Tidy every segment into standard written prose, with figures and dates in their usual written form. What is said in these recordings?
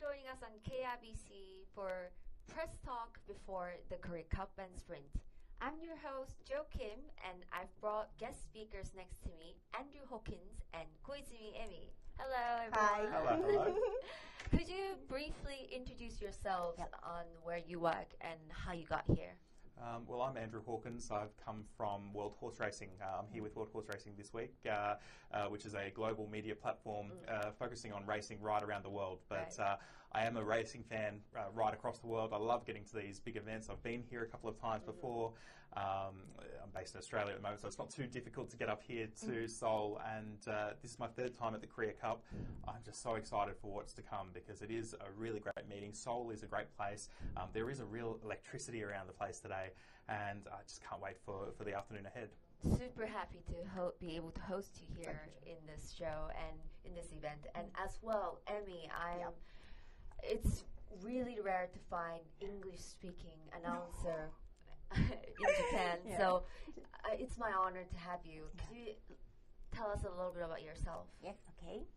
joining us on KRBC for Press Talk before the Korea Cup and Sprint. I'm your host, Jo Kim, and I've brought guest speakers next to me, Andrew Hawkins and Koizumi Emi. Hello, everyone. Hi. Hello. Could you briefly introduce yourselves on where you work and how you got here? Well, I'm Andrew Hawkins. I've come from World Horse Racing. I'm here with World Horse Racing this week, which is a global media platform focusing on racing right around the world. But I am a racing fan right across the world. I love getting to these big events. I've been here a couple of times before. I'm based in Australia at the moment, so it's not too difficult to get up here to Seoul. And this is my third time at the Korea Cup. I'm just so excited for what's to come because it is a really great meeting. Seoul is a great place. There is a real electricity around the place today, and I just can't wait for the afternoon ahead. Super happy to be able to host you here in this show and in this event. And as well, Emi, it's really rare to find English-speaking announcer in Japan, so it's my honor to have you. Could you tell us a little bit about yourself? Yes, okay.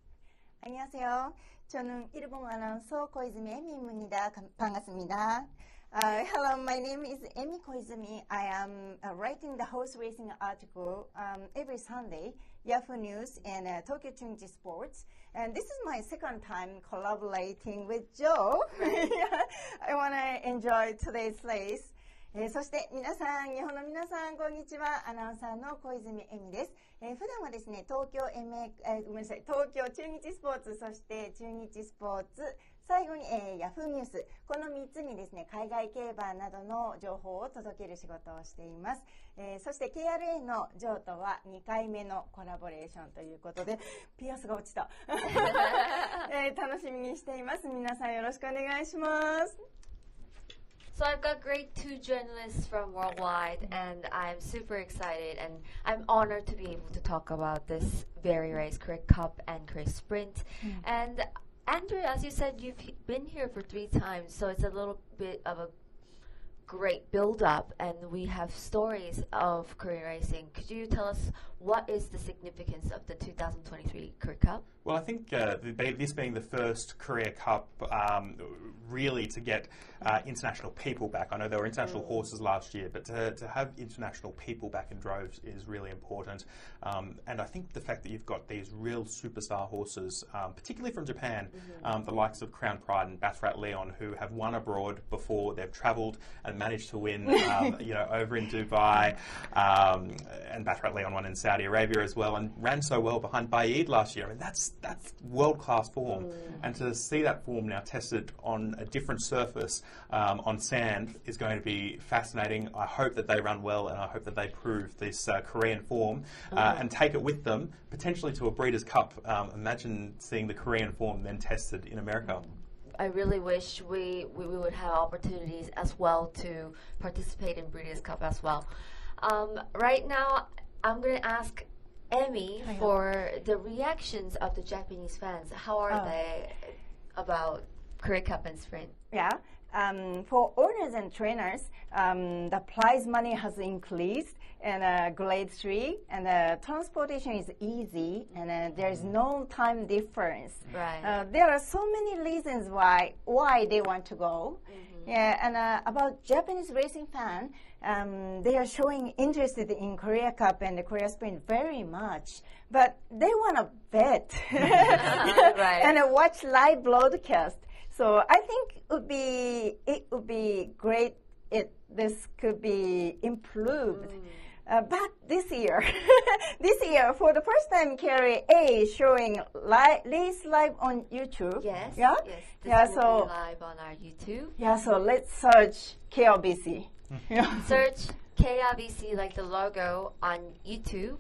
안녕하세요. 저는 일본 아나운서 고이즈미 에미입니다. 반갑습니다. Hello, my name is Emi Koizumi. I am writing the horse racing article every Sunday, Yahoo News and Tokyo Chungji Sports. And this is my second time collaborating with Joe. I want to enjoy today's race. そして皆さん、日本の皆さん、こんにちは。アナウンサーの小泉恵美です。普段はですね、東京中日スポーツ、そして中日スポーツ、最後に、ヤフーニュース、この3つにですね、海外競馬などの情報を届ける仕事をしています。そして KRA のジョーとは2回目のコラボレーションということで、ピアスが落ちた。楽しみにしています。皆さんよろしくお願いします。So I've got great two journalists from worldwide, and I'm super excited, and I'm honored to be able to talk about this very race, Korea Cup and Korea Sprint. And Andrew, as you said, you've been here for 3 times, so it's a little bit of a great build-up, and we have stories of Korean racing. Could you tell us what is the significance of the 2023 Korea Cup? Well, I think this being the first Korea Cup, really to get international people back. I know there were international horses last year, but to have international people back in droves is really important. And I think the fact that you've got these real superstar horses, particularly from Japan, the likes of Crown Pride and Bathrat Leon, who have won abroad before. They've travelled and managed to win, over in Dubai, and Bathrat Leon won in Saudi Arabia as well, and ran so well behind Baid last year. I mean, that's world-class form, and to see that form now tested on a different surface, on sand, is going to be fascinating. I hope that they run well, and I hope that they prove this Korean form and take it with them, potentially to a Breeders' Cup. Imagine seeing the Korean form then tested in America. I really wish we would have opportunities as well to participate in Breeders' Cup as well. Right now, I'm going to ask Emi for the reactions of the Japanese fans. How are they about Korea Cup and Sprint? Yeah. For owners and trainers, the prize money has increased and grade 3, and transportation is easy, and there is no time difference. Right. There are so many reasons why they want to go. Yeah, and about Japanese racing fan, they are showing interest in Korea Cup and the Korea Sprint very much, but they want to bet and watch live broadcast. So I think it would be great if this could be improved. But this year, for the first time, KRA is showing race live on YouTube. Yes. Yeah. Yes. This will be live on our YouTube. Yeah. So let's search KRBC. Search KRBC like the logo on YouTube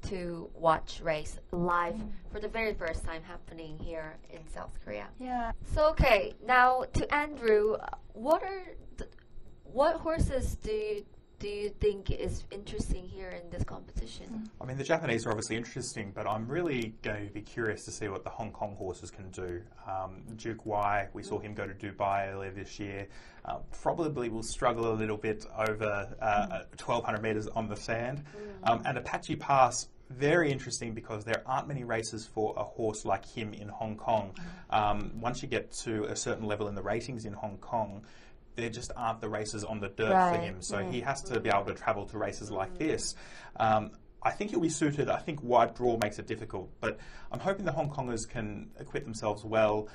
to watch race live for the very first time happening here in South Korea. Yeah. So okay, now to Andrew, what horses do you think is interesting here in this competition? I mean, the Japanese are obviously interesting, but I'm really going to be curious to see what the Hong Kong horses can do. Duke Y, we saw him go to Dubai earlier this year. Probably will struggle a little bit over 1,200 metres on the sand. And Apache Pass very interesting because there aren't many races for a horse like him in Hong Kong. Once you get to a certain level in the ratings in Hong Kong, there just aren't the races on the dirt for him. So he has to be able to travel to races like this. I think he'll be suited. I think wide draw makes it difficult, but I'm hoping the Hong Kongers can equip themselves well.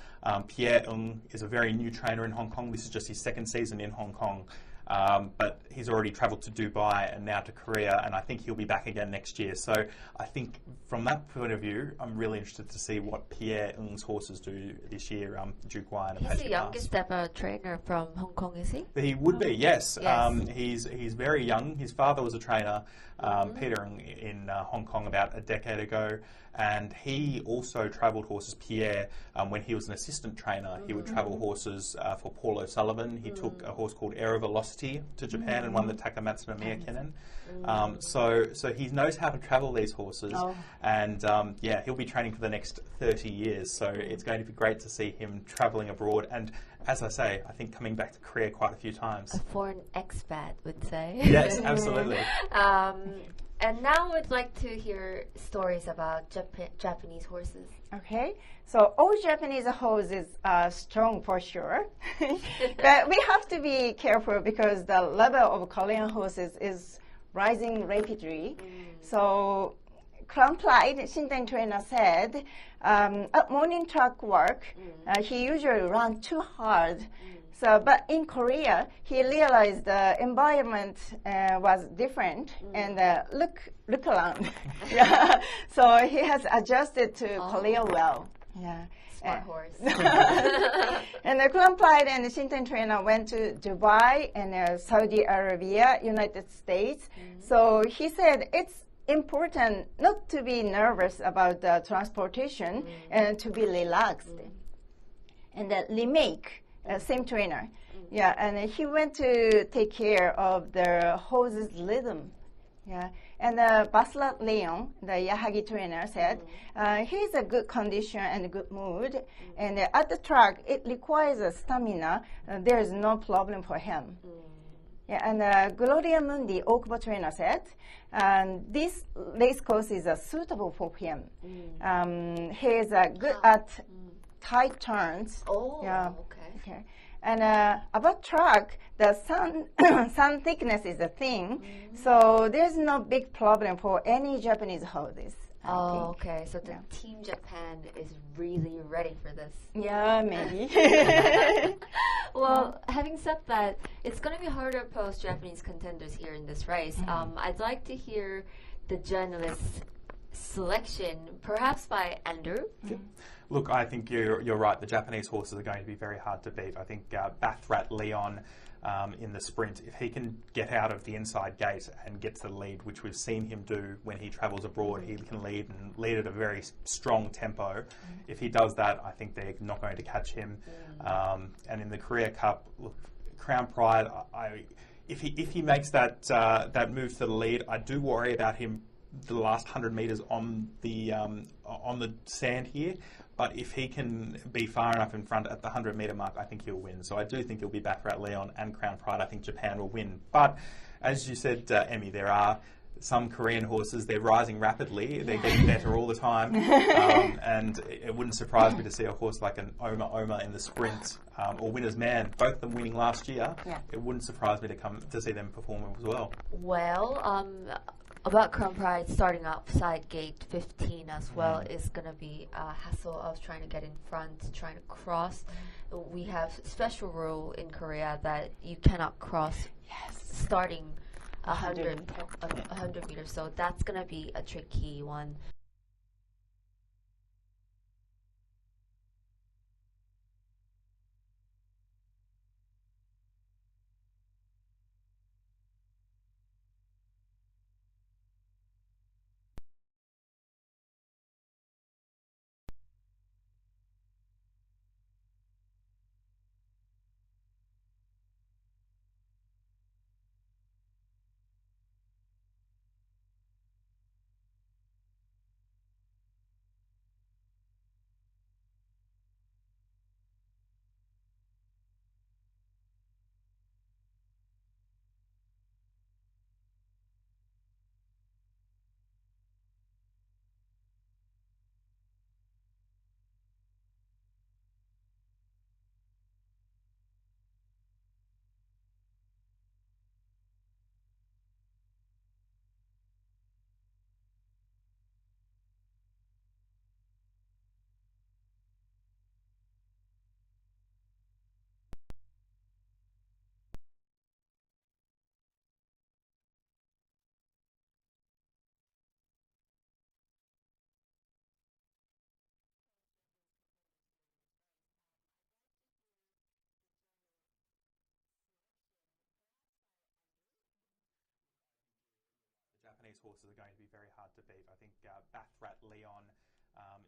Pierre Ng is a very new trainer in Hong Kong. This is just his second season in Hong Kong. But he's already travelled to Dubai and now to Korea, and I think he'll be back again next year. So I think from that point of view, I'm really interested to see what Pierre Ng's horses do this year, Duke Wine and He's Patriot the youngest ever trainer from Hong Kong, is he? He would be, yes. Yes. He's very young. His father was a trainer, Peter, in Hong Kong about a decade ago, and he also travelled horses, Pierre, when he was an assistant trainer. He would travel horses for Paul O'Sullivan. He took a horse called Aero Velocity to Japan and won the Takamatsu no Miyakinen. So he knows how to travel these horses, and yeah, he'll be training for the next 30 years. So it's going to be great to see him travelling abroad, and as I say, I think coming back to Korea quite a few times. A foreign expat would say. Yes, absolutely. And now we'd like to hear stories about Japanese horses. Okay, so all Japanese horses are strong for sure, but we have to be careful because the level of Korean horses is rising rapidly. So Crown Pride, Shinten trainer said, at morning track work, he usually runs too hard. So, but in Korea, he realized the environment was different, and look around. Yeah. So he has adjusted to Korea well. Yeah. Smart horse. And the Crown Pride and the Shinten trainer went to Dubai and Saudi Arabia, United States. So he said it's important not to be nervous about the transportation and to be relaxed. And the remake. Same trainer. Yeah, and he went to take care of the horse's rhythm. Yeah, and Baslat Leon, the Yahagi trainer, said he's a good condition and a good mood. And at the track, it requires a stamina. There is no problem for him. Yeah, and Gloria Mundi, Okubo trainer, said this race course is suitable for him. He is good at tight turns. Yeah. Okay. And about track, the sun thickness is a thing, so there's no big problem for any Japanese horses. Okay. So the Team Japan is really ready for this. Yeah, maybe. Well, having said that, it's going to be harder to post Japanese contenders here in this race. I'd like to hear the journalist selection, perhaps by Andrew. Look, I think you're right. The Japanese horses are going to be very hard to beat. I think Bathrat Leon in the sprint, if he can get out of the inside gate and get to the lead, which we've seen him do when he travels abroad, he can lead and lead at a very strong tempo. If he does that, I think they're not going to catch him. And in the Korea Cup, look, Crown Pride, if he makes that move to the lead, I do worry about him the last 100 metres on the sand here. But if he can be far enough in front at the 100-metre mark, I think he'll win. So I do think it'll be Bathrat Leon and Crown Pride. I think Japan will win. But as you said, Emmy, there are some Korean horses. They're rising rapidly. They're getting better all the time. And it wouldn't surprise me to see a horse like an Oma in the sprint or Winner's Man, both of them winning last year. It wouldn't surprise me to see them perform as well. Well, about Crown Pride starting outside gate 15 as well is going to be a hassle of trying to get in front, trying to cross. We have special rule in Korea that you cannot cross starting 100 meters. So that's going to be a tricky one. Japanese horses are going to be very hard to beat. I think Bathrat Leon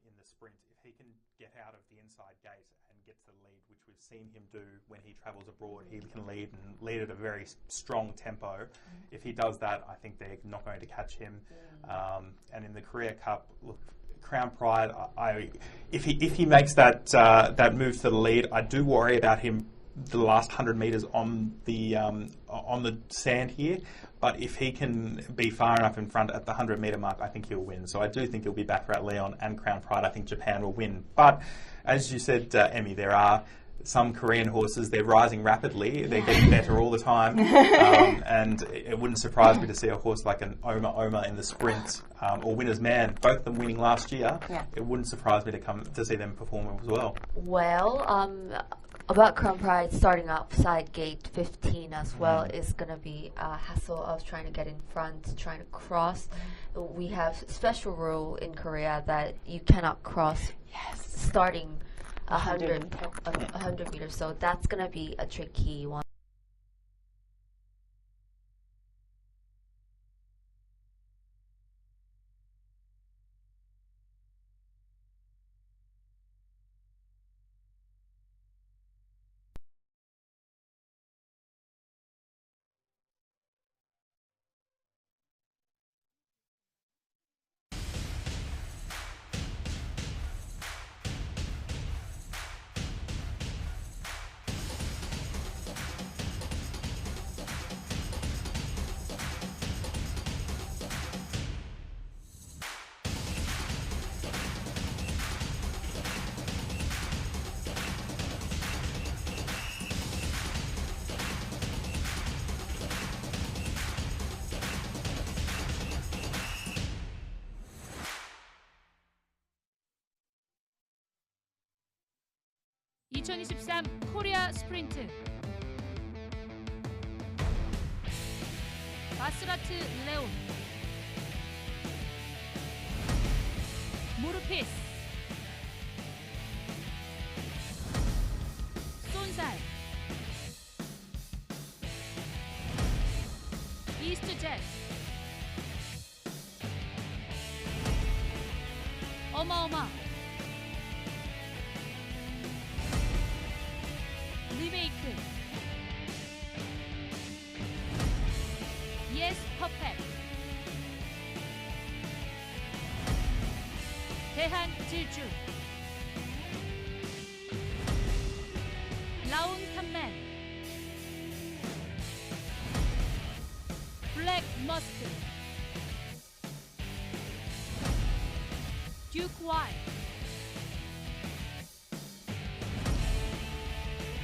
in the sprint, if he can get out of the inside gate and get to the lead, which we've seen him do when he travels abroad, he can lead and lead at a very strong tempo. If he does that, I think they're not going to catch him. And in the Korea Cup, look, Crown Pride, if he makes that move to the lead, I do worry about him the last 100 metres on the sand here. But if he can be far enough in front at the 100-metre mark, I think he'll win. So I do think it'll be Bathrat Leon and Crown Pride. I think Japan will win. But as you said, Emmy, there are some Korean horses. They're rising rapidly. They're getting better all the time. And it wouldn't surprise me to see a horse like an Oma in the sprint or Winner's Man, both of them winning last year. Yeah. It wouldn't surprise me to see them perform as well. Well, about Crown Pride starting outside gate 15 as well is going to be a hassle of trying to get in front, trying to cross. We have special rule in Korea that you cannot cross starting 100 meters, so that's going to be a tricky one. (2023) 코리아 스프린트 바스라트 레온 무르피스 손살 이스트젯 어마어마 리메이크 예스 퍼펙트 대한 질주 라운 탐맨 블랙 머스크 듀크 와이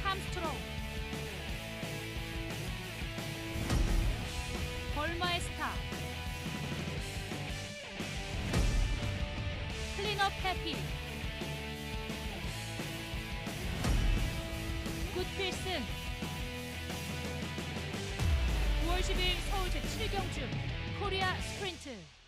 함스트롱 벌마의 스타 클린업 해피 굿필슨 9월 10일 서울 제7경주 코리아 스프린트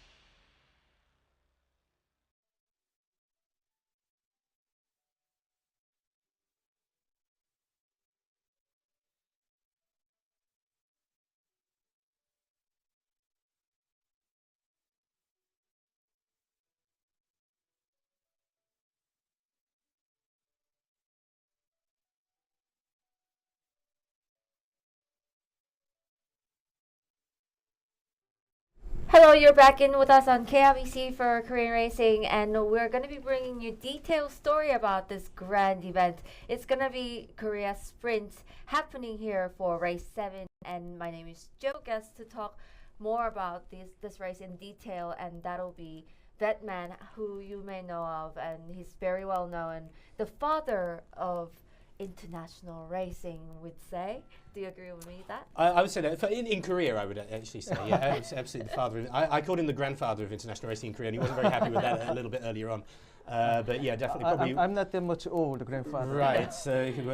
Hello, you're back in with us on KRBC for Korean Racing, and we're going to be bringing you a detailed story about this grand event. It's going to be Korea Sprint happening here for race 7, and my name is Jo, guest to talk more about this race in detail, and that'll be that man who you may know of, and he's very well known, the father of international racing, would say. Do you agree with me that? I would say that. In Korea, I would actually say, yeah, absolutely the father. I called him the grandfather of international racing in Korea, and he wasn't very happy with that a little bit earlier on. But yeah, definitely. Probably I'm not that much old, grandfather. Right,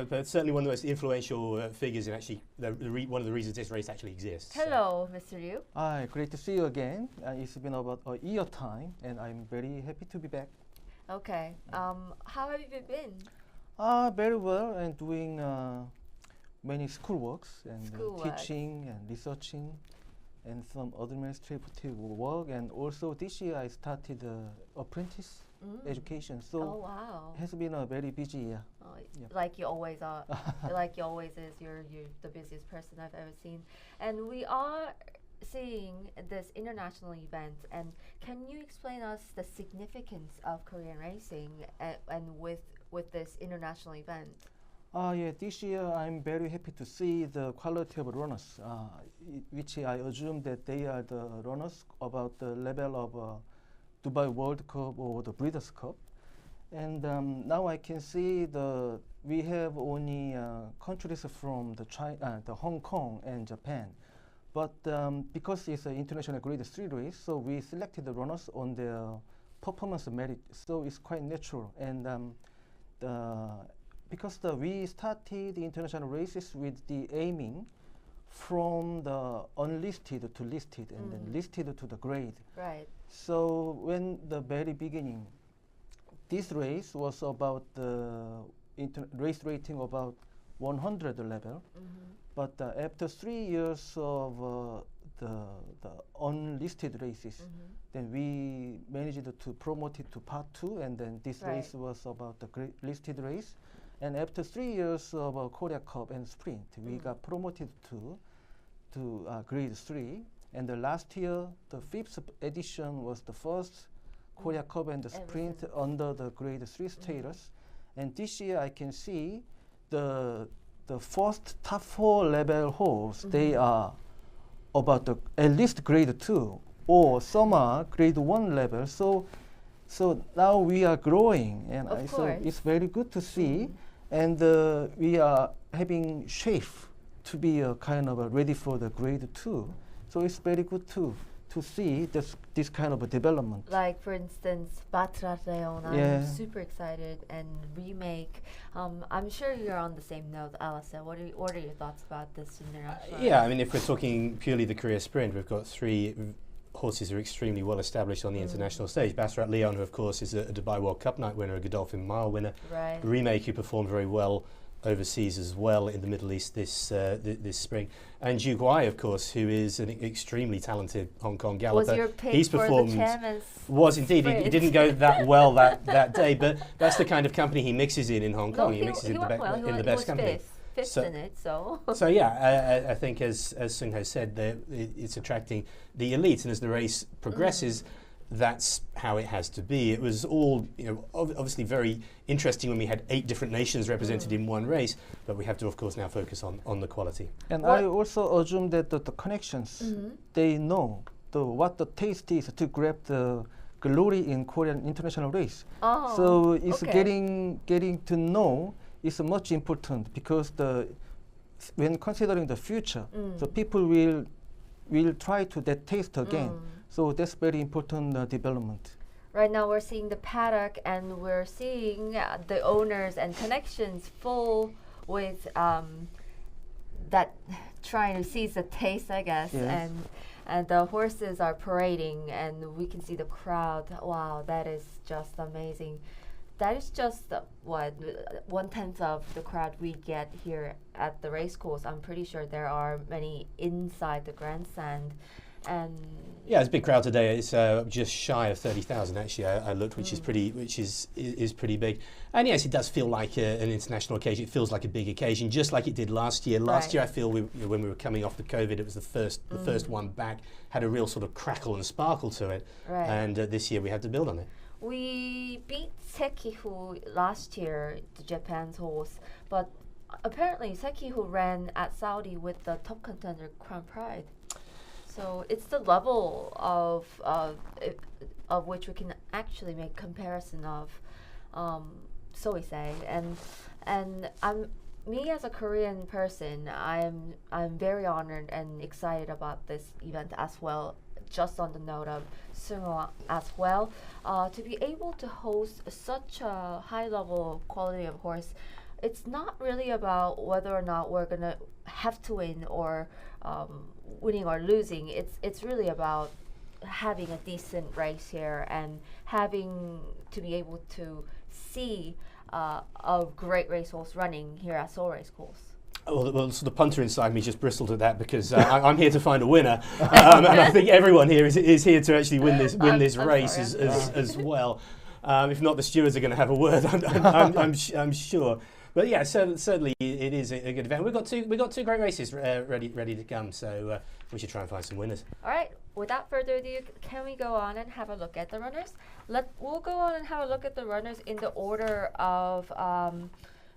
but certainly one of the most influential figures in actually one of the reasons this race actually exists. Hello, Mr. Liu. Great to see you again. It's been about a year time, and I'm very happy to be back. Okay. How have you been? Very well, and doing many schoolworks and teaching and researching. and some administrative work. And also this year I started apprentice education. So Oh wow! it has been a very busy year. Oh, Yeah. like you always are, like you always is. You're the busiest person I've ever seen, and we are seeing this international event. And can you explain us the significance of Korean racing and with this international event? Yeah, this year I'm very happy to see the quality of runners, which I assume that they are the runners about the level of Dubai World Cup or the Breeders' Cup. And now I can see we have only countries from the Hong Kong and Japan. But because it's an international grade 3 race, so we selected the runners on their performance merit. So it's quite natural. And because we started the international races with the aiming from the unlisted to listed and then listed to the grade. Right. So when the very beginning, this race was about the race rating about 100 level. But after 3 years of the unlisted races, then we managed to promote it to part 2, and then this race was about the listed race. And after 3 years of Korea Cup and Sprint, we got promoted to grade 3. And the last year, the 5th edition was the first Korea Cup and the Sprint under the grade 3 status. And this year, I can see the first top 4 level horse, they are about at least grade 2, or some are grade 1 level. So now we are growing, and so it's very good to see. And we are having shape to be kind of ready for the grade 2. So it's very good to see this kind of a development. Like for instance, Batra Leon, I'm super excited, and remake. I'm sure you're on the same note, Alastair. What are your thoughts about this international? Yeah, I mean, if we're talking purely the Korea Sprint, we've got 3 horses who are extremely well established on the international stage. Baccarat Leon, who of course is a Dubai World Cup night winner, a Godolphin Mile winner. Right. Remake, who performed very well overseas as well in the Middle East this spring. And Zhu Guai, of course, who is an extremely talented Hong Kong galloper. Was your pick He's for performed, the chairman's was indeed. sprint? It didn't go that well that day, but that's the kind of company he mixes in Hong Kong. He mixes in the best company. Fifth in it, so. So yeah, I think as Sung Ho said, it's attracting the elites, and as the race progresses, that's how it has to be. It was all, obviously very interesting when we had 8 different nations represented in one race, but we have to, of course, now focus on the quality. And I also assume that the connections, they know what the taste is to grab the glory in Korean international race. Oh, so it's getting to know is much important, because when considering the future, the people will try to that taste again. So that's very important development. Right now we're seeing the paddock, and we're seeing the owners and connections full with that trying to seize the taste, I guess. Yes. And the horses are parading, and we can see the crowd. Wow, that is just amazing. That is just 1/10 of the crowd we get here at the race course. I'm pretty sure there are many inside the grandstand. And yeah, it's a big crowd today. It's just shy of 30,000 actually. I looked, which is pretty big. And yes, it does feel like an international occasion. It feels like a big occasion, just like it did last year. Last year, I feel when we were coming off the COVID, it was the first one back. Had a real sort of crackle and sparkle to it. Right. And this year we had to build on it. We beat Sekihu last year, the Japan's horse, but apparently Sekihu ran at Saudi with the top contender Crown Pride. So it's the level of which we can actually make comparison of, so we say. And me as a Korean person, I'm very honored and excited about this event as well. Just on the note of Sumo as well, to be able to host such a high level of quality of horse, it's not really about whether or not we're gonna have to win or winning or losing. It's really about having a decent race here and having to be able to see a great racehorse running here at Seoul Race Course. Well, so the punter inside me just bristled at that because I'm here to find a winner, and I think everyone here is here to actually win this race as well. If not, the stewards are going to have a word. I'm sure. But yeah, certainly it is a good event. We've got two great races ready to come. So we should try and find some winners. All right. Without further ado, can we go on and have a look at the runners? We'll go on and have a look at the runners in the order of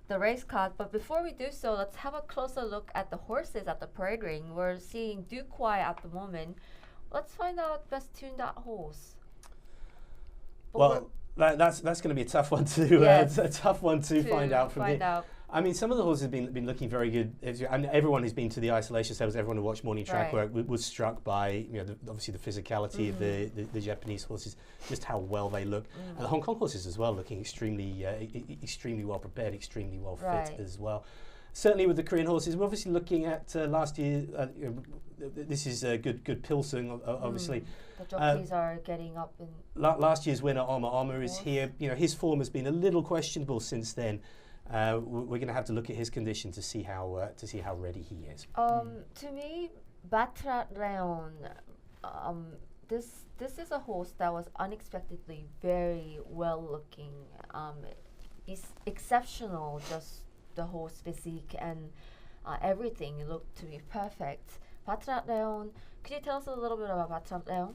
the race card. But before we do so, let's have a closer look at the horses at the parade ring. We're seeing Duquois at the moment. Let's find out best tuned that horse. Well, that's going to be a tough one to find out from here. I mean, some of the horses have been looking very good. And everyone who's been to the isolation tables, everyone who watched morning track work was struck by obviously the physicality of the Japanese horses, just how well they look, and the Hong Kong horses as well, looking extremely well prepared, extremely well fit as well. Certainly with the Korean horses, we're obviously looking at last year. This is a good Pilsung, obviously. The jockeys are getting up. Last year's winner, Oma is here. His form has been a little questionable since then. We're going to have to look at his condition to see how ready he is. To me, Batrat Leon, this is a horse that was unexpectedly very well looking. It's exceptional, just the horse physique and everything looked to be perfect. Batrat Leon, could you tell us a little bit about Batrat Leon?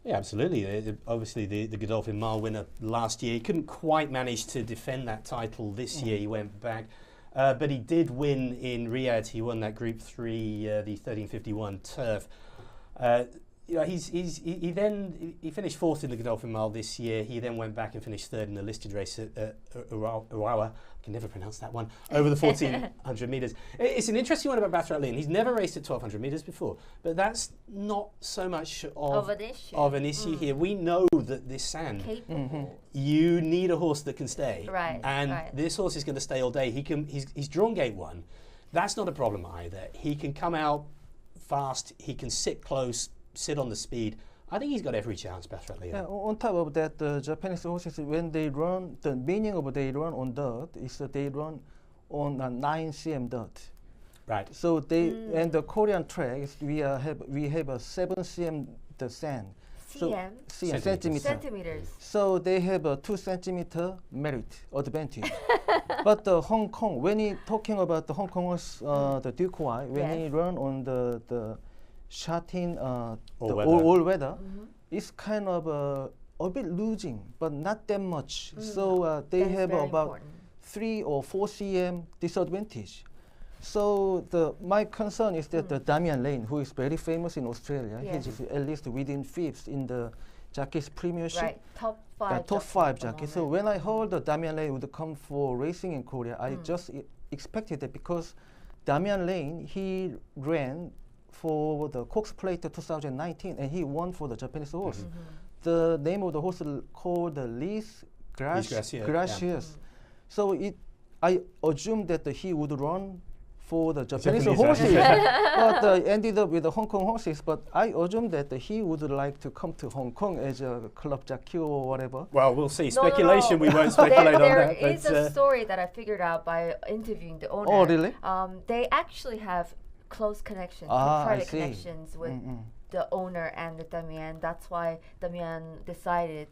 Yeah, absolutely. Obviously, the Godolphin Mile winner last year. He couldn't quite manage to defend that title this year. He went back. But he did win in Riyadh. He won that Group 3, the 1351 turf. He finished fourth in the Godolphin Mile this year. He then went back and finished third in the listed race at Urawa. I can never pronounce that one. Over the 1400 metres. It's an interesting one about Batrat Leon. He's never raced at 1200 metres before, but that's not so much of an issue here. We know that this sand, you need a horse that can stay, this horse is going to stay all day. He's drawn gate 1. That's not a problem either. He can come out fast. He can sit close, sit on the speed. I think he's got every chance, Batrat Leon. Yeah, on top of that, the Japanese horses, when they run, the meaning of they run on dirt is that they run on 9 cm dirt. Right. So they and the Korean tracks we have a 7 cm the sand. Centimeters. So they have a 2 cm merit advantage. But Hong Kong, when he talking about the Hong Kong horse, the Duquois, when he run on the shot-in all weather, it's kind of a bit losing, but not that much. So they have about 3 or 4 cm disadvantage. So my concern is that the Damian Lane, who is very famous in Australia, he's at least within 5th in the jockeys premiership. Right, top 5. Top 5 jockeys. So when I heard that Damian Lane would come for racing in Korea, I just expected it because Damian Lane, he ran for the Cox Plate 2019 and he won for the Japanese horse. The name of the horse called the Lys Gracias. So I assumed that he would run for the Japanese horses, but ended up with the Hong Kong horses. But I assumed that he would like to come to Hong Kong as a club jockey or whatever. Well, we'll see. Speculation, we won't speculate on that. There is a story that I figured out by interviewing the owner. Oh, really? They actually have close connections, private connections with the owner and the Damian. That's why Damian decided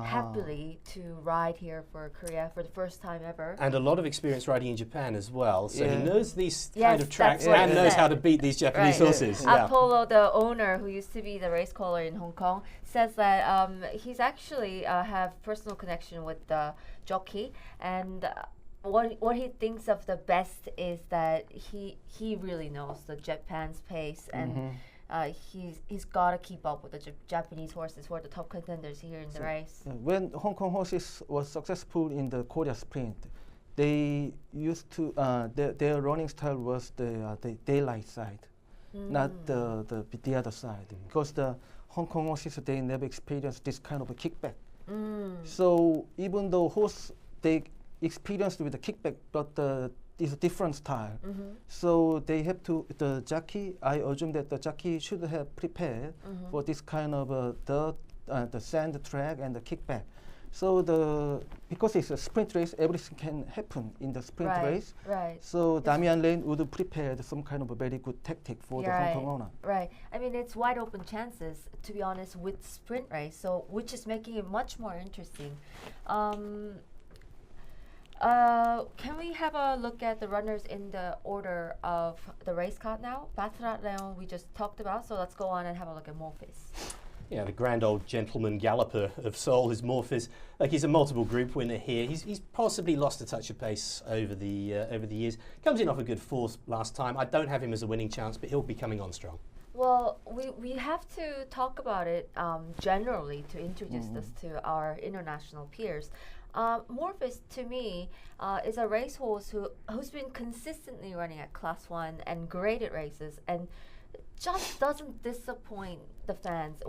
happily to ride here for Korea for the first time ever. And a lot of experience riding in Japan as well. So he knows these kind of tracks and knows how to beat these Japanese horses. Apollo, the owner, who used to be the race caller in Hong Kong, says that he's actually have personal connection with the jockey, and what he thinks of the best is that he really knows the Japan's pace, and he's got to keep up with the Japanese horses who are the top contenders here in the race. When Hong Kong horses was successful in the Korea Sprint, they used to their running style was the daylight side, not the other side, because the Hong Kong horses, they never experienced this kind of a kickback. So even though horse they experienced with the kickback, but it's a different style. So they have to, the jockey, I assume that the jockey should have prepared for this kind of the sand track and the kickback. So because it's a sprint race, everything can happen in the sprint race. Right. So Damian Lane would prepare some kind of a very good tactic for the Hong Kong owner. Right. I mean, it's wide open chances, to be honest, with sprint race, so which is making it much more interesting. Can we have a look at the runners in the order of the race card now? Baccarat Leon we just talked about, so let's go on and have a look at Morphis. Yeah, the grand old gentleman galloper of Seoul is Morphis. Like, he's a multiple group winner here. He's possibly lost a touch of pace over the years. Comes in off a good fourth last time. I don't have him as a winning chance, but he'll be coming on strong. Well, we have to talk about it generally to introduce this to our international peers. Morphis, to me, is a racehorse who's been consistently running at Class 1 and great at races, and just doesn't disappoint the fans.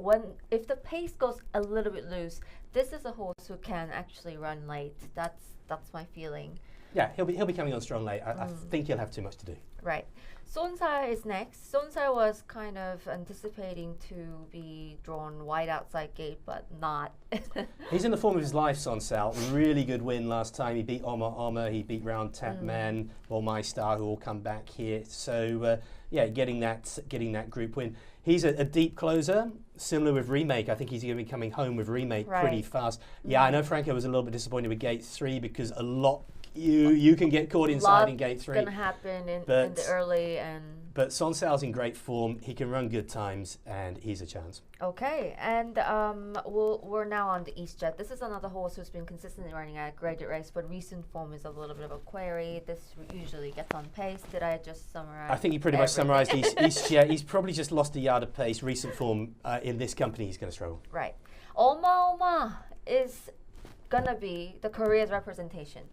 If the pace goes a little bit loose, this is a horse who can actually run late. That's my feeling. Yeah, he'll be coming on strong late. I think he'll have too much to do. Right. Sonsal is next. Sonsal was kind of anticipating to be drawn wide outside gate, but not. He's in the form of his life, Sonsal. Really good win last time. He beat Oma, he beat Round Tapman, Volmeister, who will come back here. So yeah, getting that group win. He's a deep closer, similar with Remake. I think he's going to be coming home with Remake pretty fast. Yeah, I know Franco was a little bit disappointed with Gate 3 because a lot. You can get caught inside in Gate 3. It's going to happen in the early and. But Sonsal's in great form. He can run good times, and he's a chance. Okay, and we're now on the EastJet. This is another horse who's been consistently running at a graded race, but recent form is a little bit of a query. This usually gets on pace. Did I just summarize? I think you pretty much summarized EastJet. He's probably just lost a yard of pace. Recent form in this company, he's going to struggle. Right. Oma is going to be the Korea's representation.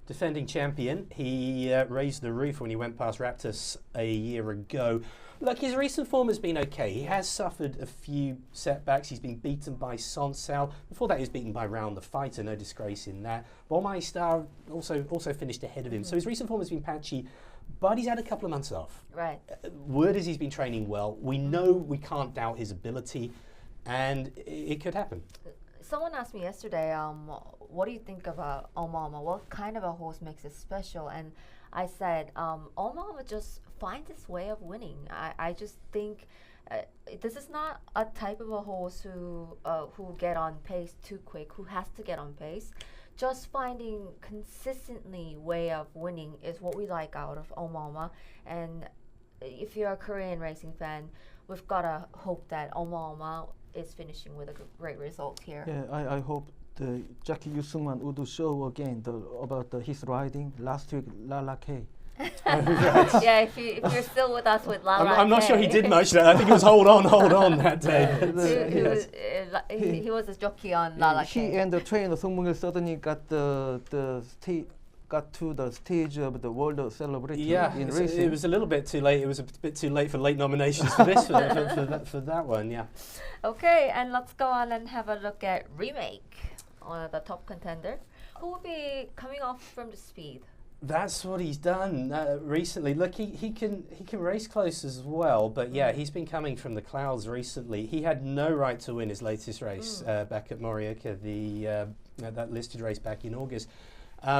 Defending champion, he raised the roof when he went past Raptus a year ago. Look, his recent form has been okay. He has suffered a few setbacks. He's been beaten by Sonsal. Before that, he was beaten by Round the Fighter. No disgrace in that. Volmeister also finished ahead of him. So his recent form has been patchy, but he's had a couple of months off. Right. Word is he's been training well. We know we can't doubt his ability, and it could happen. Someone asked me yesterday, what do you think about Oma? What kind of a horse makes it special? And I said, Oma just finds his way of winning. I just think this is not a type of a horse who get on pace too quick, who has to get on pace. Just finding consistently way of winning is what we like out of Oma. And if you're a Korean racing fan, we've got to hope that Oma is finishing with a great result here. Yeah, I hope the Jackie Yusungman would show again about his riding last week, Lala K. Yeah, if you're still with us with Lala I'm not sure he did much. I think it was hold on that day. He was a jockey on Lala K. He and the trainer Sungmungil suddenly got got to the stage of the world celebrity in racing. It was a little bit too late. It was a bit too late for late nominations for this for that one. Yeah. Okay, and let's go on and have a look at Remake, the top contender, who will be coming off from the speed. That's what he's done recently. Look, he can race close as well, but yeah, he's been coming from the clouds recently. He had no right to win his latest race back at Morioka, that listed race back in August.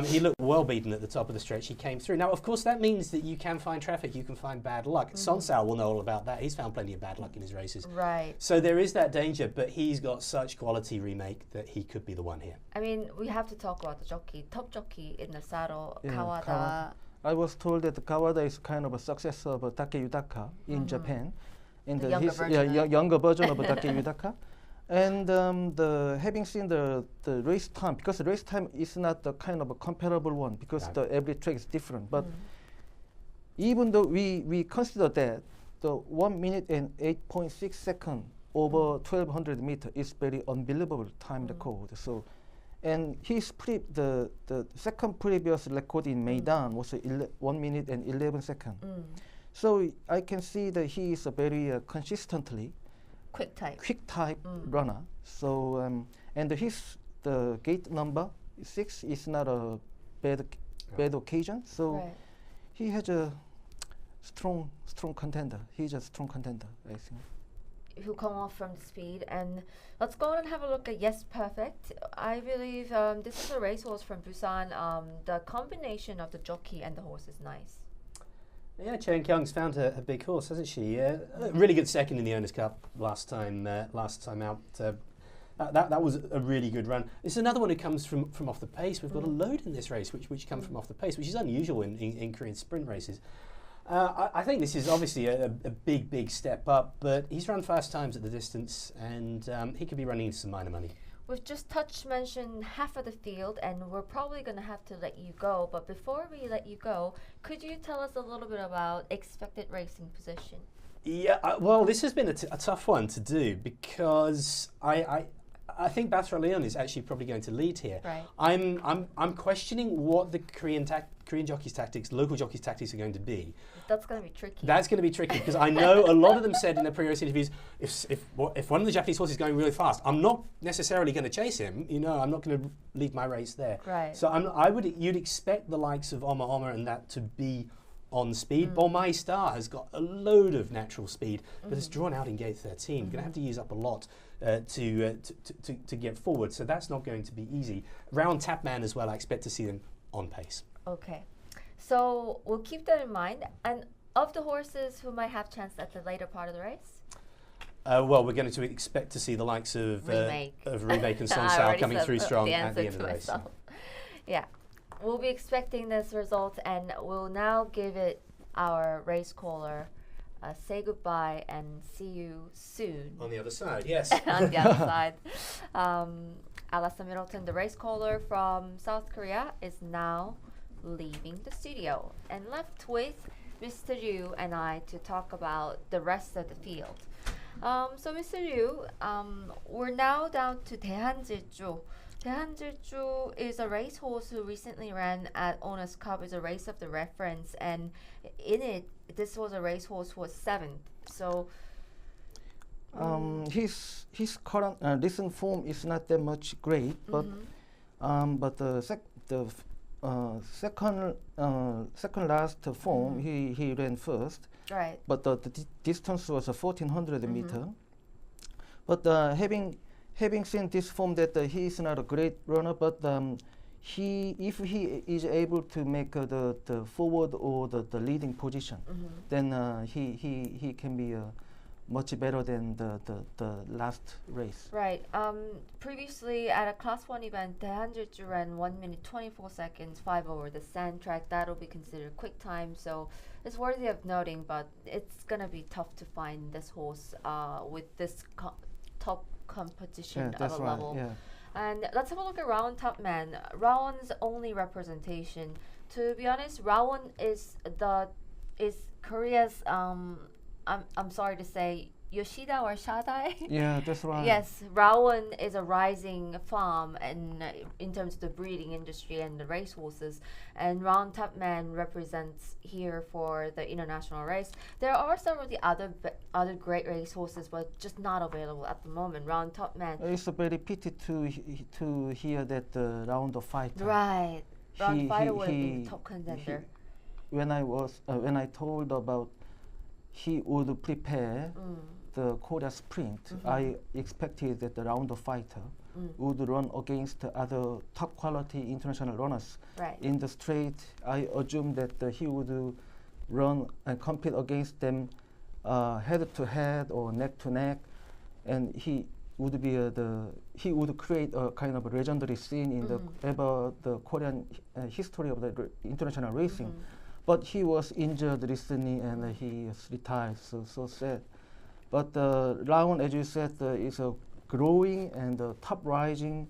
He looked well beaten at the top of the stretch. He came through. Now, of course, that means that you can find traffic, you can find bad luck. Sonsal will know all about that. He's found plenty of bad luck in his races. Right. So there is that danger, but he's got such quality, Remake, that he could be the one here. I mean, we have to talk about the jockey, top jockey in the saddle, Kawada. I was told that Kawada is kind of a successor of Take Yutaka in Japan. In the younger version of Take Yutaka. And having seen the race time, because the race time is not the kind of a comparable one, because every track is different. But even though we consider that the 1 minute and 8.6 seconds over 1200 meters is very unbelievable time record. So, and the second previous record in Maidan was 1 minute and 11 seconds. So I can see that he is a very consistently quick type runner. So and the gate number 6 is not a bad occasion. So he has a strong contender. He's a strong contender, I think. who come off from the speed. And let's go on and have a look at Yes Perfect. I believe this is a racehorse from Busan. The combination of the jockey and the horse is nice. Yeah, Chen Kyung's found a big horse, hasn't she? A really good second in the Owners' Cup last time out. That was a really good run. This is another one who comes from off the pace. We've got a load in this race which come from off the pace, which is unusual in Korean sprint races. I think this is obviously a big step up, but he's run fast times at the distance, and he could be running into some minor money. We've just mentioned half of the field, and we're probably going to have to let you go. But before we let you go, could you tell us a little bit about expected racing position? Yeah, well, this has been a tough one to do because I think Batra Leon is actually probably going to lead here. Right. I'm questioning what the Korean jockeys' tactics, local jockeys' tactics are going to be. That's going to be tricky. That's going to be tricky because I know a lot of them said in their pre-race interviews, if one of the Japanese horses is going really fast, I'm not necessarily going to chase him. You know, I'm not going to leave my race there. Right. So you'd expect the likes of Oma and that to be on speed. Bomai Star has got a load of natural speed, but it's drawn out in gate 13. Going to have to use up a lot to get forward. So that's not going to be easy. Round Tapman as well. I expect to see them on pace. Okay, so we'll keep that in mind. And of the horses who might have chance at the later part of the race? Well, we're going to expect to see the likes of Remake and Song Sao coming through strong at the end of the race. Yeah, we'll be expecting this result, and we'll now give it our race caller. Say goodbye and see you soon. On the other side, yes. On the other side. Alastair Middleton, the race caller from South Korea, is now leaving the studio and left with Mr. Ryu and I to talk about the rest of the field. So Mr. Ryu, we're now down to 대한질주. 대한질주 is a racehorse who recently ran at Owners' Cup. It's a race of the reference, and in it, this was a racehorse who was 7th. So his current recent form is not that much great, but the second last form he ran first. Right. But the distance was 1400 meter. But having seen this form that he is not a great runner, but if he is able to make the forward or the leading position, then he can be much better than the last race. Right. Previously at a Class 1 event, 대한질주 ran 1 minute 24 seconds, 5 over the sand track. That'll be considered quick time, so it's worthy of noting, but it's going to be tough to find this horse with this top competition that's of a right, level. yeah. And let's have a look at Rawon Topman. Rawon's only representation. To be honest, Rawon is Korea's I'm sorry to say, Yoshida or Shadai? Yeah, that's right. Yes, Rawon is a rising farm in terms of the breeding industry and the racehorses. And Rawon Topman represents here for the international race. There are some of the other great racehorses, but just not available at the moment. Rawon Topman. It's very pity to hear that the round of fighter. Right, round fighter would have been top contender. When I told about he would prepare the Korea sprint, I expected that the round of fighter would run against other top quality international runners. Right. In the straight, I assumed that he would run and compete against them head to head or neck to neck, and he would be he would create a kind of a legendary scene in the Korean history of the international racing. But he was injured recently and he retired, so sad. But Rawon, as you said, is a growing and top rising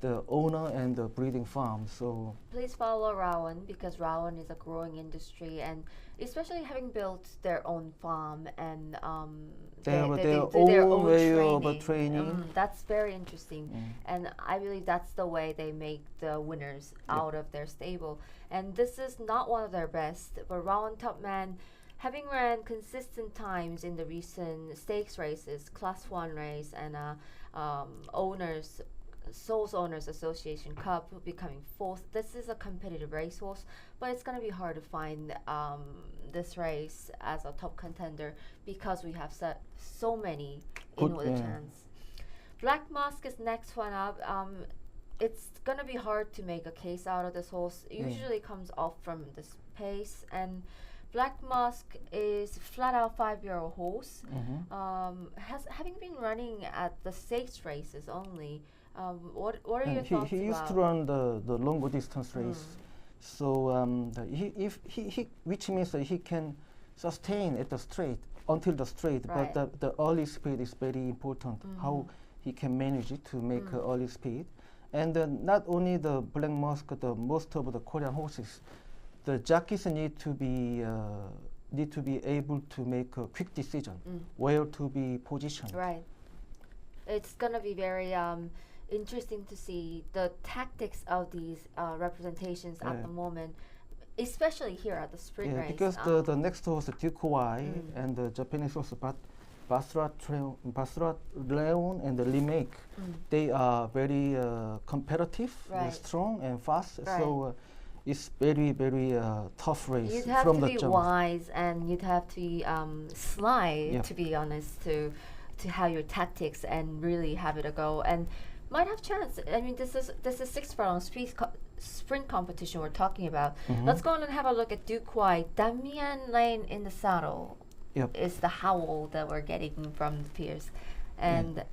the owner and the breeding farm. So please follow Rawon, because Rawon is a growing industry, and especially having built their own farm and they have their own way of training. That's very interesting, and I believe that's the way they make the winners out of their stable. And this is not one of their best, but Rawon Topman, having ran consistent times in the recent stakes races, Class 1 race, and Seoul Owners Association Cup, becoming 4th. This is a competitive racehorse, but it's going to be hard to find this race as a top contender because we have so many Good, in with a yeah. chance. Black Musk is next one up. It's gonna be hard to make a case out of this horse. It usually comes off from this pace, and Black Musk is flat out 5-year-old horse. Having been running at the stakes races only. What are your thoughts he used about? to run the longer distance race, so which means that he can sustain at the straight until the straight. Right. But the early speed is very important. How he can manage it to make early speed, and not only the Black Musk, the most of the Korean horses, the jockeys need to be able to make a quick decision where to be positioned. Right. It's gonna be very interesting to see the tactics of these representations at the moment, especially here at the sprint race. Because the next horse, Duke Y, and the Japanese horse Basra Leon and the Remake, they are very competitive, strong and fast. Right. So it's very, very tough race You'd have from to the be jump. wise, and you'd have to be sly, Yep. to be honest, to have your tactics and really have it a go, and might have chance. I mean, this is 6 furlong sprint competition we're talking about. Let's go on and have a look at Duke Y. Damian Lane in the saddle. Yep. Is the howl that we're getting from the peers, and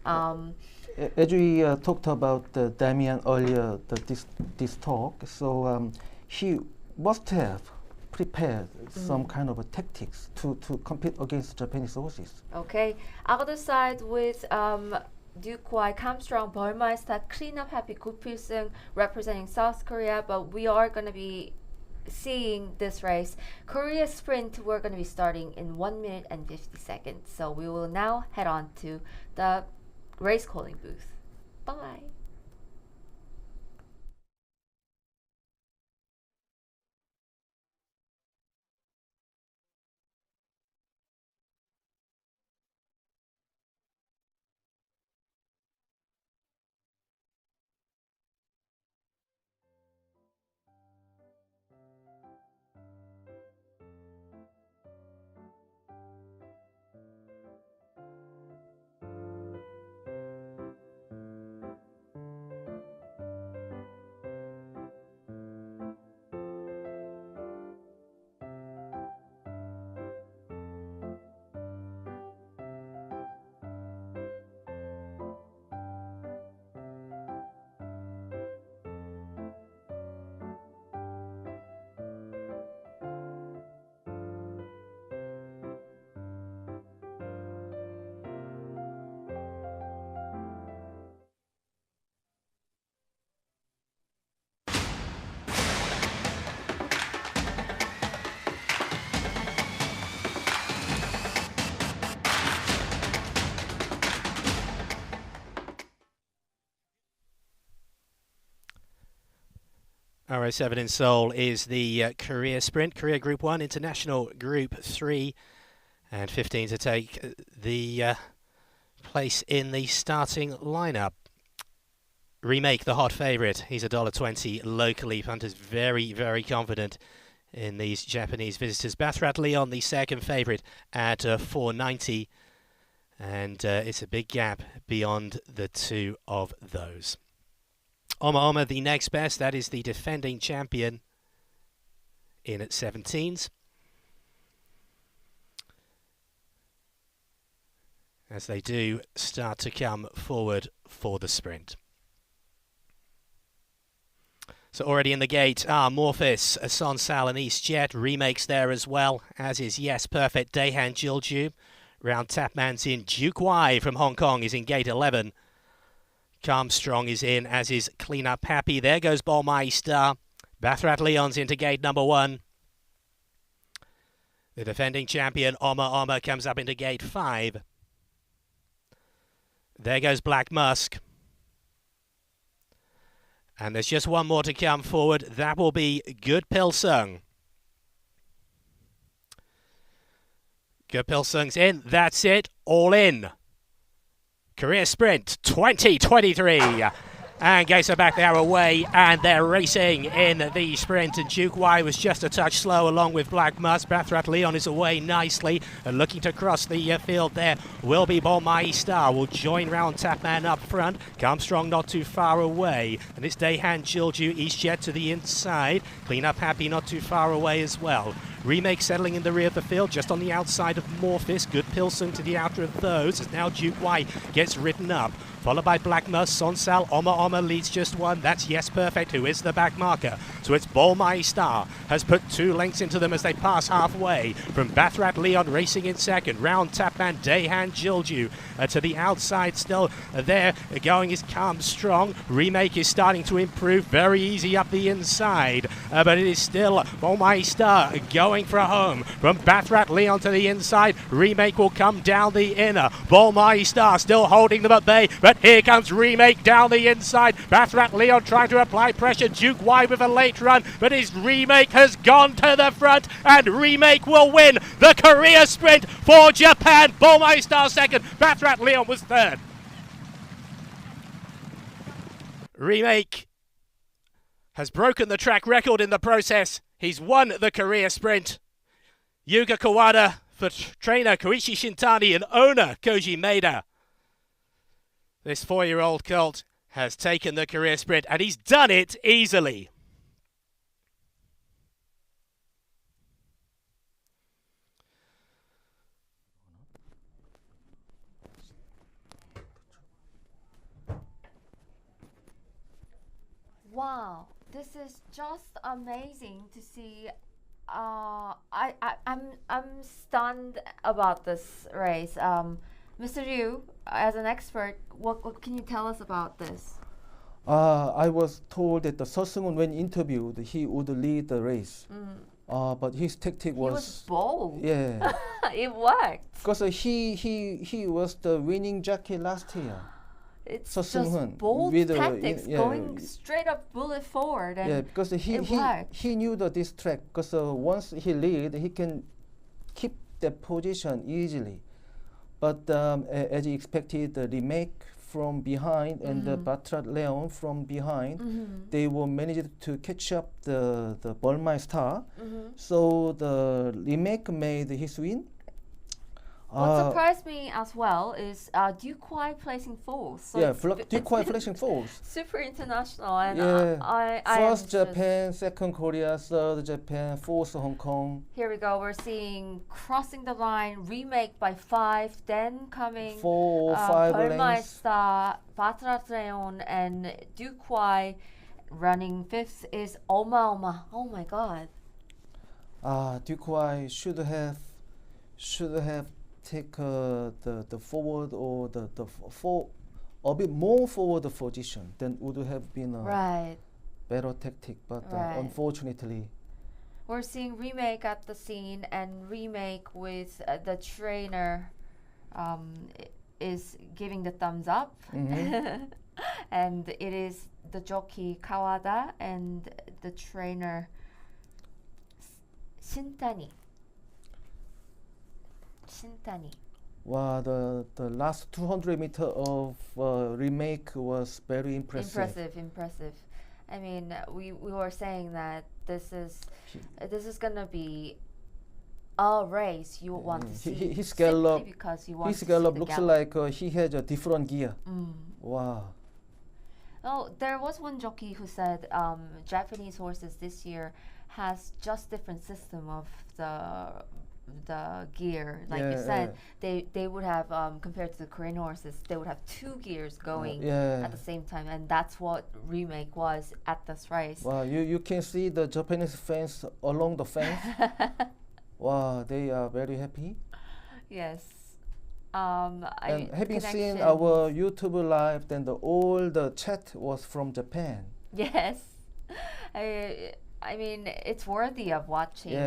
As we talked about Damian earlier, this talk, so he must have prepared some kind of a tactics to compete against Japanese horses. okay. Other side with Duke Y, Armstrong, Burmeister, Clean Up Happy Gupilsung representing South Korea, but we are going to be seeing this race. Korea Sprint, we're going to be starting in 1 minute and 50 seconds. So we will now head on to the race calling booth. Bye. RO7 in Seoul is the Korea Sprint, Korea Group 1, International Group 3, and 15 to take the place in the starting lineup. Remake, the hot favourite. He's $1.20 locally. Punters very, very confident in these Japanese visitors. Bathrat Leon, the second favourite, at $4.90, and it's a big gap beyond the two of those. Oma, the next best. That is the defending champion in at 17s. As they do start to come forward for the sprint. So already in the gate are Morphis, Sonsal and East Jet. Remakes there as well, as is Yes Perfect, Daehan Jilju. Round Tapman's in. Duke Y from Hong Kong is in gate 11. Armstrong is in, as is Clean Up Happy. There goes Ballmeister. Bathrat Leon's into gate number 1. The defending champion, Oma, comes up into gate 5. There goes Black Musk. And there's just one more to come forward. That will be Good Pilsung. Good Pilsung's in. That's it. All in. Korea Sprint 2023. And Gates are back there away, and they're racing in the sprint. And Duke Y was just a touch slow along with Black Musk. Bathrat Leon is away nicely, and looking to cross the field there will be Bolmai Star. Will join round Tapman up front. Come Strong not too far away. And it's Dayhan Jilju EastJet to the inside. Clean Up Happy not too far away as well. Remake settling in the rear of the field, just on the outside of Morphis. Good Pilsen to the outer of those, as now Duke Y gets ridden up. Followed by Black Musk, Sonsal, Oma leads just one. That's Yes Perfect, who is the back marker. So it's Bolmai Star has put 2 lengths into them as they pass halfway. From Bathrat Leon racing in second. Round Tapman, Dayhan Jilju to the outside still. There going is Calm Strong. Remake is starting to improve. Very easy up the inside. But it is still Bolmai Star going for a home. From Bathrat Leon to the inside. Remake will come down the inner. Bolmai Star still holding them at bay. But here comes Remake down the inside. Bathrat Leon trying to apply pressure. Duke Y with a late run, but his Remake has gone to the front, and Remake will win the Korea Sprint for Japan. Bolmai Star second. Bathrat Leon was third. Remake has broken the track record in the process. He's won the Korea Sprint. Yuga Kawada for trainer Koichi Shintani and owner Koji Maeda. This 4-year-old colt has taken the Korea Sprint, and he's done it easily. Wow, this is just amazing to see. I'm stunned about this race. Mr. Ryu, as an expert, what can you tell us about this? I was told that the Seung-hoon, when interviewed, he would lead the race. But his tactic was... He was bold. Yeah. It worked. Because he was the winning jockey last year. It's Seung-hoon just bold with tactics, going straight up bullet forward. And yeah, because he knew this track. Because once he lead, he can keep that position easily. But as he expected, the Remake from behind and the Bathrat Leon from behind, they were managed to catch up the Bolmai Star. So the Remake made his win. What surprised me as well is Duke Y placing fourth. So yeah, Duke Y placing fourth. Super international, and yeah. I first Japan, second Korea, third Japan, fourth Hong Kong. Here we go. We're seeing crossing the line, Remake by 5, then coming 4 or 5 Bolmai lengths. Star, Bathrat Leon, and Duke Y. Running 5th is Oma. Oh my God. Duke Y should have take the forward or a bit more forward position, then would have been a better tactic. But unfortunately, we're seeing Remake at the scene, and Remake with the trainer is giving the thumbs up, and it is the jockey Kawada and the trainer Shintani. Wow, the last 200 meters of Remake was very impressive. Impressive. I mean, we were saying that this is gonna be a race you want to see. His gallop, because you want his to gallop see looks gallop. like he has a different gear. Wow. Oh, there was one jockey who said Japanese horses this year has just different system of the gear. Like you said, they would have compared to the Korean horses, they would have 2 gears going at the same time, and that's what Remake was at this race. Wow, you can see the Japanese fans along the fence. Wow, they are very happy. Yes. And having seen our YouTube live, then all the chat was from Japan. Yes. I mean, it's worthy of watching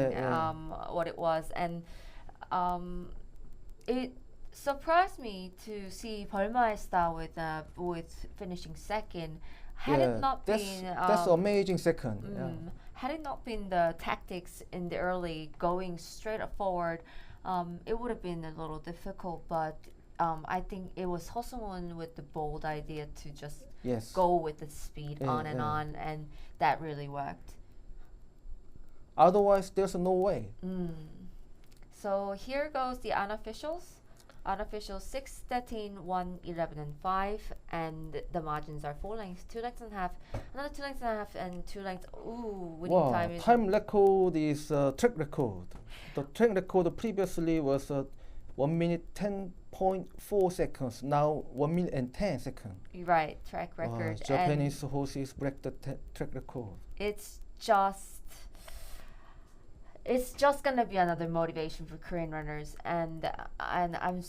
what it was, and it surprised me to see Bolmai Star with finishing second. Had it not been that's amazing second. Had it not been the tactics in the early going straight forward, it would have been a little difficult. But I think it was Hosung-won with the bold idea to just Yes. go with the speed Yeah, on and yeah. on, and that really worked. Otherwise, there's no way. So here goes the unofficials. Unofficials 6, 13, 1, 11, and 5, and the margins are 4 lengths, 2 lengths and a half, another 2 lengths and a half, and 2 lengths. Ooh, winning Wow, time is time record is track record. The track record previously was 1 minute 10.4 seconds. Now 1 minute and 10 seconds. right track Wow, record. Japanese horses break the track record. It's just gonna be another motivation for Korean runners, and I'm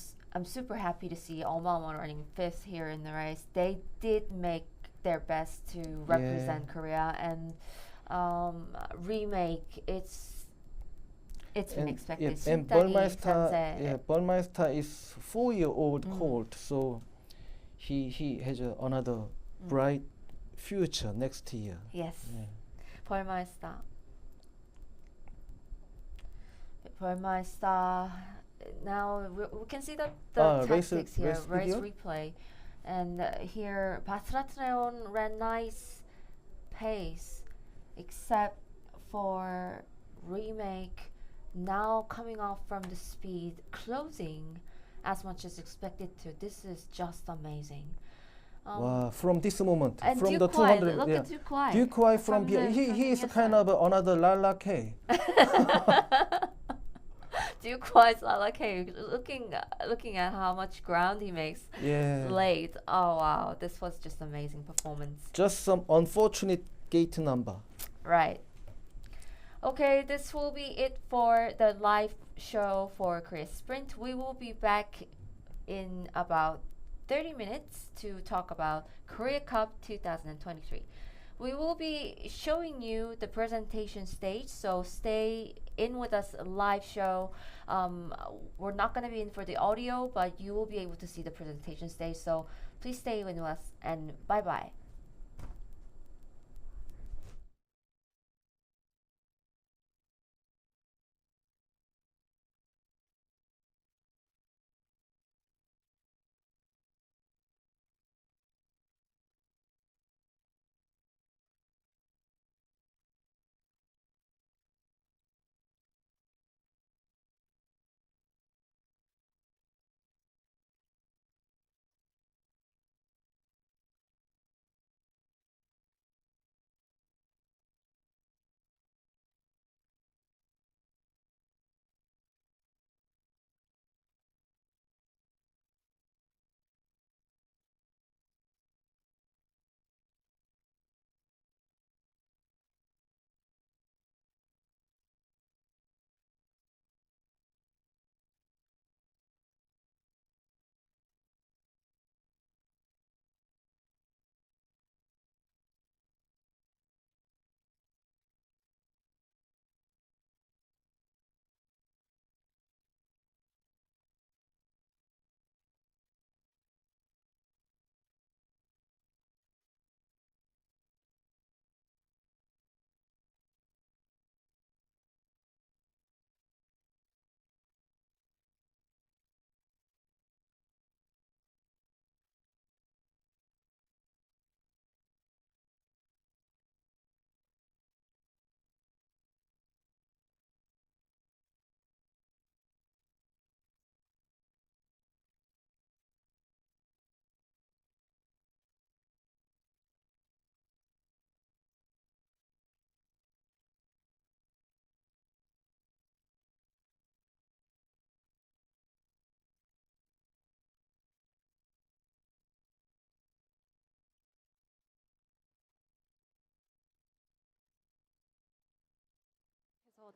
super happy to see Omamon running 5th here in the race. They did make their best to represent Korea, and remake it's been expected. And Burmeister is 4-year-old colt, so he has another bright future next year. Yes, Burmeister. Burmeister. Now we can see the tactics here, race replay, and here Patratneon ran nice pace, except for remake. Now coming off from the speed, closing as much as expected to. This is just amazing. Wow, from this moment, and from Duke the 200, look at Duke Kwai. Duke Kwai from the- he is from kind the of another Lala K. Duke Kwai's like looking at how much ground he makes Yeah, late. Oh wow, this was just amazing performance. just some unfortunate gate number. Right. Okay, this will be it for the live show for Korea Sprint. We will be back in about 30 minutes to talk about Korea Cup 2023. We will be showing you the presentation stage, so stay in with us live show. We're not going to be in for the audio, but you will be able to see the presentation stage, so please stay with us, and bye-bye.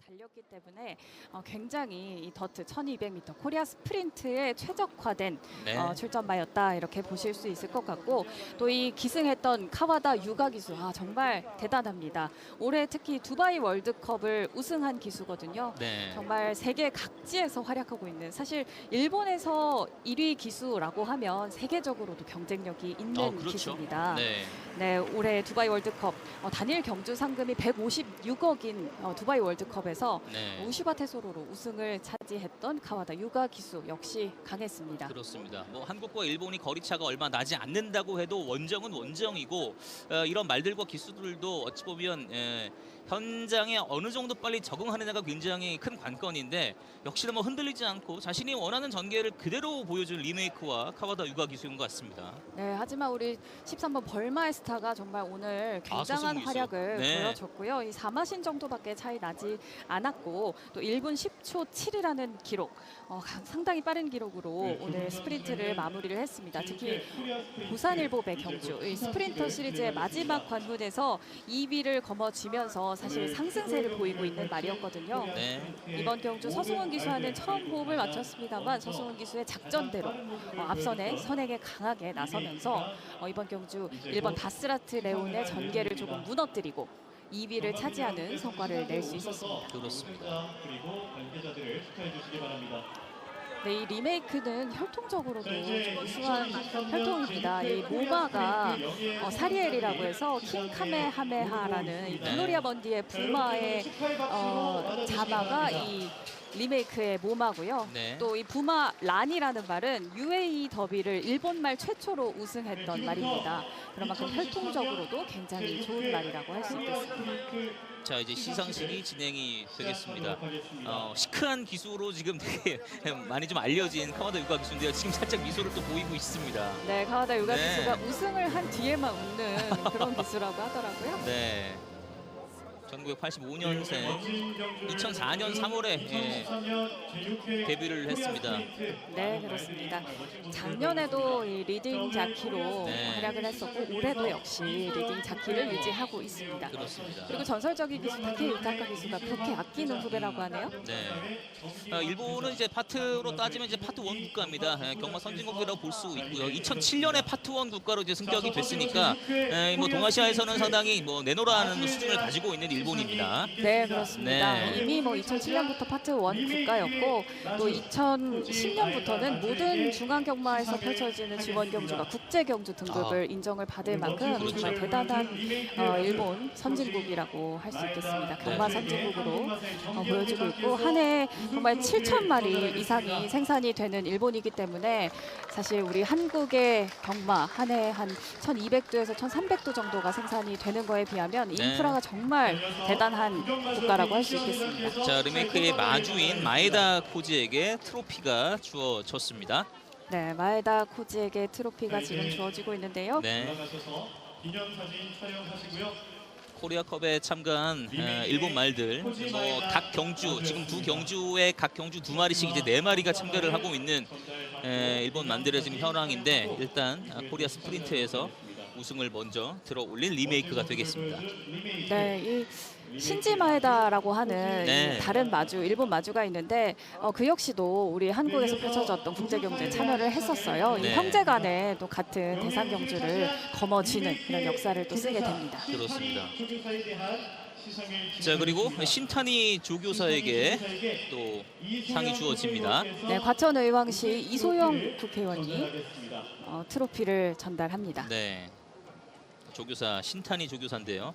달렸기 때문에 굉장히 이 더트 1200m 코리아 스프린트에 최적화된 출전마였다 이렇게 보실 수 있을 것 같고, 또 이 기승했던 카와다 유가 기수 정말 대단합니다. 올해 특히 두바이 월드컵을 우승한 기수거든요. 정말 세계 각지에서 활약하고 있는, 사실 일본에서 1위 기수라고 하면 세계적으로도 경쟁력이 있는 기수입니다. 네, 올해 두바이 월드컵 단일 경주 상금이 156억인 두바이 월드컵에서 경기에서 네. 우슈바테 소로로 우승을 차지했던 카와다 유가 기수 역시 강했습니다. 그렇습니다. 뭐 한국과 일본이 거리차가 얼마 나지 않는다고 해도 원정은 원정이고 이런 말들과 기수들도 어찌 보면 현장에 어느 정도 빨리 적응하느냐가 굉장히 큰 관건인데 역시나 뭐 흔들리지 않고 자신이 원하는 전개를 그대로 보여준 리메이크와 카와다 유가 기수인 것 같습니다. 네, 하지만 우리 13번 벌마에스타가 정말 오늘 굉장한 소승기수. 활약을 네. 보여줬고요. 이 4마신 정도밖에 차이 나지 않았고 또 1분 10초 7이라는 기록, 상당히 빠른 기록으로 오늘 스프린트를 마무리를 했습니다. 특히 부산일보배 경주, 이 스프린터 시리즈의 마지막 관문에서 2위를 거머쥐면서 사실 상승세를 보이고 있는 말이었거든요. 네. 이번 경주 서승훈 기수와는 처음 호흡을 맞췄습니다만 서승훈 기수의 작전대로 앞선에 선행에 강하게 나서면서 이번 경주 1번 바스라트 레온의 전개를 조금 무너뜨리고 2위를 차지하는 성과를 낼 수 있었습니다. 그렇습니다. 네, 이 리메이크는 혈통적으로도 좀 우수한 혈통입니다. 이 모마가 사리엘이라고 해서 킹카메하메하라는 이 글로리아 먼디의 부마의 자마가 이 리메이크의 모마고요. 네. 또 이 부마 란이라는 말은 UAE 더비를 일본말 최초로 우승했던 말입니다. 그런 만큼 혈통적으로도 굉장히 좋은 말이라고 할 수 있겠습니다. 자, 이제 시상식이 진행이 되겠습니다. 시크한 기수로 지금 되게 많이 좀 알려진 카와다 유가 기수인데요. 지금 살짝 미소를 또 보이고 있습니다. 네, 카와다 유가 네. 기수가 우승을 한 뒤에만 웃는 그런 기수라고 하더라고요. 네. 1985년생 2004년 3월에 데뷔를 했습니다. 네, 그렇습니다. 작년에도 이 리딩 자키로 네. 활약을 했었고 올해도 역시 리딩 자키를 유지하고 있습니다. 그렇습니다. 그리고 전설적인 기수 타케 유타카 기수가 그렇게 아끼는 후배라고 하네요. 네. 일본은 이제 파트로 따지면 이제 파트 1 국가입니다. 경마 선진국이라고 볼 수 있고요. 2007년에 파트 1 국가로 이제 승격이 됐으니까 뭐 동아시아에서는 상당히 뭐 내노라는 수준을 가지고 있는 일본입니다. 네, 그렇습니다. 네. 이미 뭐 2007년부터 파트 1 국가였고 또 2010년부터는 모든 중앙 경마에서 펼쳐지는 지원 경주가 국제 경주 등급을 인정을 받을 만큼 그렇죠. 정말 대단한 일본 선진국이라고 할 수 있겠습니다. 경마 선진국으로 보여주고 있고 한 해 정말 7,000마리 이상이 생산이 되는 일본이기 때문에 사실 우리 한국의 경마 한 해 한 1,200도에서 1,300도 정도가 생산이 되는 거에 비하면 네. 인프라가 정말 대단한 국가라고 할 수 있겠습니다. 자, 리메이크의 마주인 마에다 코지에게 트로피가 주어졌습니다. 네, 마에다 코지에게 트로피가 지금 주어지고 있는데요. 네. 코리아컵에 참가한 일본 말들 각 경주 지금 두 경주에 각 경주 2마리씩 이제 4마리가 참가를 하고 있는 일본 말들의 지금 현황인데 일단 코리아 스프린트에서 우승을 먼저 들어올린 리메이크가 되겠습니다. 네, 이 신지 마에다라고 하는 네. 다른 마주, 일본 마주가 있는데 그 역시도 우리 한국에서 펼쳐졌던 국제 경주에 참여를 했었어요. 네. 이 형제 간에 또 같은 대상 경주를 거머쥐는 그런 역사를 또 쓰게 됩니다. 그렇습니다. 자, 그리고 신타니 조교사에게 또 상이 주어집니다. 네, 과천의왕시 이소영 국회의원이 트로피를 전달합니다. 네. 조교사 신타니 조교사인데요.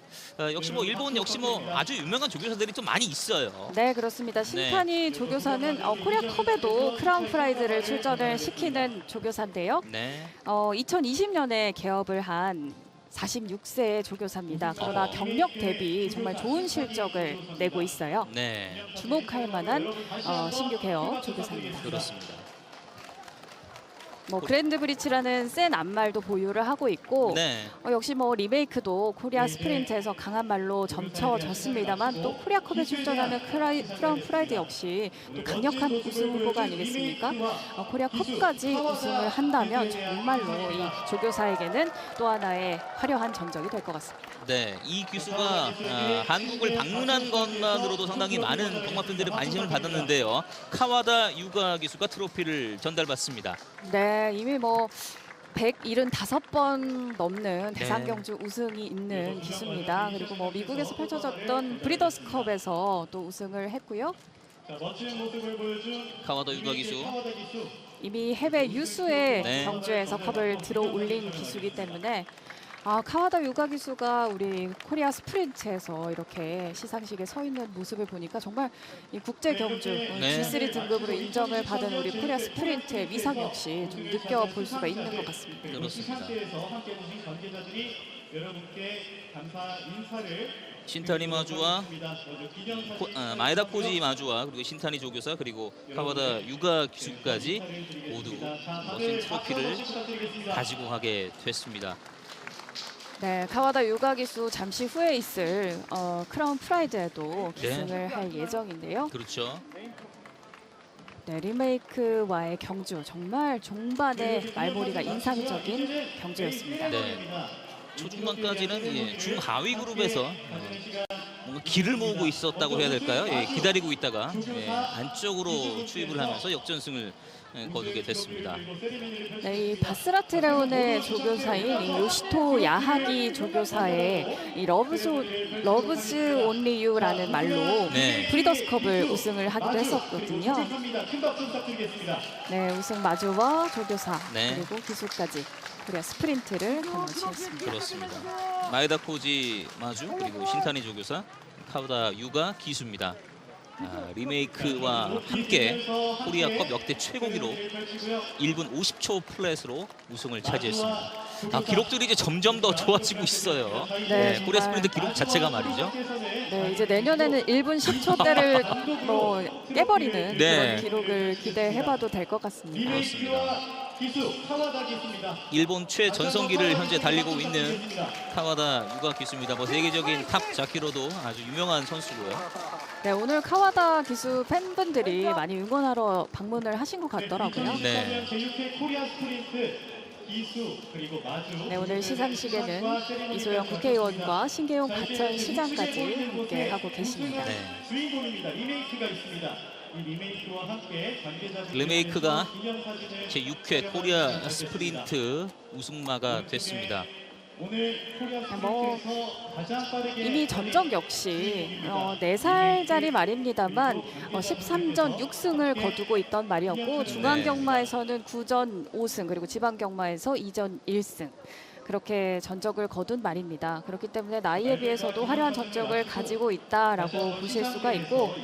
역시 뭐 일본 역시 뭐 아주 유명한 조교사들이 좀 많이 있어요. 네, 그렇습니다. 신타니 조교사는 코리아컵에도 크라운 프라이드를 출전을 시키는 조교사인데요. 네. 2020년에 개업을 한 46세의 조교사입니다. 그러나 경력 대비 정말 좋은 실적을 내고 있어요. 네. 주목할 만한 신규 개업 조교사입니다. 그렇습니다. 뭐 그랜드 브리치라는 센 앞말도 보유를 하고 있고 네. 역시 뭐 리메이크도 코리아 스프린트에서 강한 말로 점쳐졌습니다만 또 코리아컵에 출전하는 크라운 프라이드 역시 또 강력한 우승 후보가 아니겠습니까? 코리아컵까지 우승을 한다면 정말로 이 조교사에게는 또 하나의 화려한 전적이 될 것 같습니다. 네, 이 기수가 한국을 방문한 것만으로도 상당히 많은 경마팬들의 관심을 받았는데요. 카와다 유가 기수가 트로피를 전달받습니다. 네, 이미 뭐 175번 넘는 대상 경주 우승이 있는 기수입니다. 그리고 뭐 미국에서 펼쳐졌던 브리더스컵에서 또 우승을 했고요. 카와다 유가 기수. 이미 해외 유수의 네. 경주에서 컵을 들어 올린 기수이기 때문에 카와다 유가 기수가 우리 코리아 스프린트에서 이렇게 시상식에 서 있는 모습을 보니까 정말 이 국제 경주 G3 등급으로 인정을 받은 우리 코리아 스프린트의 위상 역시 좀 느껴볼 수가 있는 것 같습니다. 그렇습니다. 신타니 마주와 마에다 코지 마주와 그리고 신타니 조교사 그리고 카와다 유가 기수까지 모두 멋진 트로피를 가지고 가게 됐습니다. 네, 카와다 유가 기수 잠시 후에 있을 크라운 프라이드에도 기승을 할 예정인데요. 그렇죠. 네, 리메이크와의 경주 정말 종반의 말몰이가 인상적인 경주였습니다. 네. 초중반까지는 중하위 그룹에서 뭔가 길을 모으고 있었다고 해야 될까요? 기다리고 있다가 안쪽으로 추입을 하면서 역전승을 거두게 됐습니다. 네, 이 바스라트레온의 조교사인 이 요시토 야하기 조교사의 이 러브즈 온리 유라는 말로 브리더스컵을 우승을 하기도 했었거든요. 네, 우승 마주와 조교사 그리고 기수까지 코리아 스프린트를 거머쥐었습니다. 그렇습니다. 마에다 코지 마주 그리고 신타니 조교사 카와다 유가 기수입니다. 리메이크와 함께 코리아컵 역대 최고 기록 1분 50초 플랫으로 우승을 차지했습니다. 기록들이 이제 점점 더 좋아지고 있어요. 네, 코리아 스프린트 기록 자체가 말이죠. 네, 이제 내년에는 1분 10초대를 깨버리는 그런 기록을 기대해봐도 될 것 같습니다. 그렇습니다. 일본 최전성기를 현재 달리고 있는 카와다 유가 기수입니다. 세계적인 탑 자키로도 아주 유명한 선수고요. 네, 오늘 카와다 기수 팬분들이 많이 응원하러 방문을 하신 것 같더라고요. 네. 네, 오늘 시상식에는 이소영 국회의원과 신계용 과천시장까지 함께 하고 계십니다. 리메이크가 제6회 코리아 스프린트 우승마가 됐습니다. 이미 전적 역시 4살짜리 말입니다만 13전 6승을 거두고 있던 말이었고 중앙경마에서는 9전 5승 그리고 지방경마에서 2전 1승 그렇게 전적을 거둔 말입니다. 그렇기 때문에 나이에 비해서도 화려한 전적을 가지고 있다라고 보실 수가 있고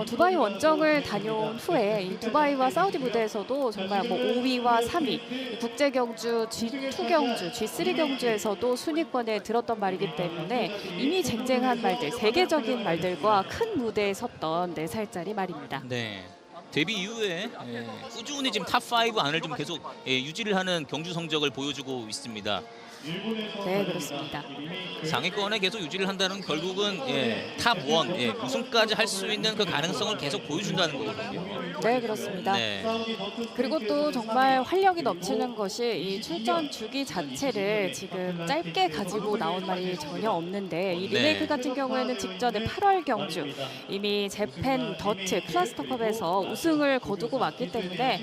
두바이 원정을 다녀온 후에 이 두바이와 사우디 무대에서도 정말 5위와 3위 국제 경주 G2 경주, G3 경주에서도 순위권에 들었던 말이기 때문에 이미 쟁쟁한 말들, 세계적인 말들과 큰 무대에 섰던 4살짜리 말입니다. 네. 데뷔 이후에 꾸준히 지금 탑5 안을 좀 계속 유지를 하는 경주 성적을 보여주고 있습니다. 네, 그렇습니다. 상위권에 계속 유지를 한다는 결국은 탑1 우승까지 할 수 있는 그 가능성을 계속 보여준다는 거거든요. 네, 그렇습니다. 그리고 또 정말 활력이 넘치는 것이 이 출전 주기 자체를 지금 짧게 가지고 나온 말이 전혀 없는데 이 리메이크 같은 경우에는 직전에 8월 경주 이미 재팬 더트 클러스터컵에서 우승을 거두고 왔기 때문에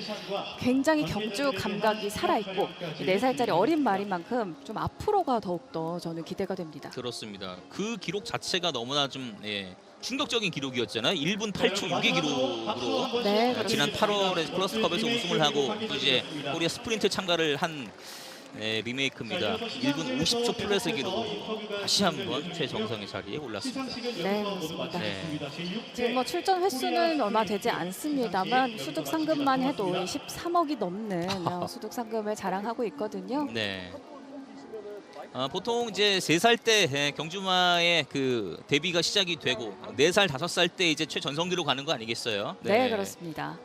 굉장히 경주 감각이 살아있고 4살짜리 어린 말인 만큼 좀 앞으로가 더욱더 저는 기대가 됩니다. 그렇습니다. 그 기록 자체가 너무나 좀 충격적인 기록이었잖아요. 1분 8초 6의 기록으로 지난 8월에 클러스컵에서 우승을 하고 또 이제 코리아 스프린트 참가를 한 리메이크입니다. 1분 50초 플랫의 기록으로 다시 한번 최정상의 자리에 올랐습니다. 네, 그렇습니다. 지금 출전 횟수는 얼마 되지 않습니다만 수득 상금만 해도 13억이 넘는 수득 상금을 자랑하고 있거든요. 네. 보통 이제 3살 때 경주마의 그 데뷔가 시작이 되고 4살, 5살 때 이제 최전성기로 가는 거 아니겠어요? 네, 그렇습니다.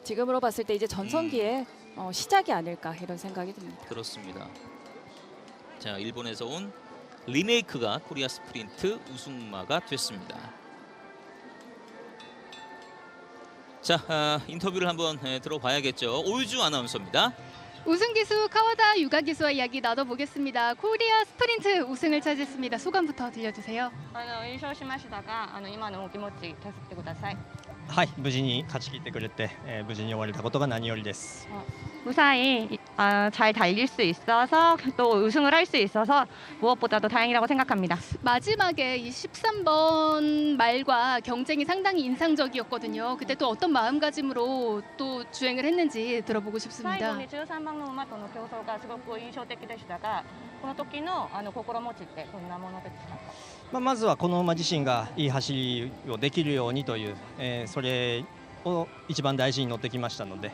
지금으로 봤을 때 이제 전성기의 시작이 아닐까 이런 생각이 듭니다. 그렇습니다. 자, 일본에서 온 리메이크가 코리아 스프린트 우승마가 됐습니다. 자, 인터뷰를 한번 들어봐야겠죠. 오유주 아나운서입니다. 우승 기수 카와다 유가 기수와 이야기 나눠보겠습니다. 코리아 스프린트 우승을 차지했습니다. 소감부터 들려주세요. 優勝しましたが、今のお気持ち聞かせてください。はい、無事に勝ち切ってくれて、無事に終われたことが何よりです。무사히 잘 달릴 수 있어서 또 우승을 할 수 있어서 무엇보다도 다행이라고 생각합니다. 마지막에 이 13번 말과 경쟁이 상당히 인상적이었거든요. 그때 또 어떤 마음가짐으로 또 주행을 했는지 들어보고 最 싶습니다. 後に13番の馬との競争がすごく印象的でしたが、この時の心持ちってどんなものでしたか？まずはこの馬自身がいい走りをできるようにという、それを一番大事に乗ってきましたので、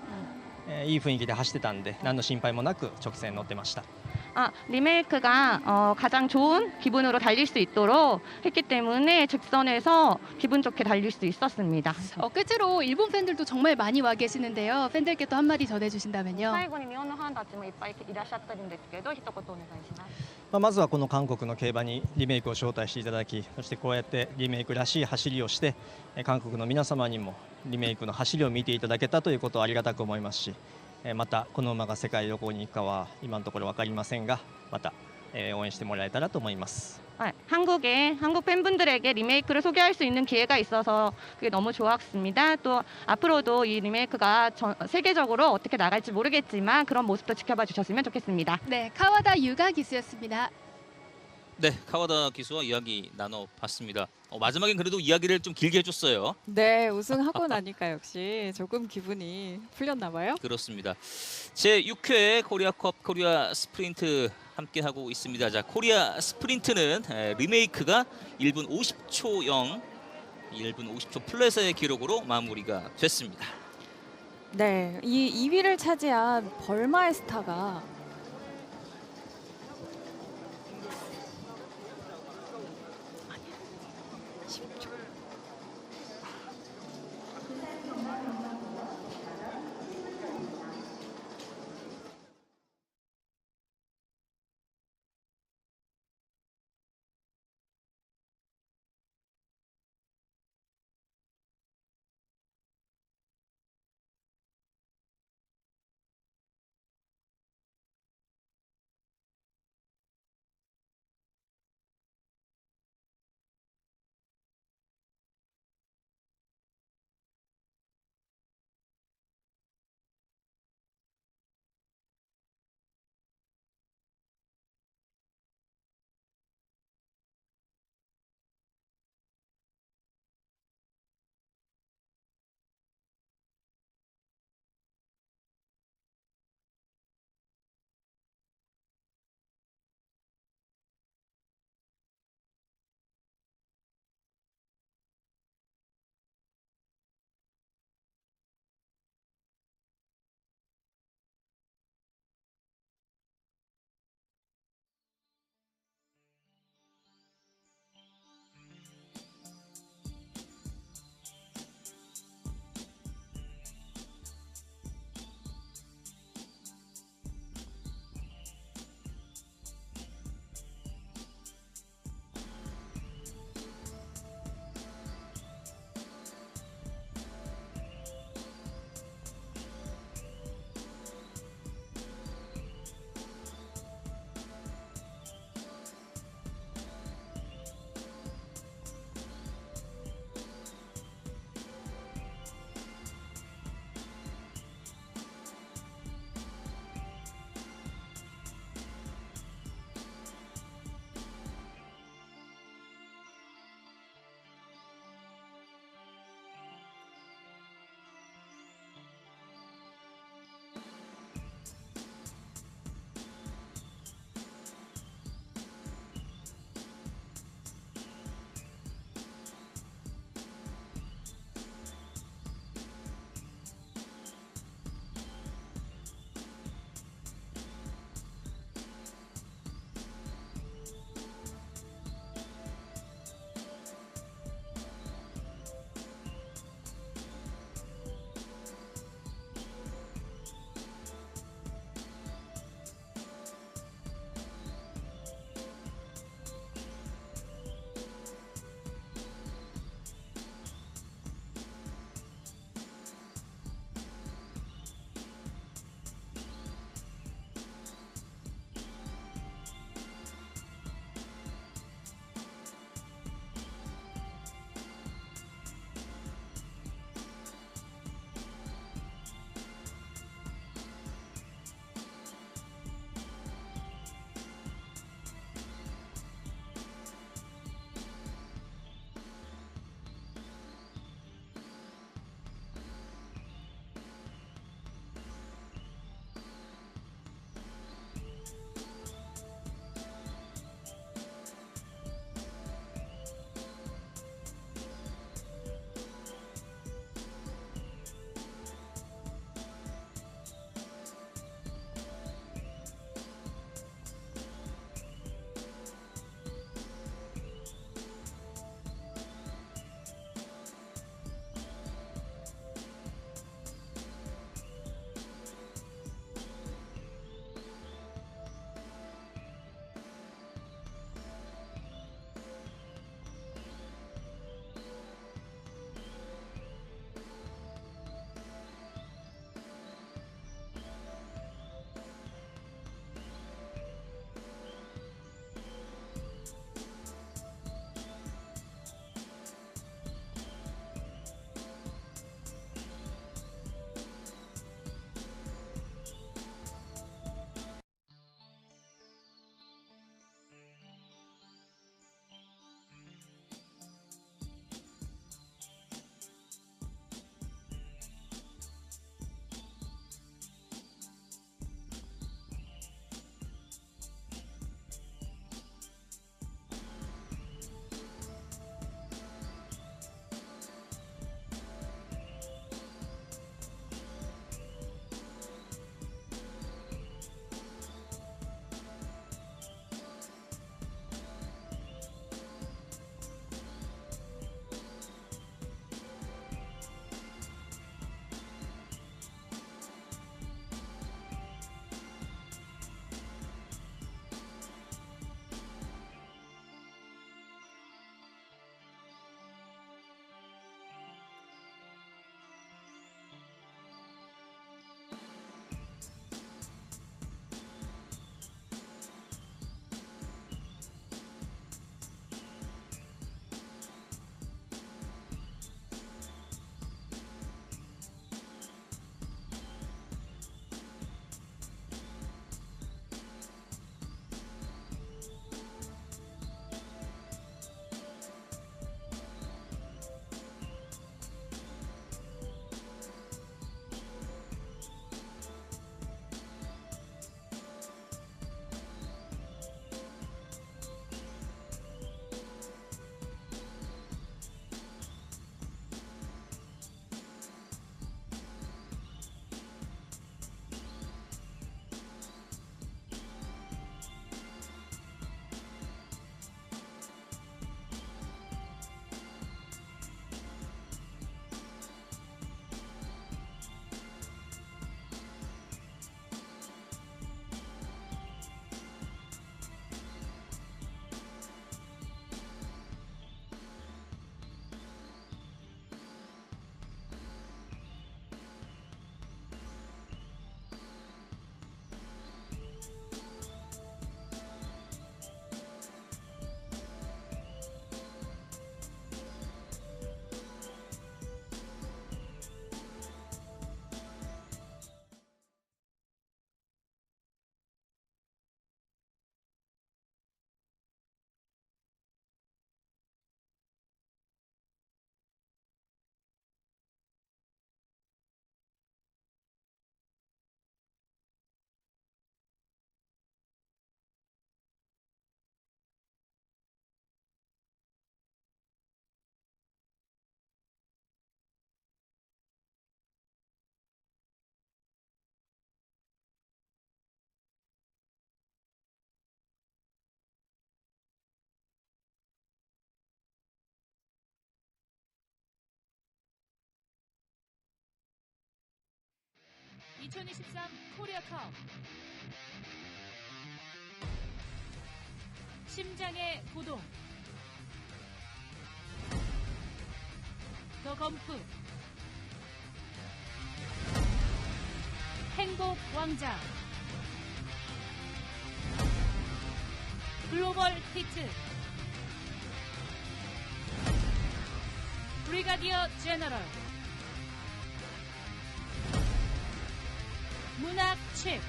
いい雰囲気で走ってたんで何の心配もなく直線乗ってました。 리메이크가 가장 좋은 기분으로 달릴 수 있도록 했기 때문에 직선에서 기분 좋게 달릴 수 있었습니다. 끝으로 일본 팬들도 정말 많이 와 계시는데요. 팬들께 또 한마디 전해주신다면요. 最後に日本のファンたちもいっぱいいらっしゃってるんですけど、一言お願いします。まずはこの韓国の競馬にリメイクを招待していただき、そしてこうやってリメイクらしい走りをして韓国の皆様にもリメイクの走りを見ていただけたということをありがたく思いますし、またこの馬が世界どこに行くかは今のところ分かりませんが、また応援してもらえたらと思います。 한국 팬분들에게 리메이크를 소개할 수 있는 기회가 있어서 그게 너무 좋았습니다. 또 앞으로도 이 리메이크가 세계적으로 어떻게 나갈지 모르겠지만 그런 모습도 지켜봐 주셨으면 좋겠습니다. 네, 카와다 유가 기수였습니다. 네, 카와다 기수와 이야기 나눠봤습니다. 마지막엔 그래도 이야기를 좀 길게 해줬어요. 네, 우승하고 나니까 역시 조금 기분이 풀렸나 봐요. 그렇습니다. 제 6회 코리아컵 코리아 스프린트 함께하고 있습니다. 자, 코리아 스프린트는 리메이크가 1분 50초 0, 1분 50초 플랫의 기록으로 마무리가 됐습니다. 네, 이 2위를 차지한 벌마의 스타가 2023 코리아컵 심장의 고동 더 검프 행복 왕자 글로벌 히트 브리가디어 제너럴 문학 칩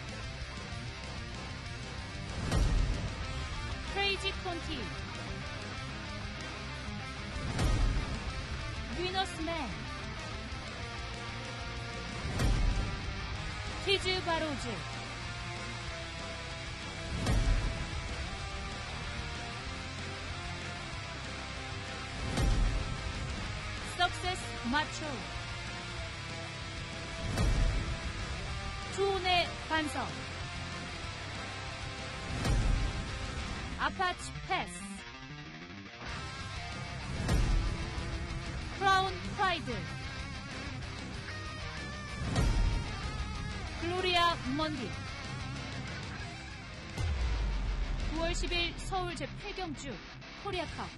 크레이지 콘티 위너스맨 티즈 바로즈 석세스 마초 투혼의 반성 아파치 패스 크라운 프라이드 글로리아 먼디 9월 10일 서울 제8경주 코리아컵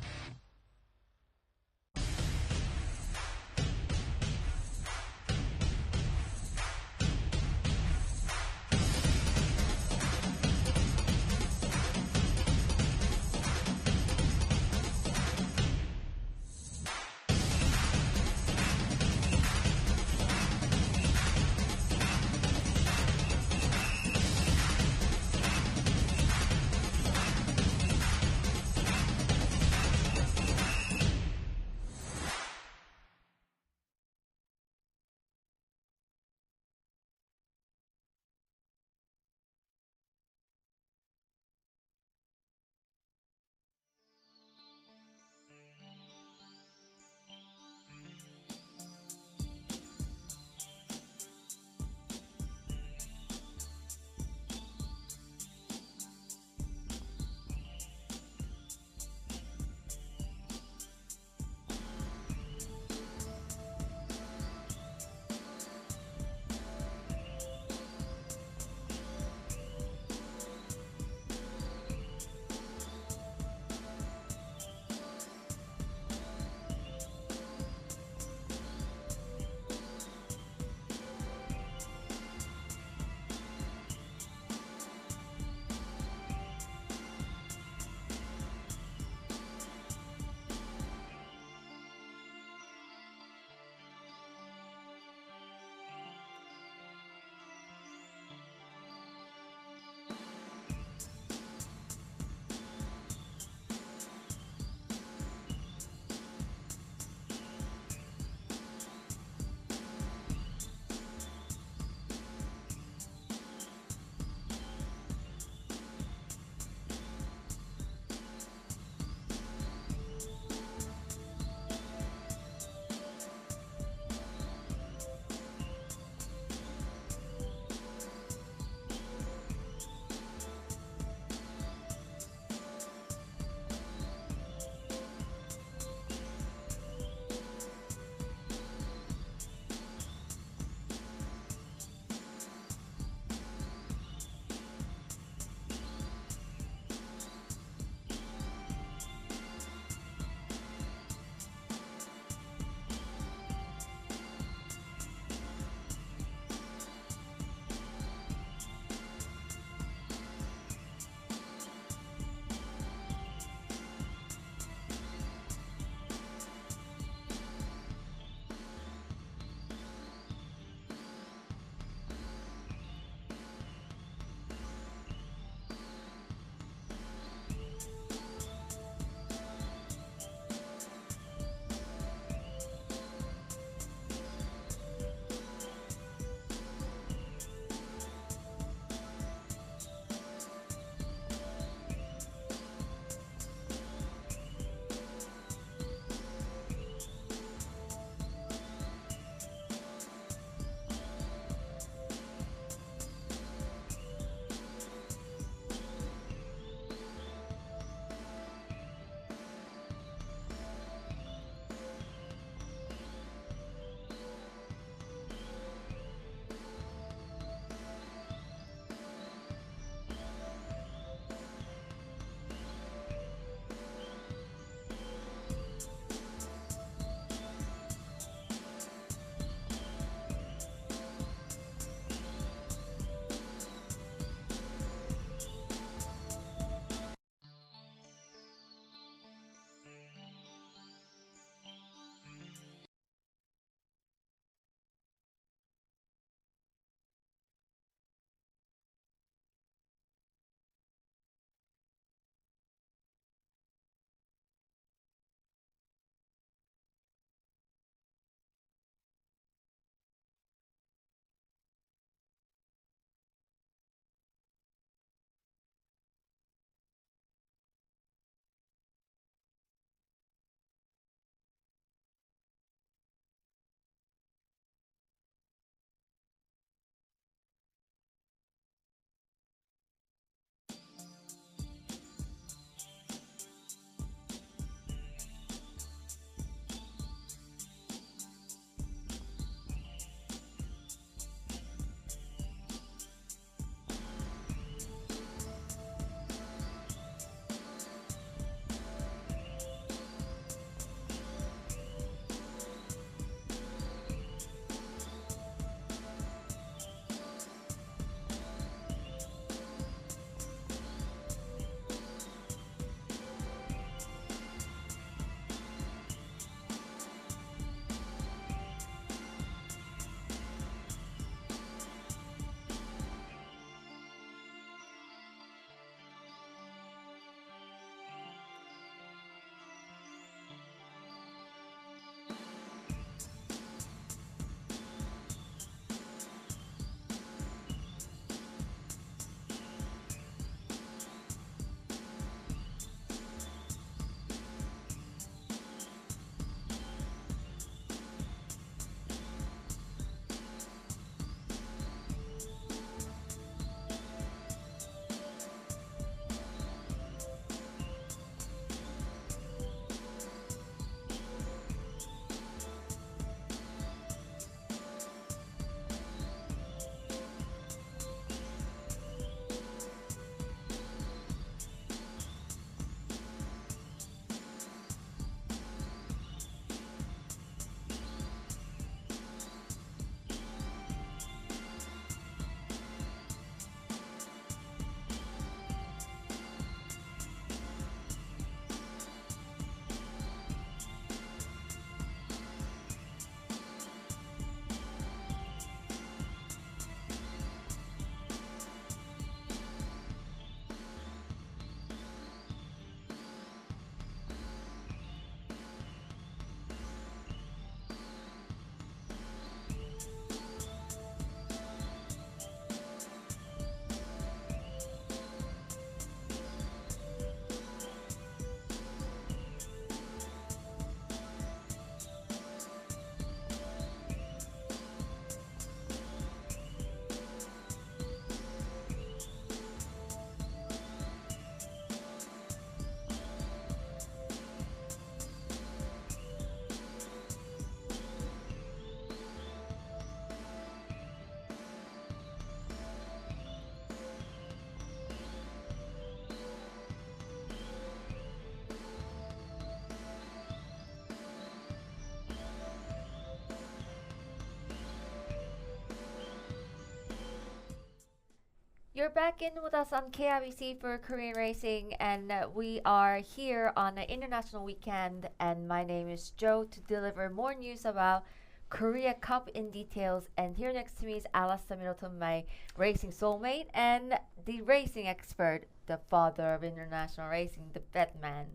you're back in with us on KRBC for Korean Racing, and we are here on an international weekend, and my name is Jo to deliver more news about Korea Cup in details. And here next to me is Alastair Middleton, my racing soulmate, and the racing expert, the father of international racing, the Batman.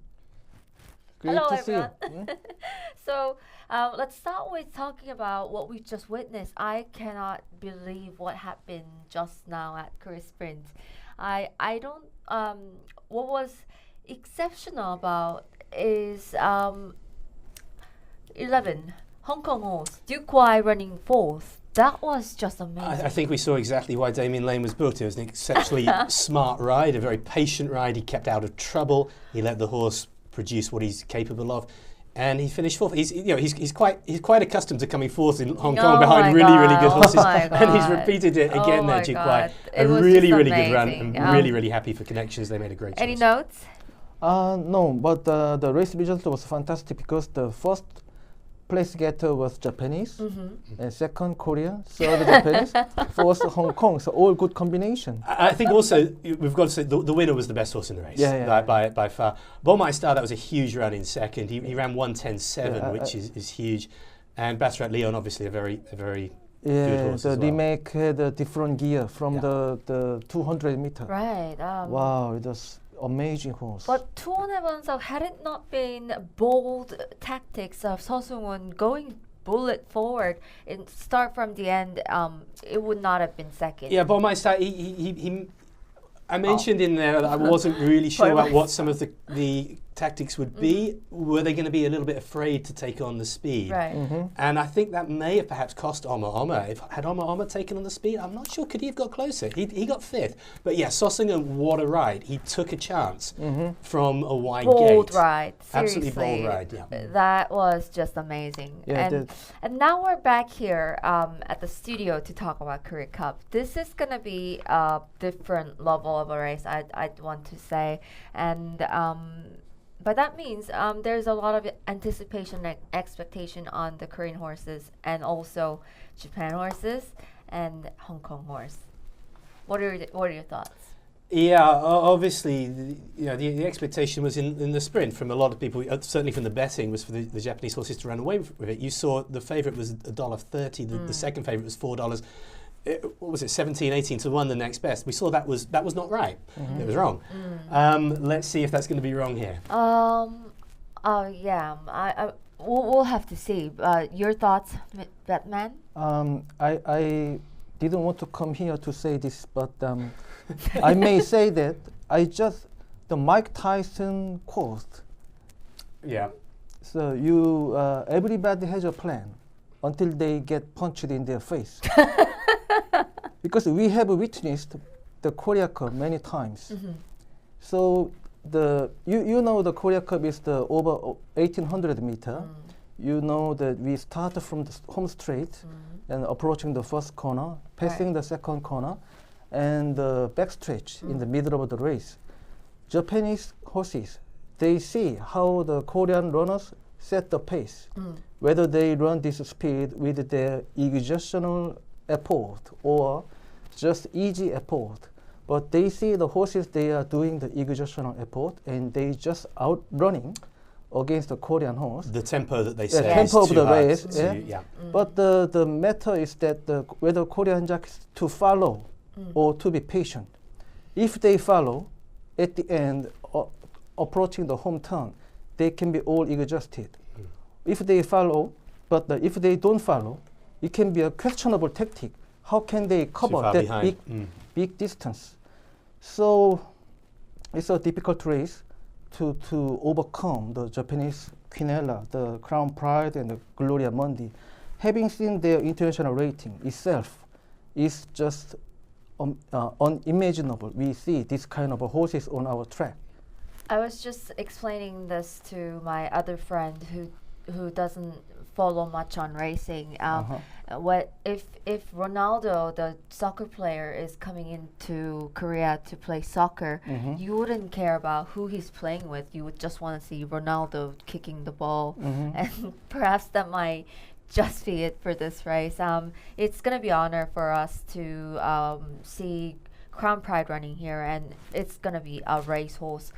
Great Hello, to see you. everyone. So let's start with talking about what we just witnessed. I cannot believe what happened just now at Korea Sprint. I don't. What was exceptional about is 11 Hong Kong horse Duke Y running fourth. That was just amazing. I think we saw exactly why Damien Lane was booked. It was an exceptionally smart ride, a very patient ride. He kept out of trouble. He let the horse produce what he's capable of, and he finished fourth. He's quite accustomed to coming fourth in Hong Kong behind really good horses, and he's repeated it again there. Duke Y. A really good run, and really happy for Connections. They made a great choice. Any notes? No, but the race result was fantastic because the first place getter was Japanese, and second Korean, third Japanese, fourth Hong Kong. So all good combination. I think also we've got to say the winner was the best horse in the race by far. Bomai Star, that was a huge run in second. He ran 1:10.7, which is huge, and Battrat Leon obviously a very good horse the as well. remake had a different gear from the 200 meter. Right. Wow, it was amazing horse. But Tuon Evans, had it not been bold tactics of So Seung-won going bullet forward and start from the end, it would not have been second. Yeah, Bomai Star, I mentioned in there that I wasn't really sure about what some of the tactics would be. Were they going to be a little bit afraid to take on the speed? Right. And I think that may have perhaps cost Oma. Had Oma taken on the speed, I'm not sure. Could he have got closer? He got fifth. But yeah, So Seung-won, what a ride. He took a chance from a wide bold gate. Ride. Absolutely Seriously. bold ride, yeah. That was just amazing. Yeah, and now we're back here at the studio to talk about Korea Cup. This is going to be a different level of a race, I'd want to say. And but that means there's a lot of anticipation and expectation on the Korean horses and also Japan horses and Hong Kong horse. What are your thoughts? Yeah, obviously, the expectation was in the sprint from a lot of people, certainly from the betting, was for the Japanese horses to run away with it. You saw the favourite was $1.30, the second favourite was $4. What was it, 17, 18 to 1, the next best? We saw that was not right. It was wrong. Let's see if that's going to be wrong here. Yeah. We'll have to see. Your thoughts, Batman? I didn't want to come here to say this, but I may say that the Mike Tyson quote. Yeah. So everybody has a plan until they get punched in their face. Because we have witnessed the Korea Cup many times. So the Korea Cup is the over 1800 meter. You know that we start from the home straight and approaching the first corner, passing the second corner, and the backstretch in the middle of the race. Japanese horses, they see how the Korean runners set the pace, whether they run this speed with their exertional effort or just easy effort. But they see the horses, they are doing the exertional effort and they just outrunning against the Korean horse. The tempo that they set. The tempo of the race. But the matter is that whether Korean jockeys to follow or to be patient. If they follow, at the end, approaching the home turn, they can be all exhausted. If they follow, but if they don't follow, it can be a questionable tactic. How can they cover that big distance? So it's a difficult race to overcome the Japanese Quinella, the Crown Pride, and the Gloria Mundi. Having seen their international rating itself is just unimaginable. We see this kind of horses on our track. I was just explaining this to my other friend who doesn't follow much on racing. What if Ronaldo, the soccer player, is coming into Korea to play soccer, you wouldn't care about who he's playing with. You would just want to see Ronaldo kicking the ball, and perhaps that might just be it for this race. It's going to be an honor for us to see Crown Pride running here, and it's gonna be a racehorse.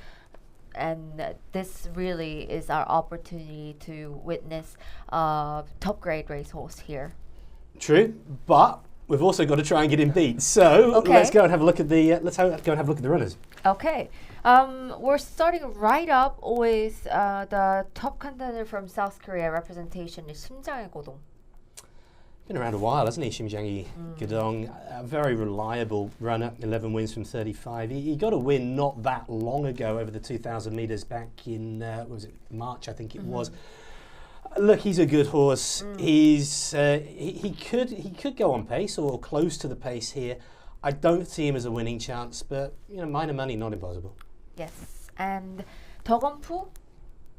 And this really is our opportunity to witness a top grade racehorse here. True, but we've also got to try and get him beat. So let's go and have a look at the runners. Okay, we're starting right up with the top contender from South Korea representation is 심장의 고동. Been around a while, hasn't he, Simjang Godong? A very reliable runner, 11 wins from 35. He got a win not that long ago over the 2,000 metres back in, was it March, I think it was. Look, he's a good horse. He's he could go on pace or close to the pace here. I don't see him as a winning chance, but minor money, not impossible. Yes, and Dogonpu,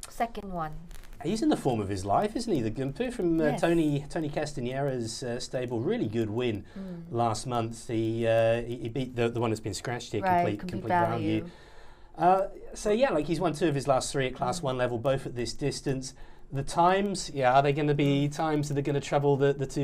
second one. He's in the form of his life, isn't he? The Gumpu from Tony Castagnera's stable, really good win last month. He beat the one that's been scratched here, complete value. So yeah, he's won 2 of his last 3 at Class 1 level, both at this distance. The times, are they going to be times that are going to trouble the 3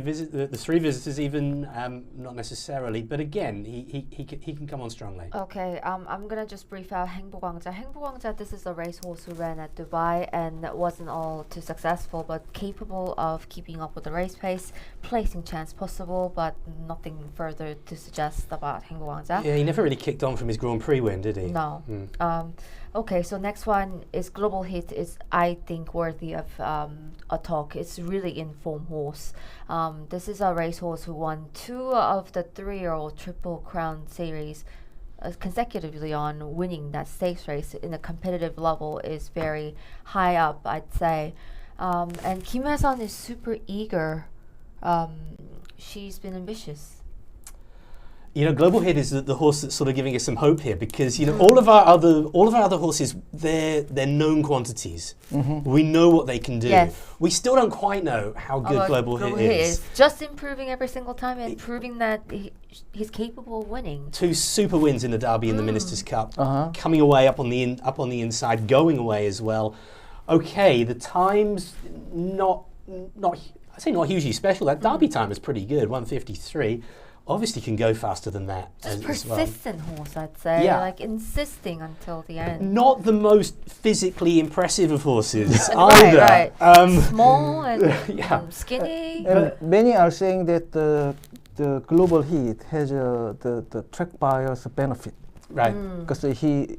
visitors even? Not necessarily, but again, he can come on strongly. Okay, I'm gonna just brief out 행복왕자. 행복왕자, this is a racehorse who ran at Dubai and wasn't all too successful, but capable of keeping up with the race pace, placing chance possible, but nothing further to suggest about 행복왕자. Yeah, he never really kicked on from his Grand Prix win, did he? No. Okay, so next one is Global Hit. Is I think worthy of a talk. It's really in form horse. This is a racehorse who won 2 of the 3-year-old Triple Crown Series consecutively on, winning that stakes race in a competitive level is very high up, I'd say. And Kim Hye-sun is super eager. She's been ambitious. Global Hit is the horse that's sort of giving us some hope here, because all of our other horses, they're known quantities. We know what they can do. Yes. We still don't quite know how good Global Hit is. Just improving every single time and proving that he's capable of winning. 2 super wins in the Derby and the Ministers' Cup, coming away up on the inside, going away as well. Okay, the times not I say not hugely special. That Derby time is pretty good, 1:53. Obviously can go faster than that. Just persistent horse, I'd say. Yeah. Insisting until the end. Not the most physically impressive of horses either. Right. Small and skinny. And many are saying that the Global Hit has the track buyer's benefit. Right. Because he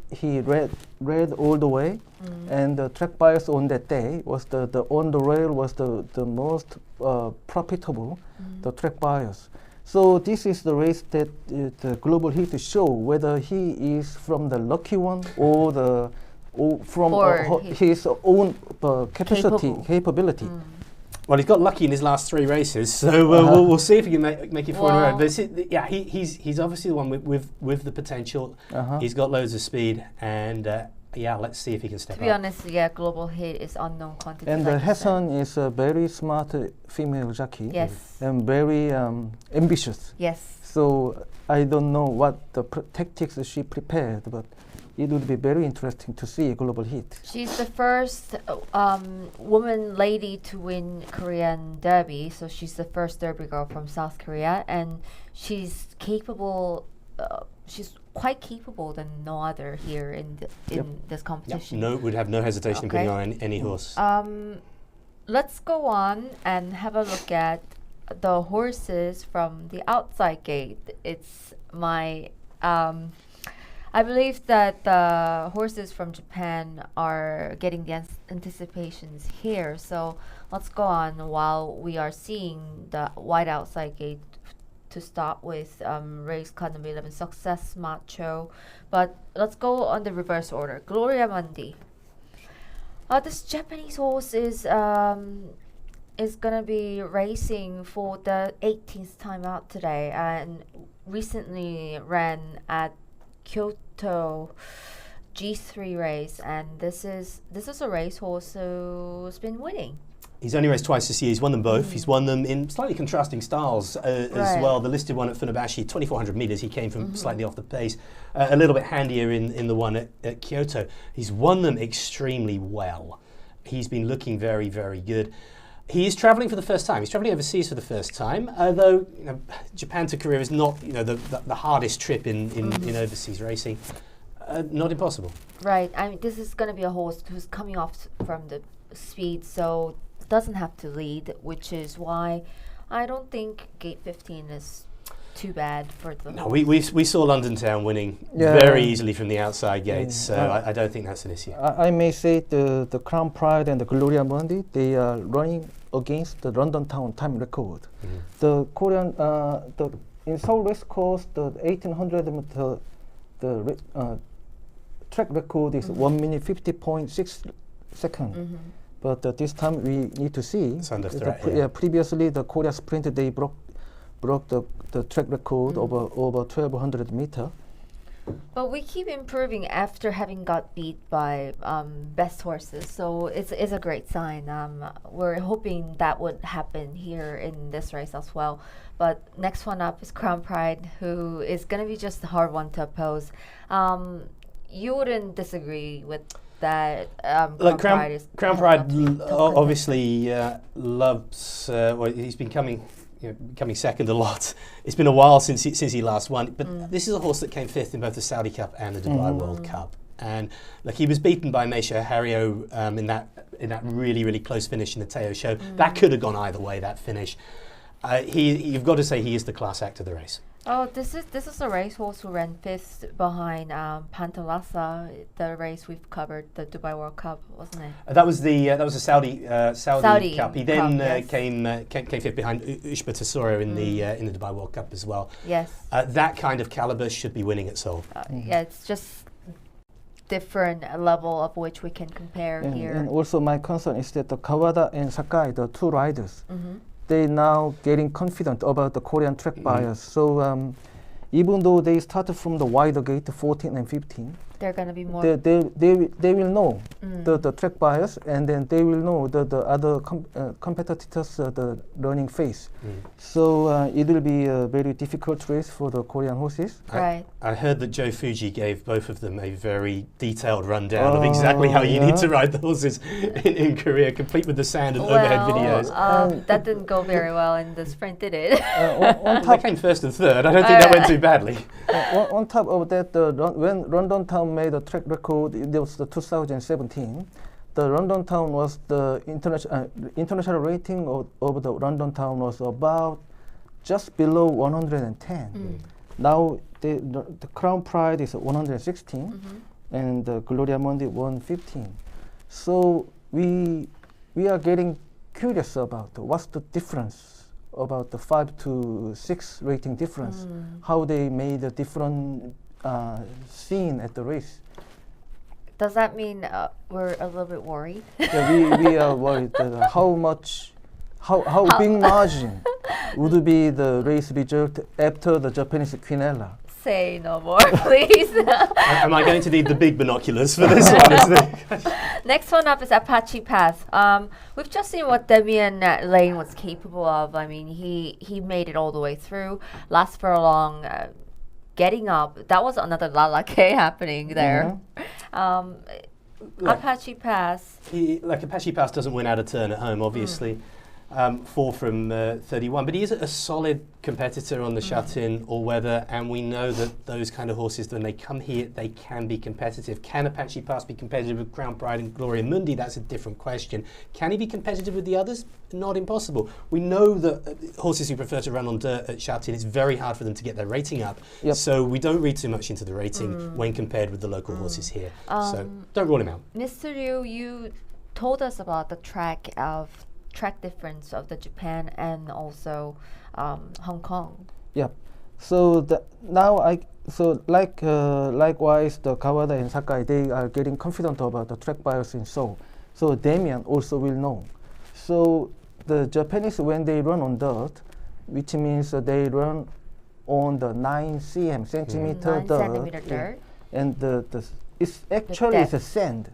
read all the way, and the track buyers on that day was the on the rail was the most profitable, the track buyers. So this is the race that the Global Hit show whether he is from the lucky one or from his own capability. Well, he's got lucky in his last 3 races, so we'll see if he can make it forward. But he's obviously the one with the potential. He's got loads of speed, and let's see if he can step up. To be honest, Global Hit is unknown quantity. And Hye-sun is a very smart female jockey. Yes. And very ambitious. Yes. So I don't know what the tactics she prepared, but it would be very interesting to see a Global Hit. She's the first woman lady to win Korean Derby, so she's the first Derby girl from South Korea, and she's capable. She's quite capable than no other here in this competition. No, would have no hesitation putting on any horse. Let's go on and have a look at the horses from the outside gate. It's my I believe that the horses from Japan are getting the anticipations here. So let's go on while we are seeing the wide outside gate. To start with, race card number 11, Success Macho. But let's go on the reverse order. Gloria Mundi. This Japanese horse is gonna be racing for the 18th time out today, and recently ran at Kyoto G3 race, and this is a racehorse who's been winning. He's only raced twice this year. He's won them both. He's won them in slightly contrasting styles as well. The listed one at Funabashi, 2,400 metres. He came from slightly off the pace. A little bit handier in the one at Kyoto. He's won them extremely well. He's been looking very, very good. He is travelling for the first time. He's travelling overseas for the first time, although Japan to Korea is not, you know, the hardest trip in overseas racing. Not impossible. Right. I mean, this is going to be a horse who's coming off from the speed, so doesn't have to lead, which is why I don't think gate 15 is too bad for the No, we saw London Town winning very easily from the outside gates, so I don't think that's an issue. I may say the Crown Pride and the Gloria Mundi, they are running against the London Town time record. The Korean, in Seoul race course, the 1800 meter, the track record is 1 minute 50.6 seconds. But this time we need to see. It's under threat. Previously the Korea Sprint, they broke the track record over 1200 meter. But we keep improving after having got beat by best horses, so it's a great sign. We're hoping that would happen here in this race as well. But next one up is Crown Pride, who is going to be just a hard one to oppose. You wouldn't disagree with that? Crown Pride obviously loves. Well, he's been coming second a lot. It's been a while since he last won, but this is a horse that came fifth in both the Saudi Cup and the Dubai World Cup. And like, he was beaten by Meisha Hario in that really close finish in the Teo show. That could have gone either way, that finish. You've got to say he is the class act of the race. Oh, this is a racehorse who ran fifth behind Pantalasa, the race we've covered, the Dubai World Cup, wasn't it? That was the Saudi Cup. He then came fifth behind Ushba Tesoro in the Dubai World Cup as well. Yes. That kind of caliber should be winning at Seoul. Yeah, it's just different level of which we can compare here. And also my concern is that the Kawada and Sakai, the two riders, they now getting confident about the Korean track bias. So even though they started from the wider gate, 14 and 15, they're going to be more. They will know the track bias, and then they will know the other competitors the learning phase. So it will be a very difficult race for the Korean horses. Right. I heard that Joe Fuji gave both of them a very detailed rundown of exactly how you need to ride the horses in Korea, complete with the sound and overhead videos. That didn't go very well in the sprint, did it? They came first and third. I don't think that went too badly. On top of that, when London Town made a track record, it was the 2017. The London Town was the international rating of the London Town was about just below 110. Now the Crown Pride is 116, and the Gloria Mundi 115. So we are getting curious about what's the difference about the 5 to 6 rating difference. How they made a different scene at the race. Does that mean we're a little bit worried? Yeah, we are worried that how big margin would be the race result after the Japanese Quinella. Say no more, please. Am I going to need the big binoculars for this one? Next one up is Apache Pass. We've just seen what Demian Lane was capable of. I mean, he made it all the way through. Last furlong, getting up. That was another Lalake happening there. Apache Pass. Apache Pass doesn't win out of turn at home, obviously. 4 from 31, but he is a solid competitor on the shut-in all-weather, and we know that those kind of horses, when they come here, they can be competitive. Can Apache Pass be competitive with Crown Pride and Gloria Mundi? That's a different question. Can he be competitive with the others? Not impossible. We know that horses who prefer to run on dirt at shut-in, it's very hard for them to get their rating up. So we don't read too much into the rating when compared with the local horses here. So don't rule him out. Mr. Liu, you told us about the track difference of the Japan and also Hong Kong. Yeah. So likewise the Kawada and Sakai, they are getting confident about the track bias in Seoul. So Damian also will know. So the Japanese, when they run on dirt, which means they run on the 9 centimeter dirt, and it's actually a sand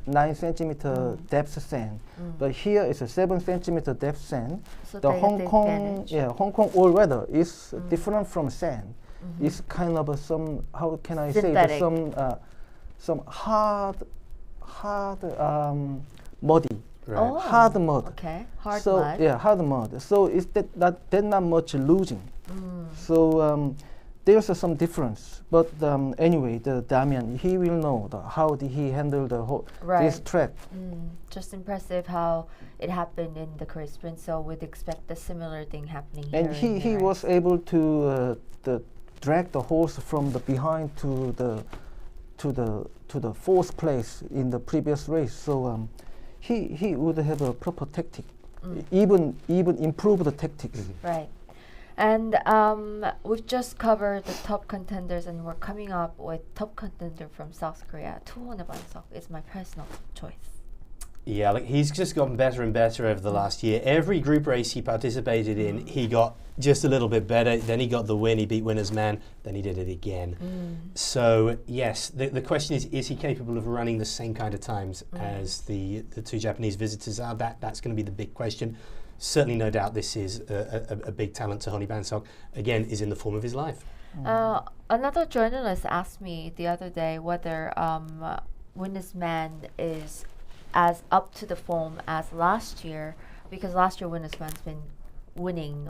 9 centimeter depth sand, but here is a 7 centimeter depth sand. So the Hong Kong all weather is different from sand. It's kind of some, how can I synthetic. Say, some hard muddy. Right. Oh, hard mud. Okay, hard so mud. yeah, hard mud. So it's not much losing. So there's some difference. But anyway, the Damian, he will know how did he handle the whole this track. Just impressive how it happened in the Korea Sprint. So we'd expect a similar thing happening here. And he was able to drag the horse from the behind to the fourth place in the previous race. So he would have a proper tactic, even improve the tactics. Right. And we've just covered the top contenders, and we're coming up with top contender from South Korea. Tuhone Bansok is my personal choice. Yeah, like he's just gotten better and better over the last year. Every group race he participated in, he got just a little bit better. Then he got the win. He beat Winner's Man. Then he did it again. So yes, the question is he capable of running the same kind of times as the two Japanese visitors are? That's going to be the big question. Certainly, no doubt, this is a big talent. Tuhone Bansok, again, is in the form of his life. Another journalist asked me the other day whether Winner's Man is as up to the form as last year, because last year Winner's Man's been winning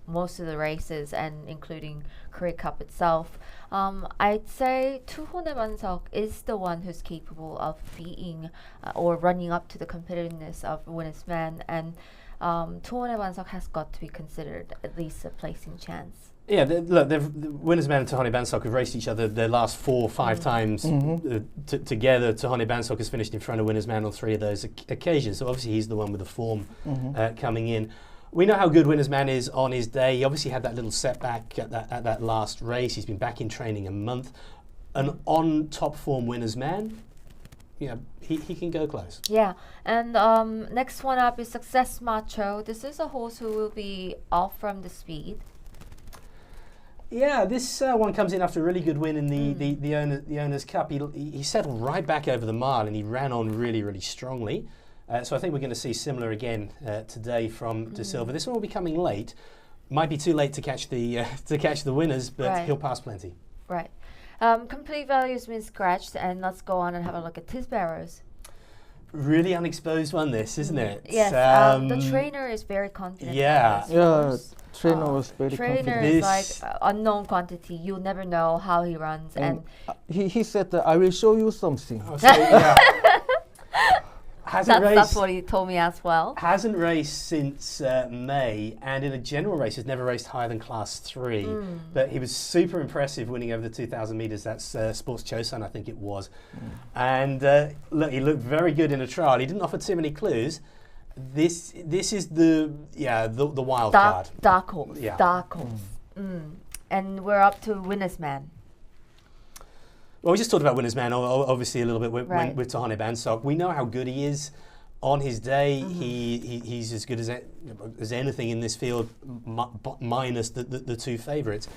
most of the races and including Korea Cup itself. I'd say Tuhone Bansok is the one who's capable of beating or running up to the competitiveness of Winner's Man, and Tuhone Bansok has got to be considered at least a placing chance. Yeah, look, Winner's Man and Tuhone Bansok have raced each other their last 4 or 5 times together. Tuhone Bansok has finished in front of Winner's Man on 3 of those occasions, so obviously he's the one with the form coming in. We know how good Winner's Man is on his day. He obviously had that little setback at that last race. He's been back in training a month. An on top form Winner's Man, yeah, he can go close. Yeah, and next one up is Success Macho. This is a horse who will be off from the speed. Yeah, this one comes in after a really good win in the Owners' Cup. He settled right back over the mile and he ran on really, really strongly. So I think we're going to see similar again today from De Silva. This one will be coming late. Might be too late to catch the winners, but he'll pass plenty. Right. Complete value has been scratched, and let's go on and have a look at Tisbarrows. Really unexposed one, this, isn't it? Yes. The trainer is very confident. Yeah. Trainer was very confident. Trainer is like unknown quantity. You'll never know how he runs. And he said, I will show you something. Oh, so, yeah. That's what he told me as well. Hasn't raced since May, and in a general race has never raced higher than Class 3. But he was super impressive winning over the 2,000 metres. That's Sports Chosun, I think it was. And look, he looked very good in a trial. He didn't offer too many clues. This is the wild card. Dark horse. Yeah. Dark horse. And we're up to Winner's Man. Well, we just talked about Winner's Man, obviously a little bit with Tuhone Bansok. We know how good he is on his day. He's as good as anything in this field, minus the 2 favourites.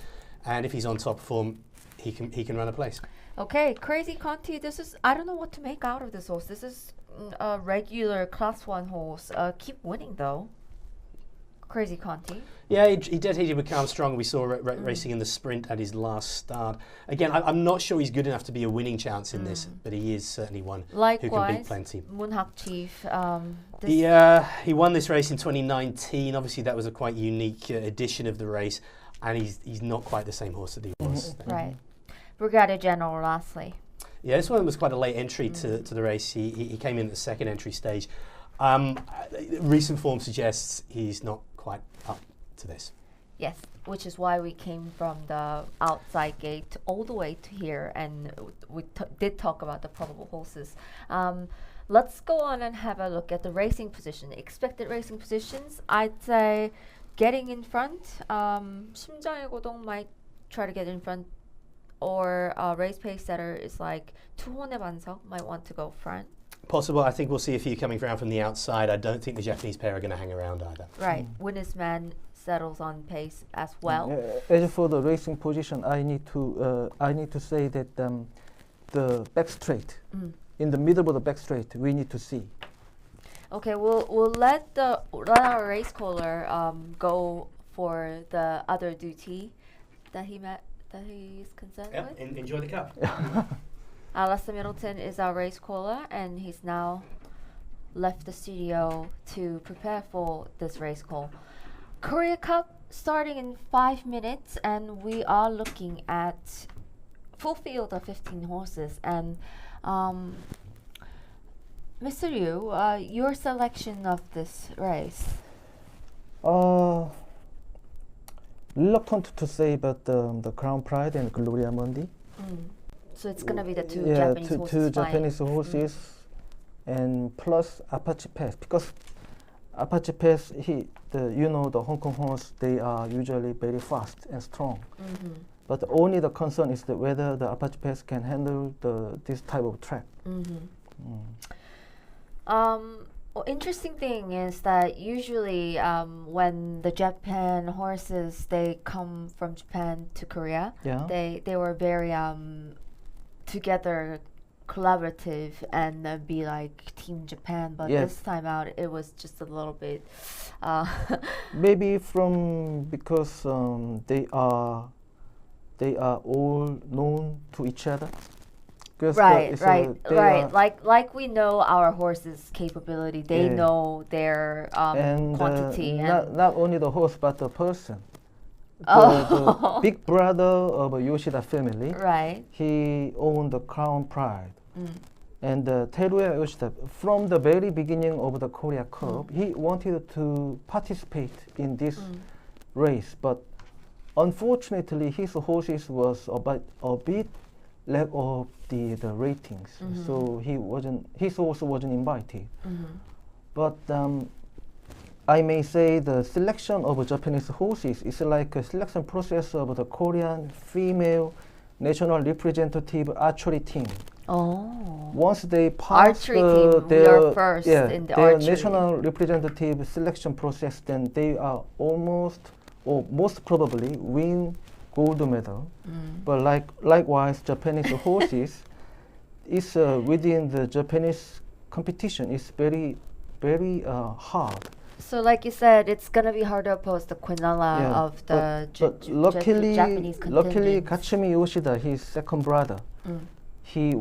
And if he's on top form, he can run a place. Okay, Crazy Conti. This is, I don't know what to make out of this horse. This is a regular Class 1 horse. Keep winning though. Crazy Conti. Yeah, he did become strong. We saw racing in the sprint at his last start. Again, I'm not sure he's good enough to be a winning chance in this, but he is certainly one who can beat plenty. Moonhak Chief. He won this race in 2019. Obviously, that was a quite unique edition of the race, and he's not quite the same horse that he was. Right. Brigadier General, lastly. Yeah, this one was quite a late entry to the race. He came in at the second entry stage. Recent form suggests he's not quite up to this. Yes, which is why we came from the outside gate all the way to here, and we did talk about the probable horses. Let's go on and have a look at the racing position. Expected racing positions, I'd say getting in front. 심장의 고동 might try to get in front, or race pace setter is like Tuhone Bansok might want to go front. Possible. I think we'll see a few coming around from the outside. I don't think the Japanese pair are going to hang around either. Right. Winner's Man settles on pace as well. As for the racing position, I need to say that the back straight, in the middle of the back straight, we need to see. Okay, we'll let our race caller go for the other duty that he's concerned with. Enjoy the cup. Alastair Middleton is our race caller, and he's now left the studio to prepare for this race called Korea Cup, starting in 5 minutes, and we are looking at full field of 15 horses. And Mr. Ryu, your selection of this race? Reluctant to say, but the Crown Pride and Gloria Mundi. So it's gonna be the two Japanese horses. Two Japanese horses, and plus Apache Pass, because Apache Pass, the Hong Kong horse, they are usually very fast and strong. But only the concern is that whether the Apache Pass can handle this type of track. Well, interesting thing is that usually when the Japan horses, they come from Japan to Korea, they were very together, collaborative, and be like Team Japan. But this time out, it was just a little bit. Maybe because they are all known to each other. Right. Like we know our horses' capability. They know their quantity. And not only the horse, but the person. The big brother of Yoshida family. Right. He owned the Crown Pride. And Teruya Yoshida, from the very beginning of the Korea Cup, he wanted to participate in this race, but unfortunately, his horses was a bit lack of the ratings, so his horse wasn't invited. But I may say the selection of Japanese horses is like a selection process of the Korean female national representative archery team. Once they pass their national representative selection process, then they are almost or most probably win gold medal. But likewise, Japanese horses is within the Japanese competition is very, very hard. So, like you said, it's gonna be hard to oppose the Quinella of the Japanese contingent. Luckily, Katsumi Yoshida, his second brother, he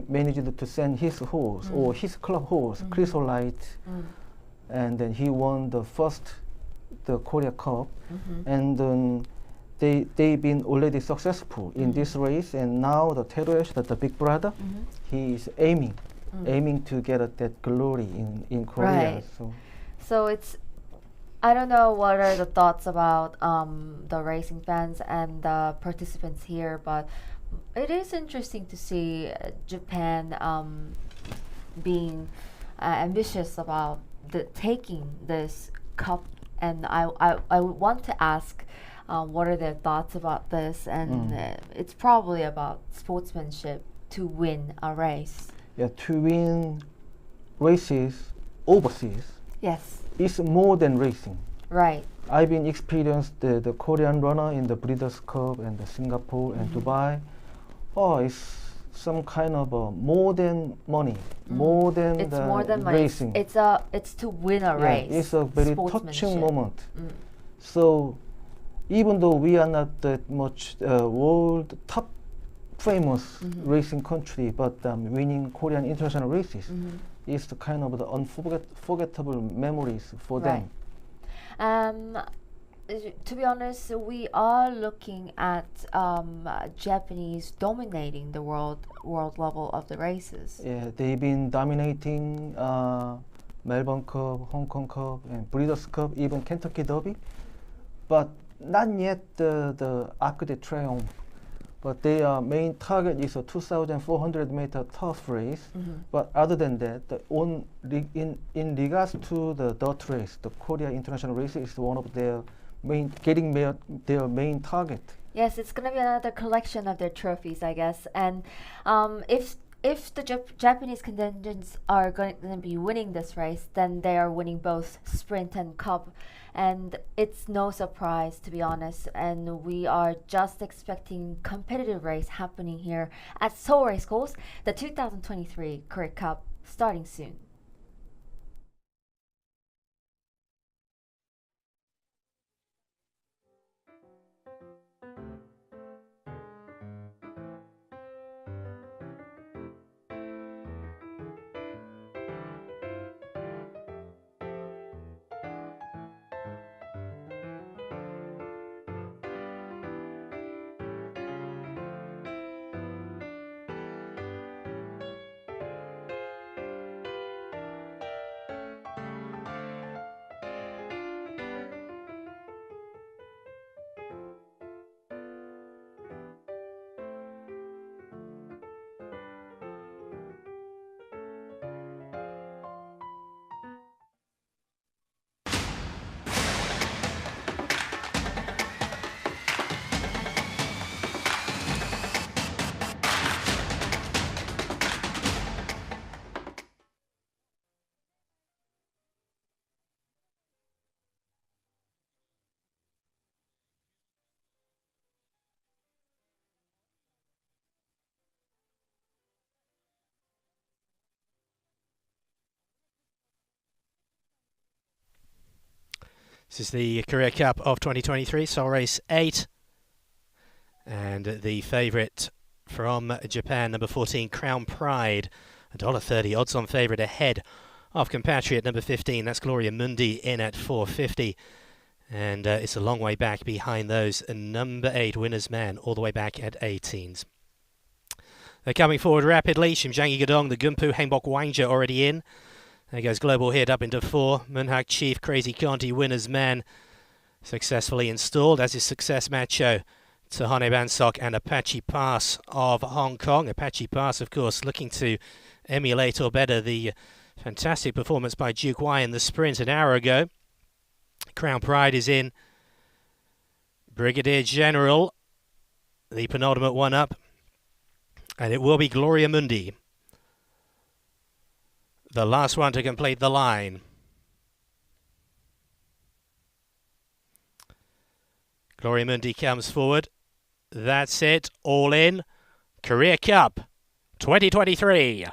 managed to send his horse or his club horse, Chrysolite, and then he won the Korea Cup, and then they've been already successful in this race, and now the Teruya Yoshida, the big brother, he is aiming to get that glory in Korea. Right. So it's, I don't know what are the thoughts about the racing fans and the participants here, but it is interesting to see Japan being ambitious about taking this cup, and I would want to ask what are their thoughts about this, and it's probably about sportsmanship to win a race. Yeah, to win races overseas. Yes. It's more than racing. Right. I've been experienced the Korean runner in the Breeders' Cup and the Singapore and Dubai. It's some kind of more than money, more than it's more than racing. Money. It's to win a race. It's a very touching moment. So even though we are not that much world top famous racing country, but winning Korean international races is the kind of the unforgettable memories for them. To be honest, we are looking at Japanese dominating the world level of the races. Yeah, they've been dominating Melbourne Cup, Hong Kong Cup, and Breeders' Cup, even Kentucky Derby, but not yet the Arc de Triomphe. But their main target is a 2,400-meter turf race. But other than that, in regards to the dirt race, the Korea International Race is one of their their main target. Yes, it's going to be another collection of their trophies, I guess. And if the Japanese contingents are going to be winning this race, then they are winning both Sprint and Cup. And it's no surprise, to be honest. And we are just expecting competitive race happening here at Seoul Racecourse, the 2023 Korea Cup, starting soon. This is the Korea Cup of 2023, Seoul Race 8. And the favourite from Japan, number 14, Crown Pride. $1.30 odds on favourite ahead of compatriot number 15. That's Gloria Mundi in at $4.50. And it's a long way back behind those. Number 8, Winner's Man, all the way back at 18s. They're coming forward rapidly. Shimjangi Gadong, the Gumpu, Hangbok Wangja already in. There goes Global Hit up into 4. Munhak Chief, Crazy Conti, Winner's Man, successfully installed, as is Success Macho, Tahane Bansok and Apache Pass of Hong Kong. Apache Pass, of course, looking to emulate or better the fantastic performance by Duke Y in the sprint an hour ago. Crown Pride is in. Brigadier General, the penultimate one up. And it will be Gloria Mundi, the last one to complete the line. Gloria Mundi comes forward. That's it. All in. Korea Cup 2023.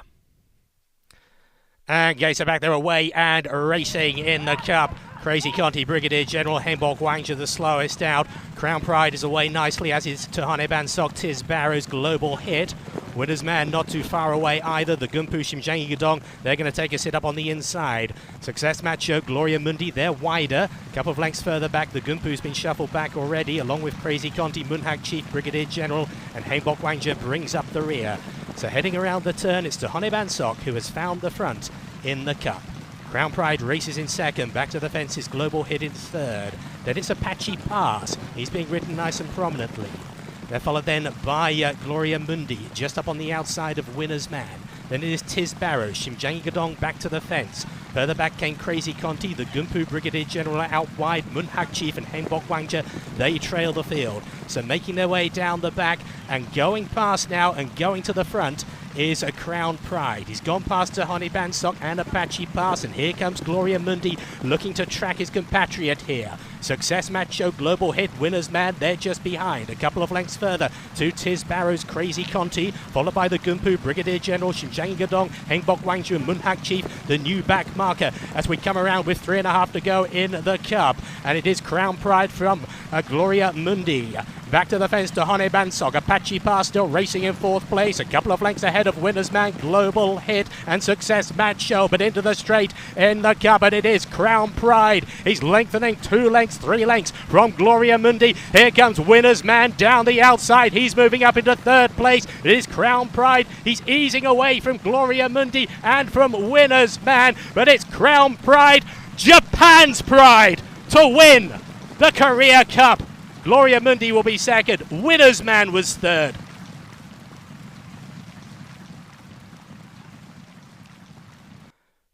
And Gates are back there away and racing in the Cup. Crazy Conti, Brigadier General, Hanbok Wangja the slowest out. Crown Pride is away nicely, as is Tahane Bansok, Tiz Barrow's Global Hit. Winner's Man not too far away either. The Gumpu Shimjangi Gadong, they're going to take a sit up on the inside. Success Macho, Gloria Mundi, they're wider. A couple of lengths further back, the Gumpu's been shuffled back already, along with Crazy Conti, Munhak Chief, Brigadier General, and Hanbok Wangja brings up the rear. So heading around the turn, it's Tahane Bansok who has found the front in the Cup. Crown Pride races in second, back to the fences, Global Hit in third. Then it's Apache Pass. He's being ridden nice and prominently. They're followed then by Gloria Mundi, just up on the outside of Winner's Man. Then it is Tiz Barrow, Shimjangi Gadong back to the fence. Further back came Crazy Conti, the Gumpu Brigadier General out wide, Munhak Chief and Hanbok Wangja, they trail the field. So making their way down the back and going past now and going to the front is a Crown Pride. He's gone past Tahane Bansok and Apache Pass, and here comes Gloria Mundi looking to track his compatriot here. Success Macho, Global Hit, Winner's Man, they're just behind. A couple of lengths further to Tiz Barrow's Crazy Conti, followed by the Gumpu Brigadier General, Shimjangi Gadong, Hanbok Wangju and Munhak Chief, the new back marker, as we come around with 3.5 to go in the Cup. And it is Crown Pride from Gloria Mundi. Back to the fence to Tahane Bansok. Apache Pass still racing in 4th place. A couple of lengths ahead of Winner's Man, Global Hit and Success Macho. But into the straight in the Cup, and it is Crown Pride. He's lengthening 2 lengths, 3 lengths from Gloria Mundi. Here comes Winner's Man down the outside. He's moving up into 3rd place. It is Crown Pride. He's easing away from Gloria Mundi and from Winner's Man. But it's Crown Pride, Japan's pride, to win the Korea Cup. Gloria Mundi will be second. Winner's Man was third.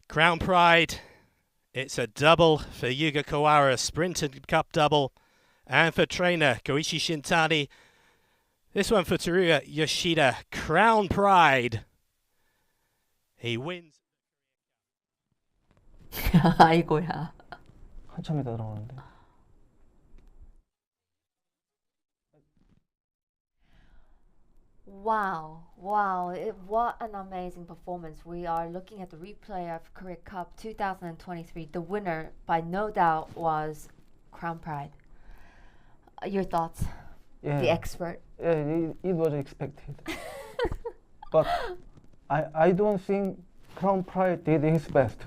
Crown Pride, it's a double for Yuga Kawara, Sprint and Cup double, and for trainer Koichi Shintani. This one for Teruya Yoshida. Crown Pride. He wins. 아이고야. 한참 이따 들어오는데. Wow, what an amazing performance. We are looking at the replay of Korea Cup 2023. The winner, by no doubt, was Crown Pride. Your thoughts? Yeah. The expert. Yeah, it was expected. But I don't think Crown Pride did his best.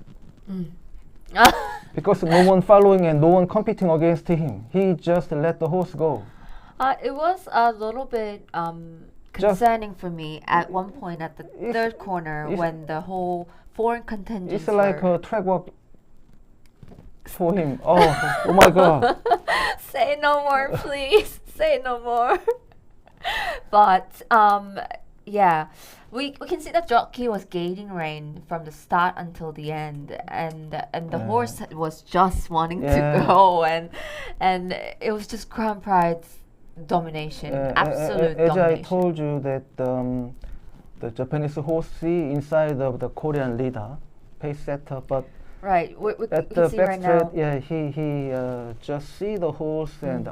Because no one following and no one competing against him. He just let the horse go. It was a little bit concerning for me at one point at the third corner when the whole foreign contingent. It's like a track walk for him. Oh my God. Say no more, please. Say no more. But yeah, we can see that jockey was gaining rein from the start until the end, and the horse was just wanting to go, and it was just Crown Pride's domination, absolute as domination. I told you that the Japanese horse see inside of the Korean leader, pace setter, but right, we at can the see right now. backstretch, yeah, he just see the horse and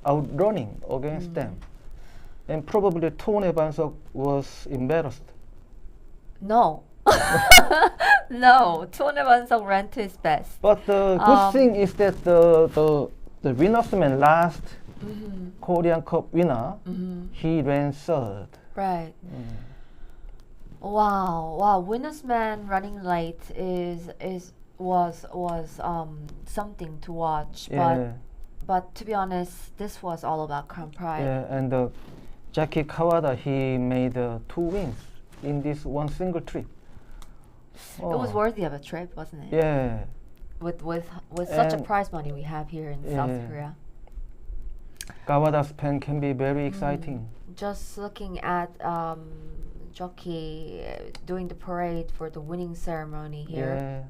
outrunning against them, and probably Tahane Bansok was embarrassed. No. No, 손해반성 ran to his best. But the good thing is that the winner's man last Korean Cup winner, he ran third. Right. Wow. Winner's man running late was something to watch. But to be honest, this was all about Crown Pride. Yeah, and Jackie Kawada, he made 2 wins in this one single trip. It was worthy of a trip, wasn't it? Yeah. With such a prize money we have here in South Korea. Kawada's pen can be very exciting. Just looking at jockey doing the parade for the winning ceremony here.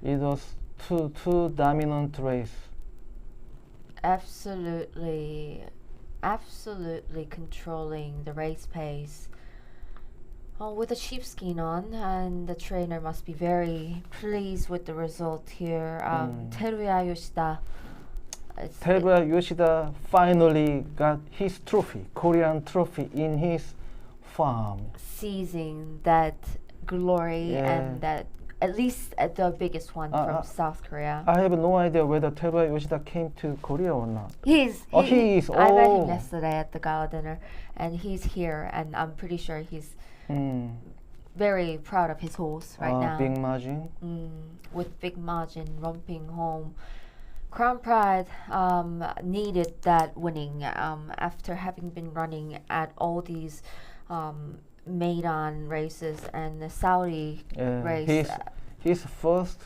Yeah. It was two dominant race. Absolutely controlling the race pace. With a sheepskin on, and the trainer must be very pleased with the result here. Teruya Yoshida. Teruya Yoshida finally got his trophy, Korean trophy, in his farm. Seizing that glory and that, at least the biggest one from South Korea. I have no idea whether Teruya Yoshida came to Korea or not. He is. I met him yesterday at the gala dinner, and he's here, and I'm pretty sure he's very proud of his horse right now. Big margin. With big margin, romping home. Crown Pride needed that winning after having been running at all these Maidan races and the Saudi race. His first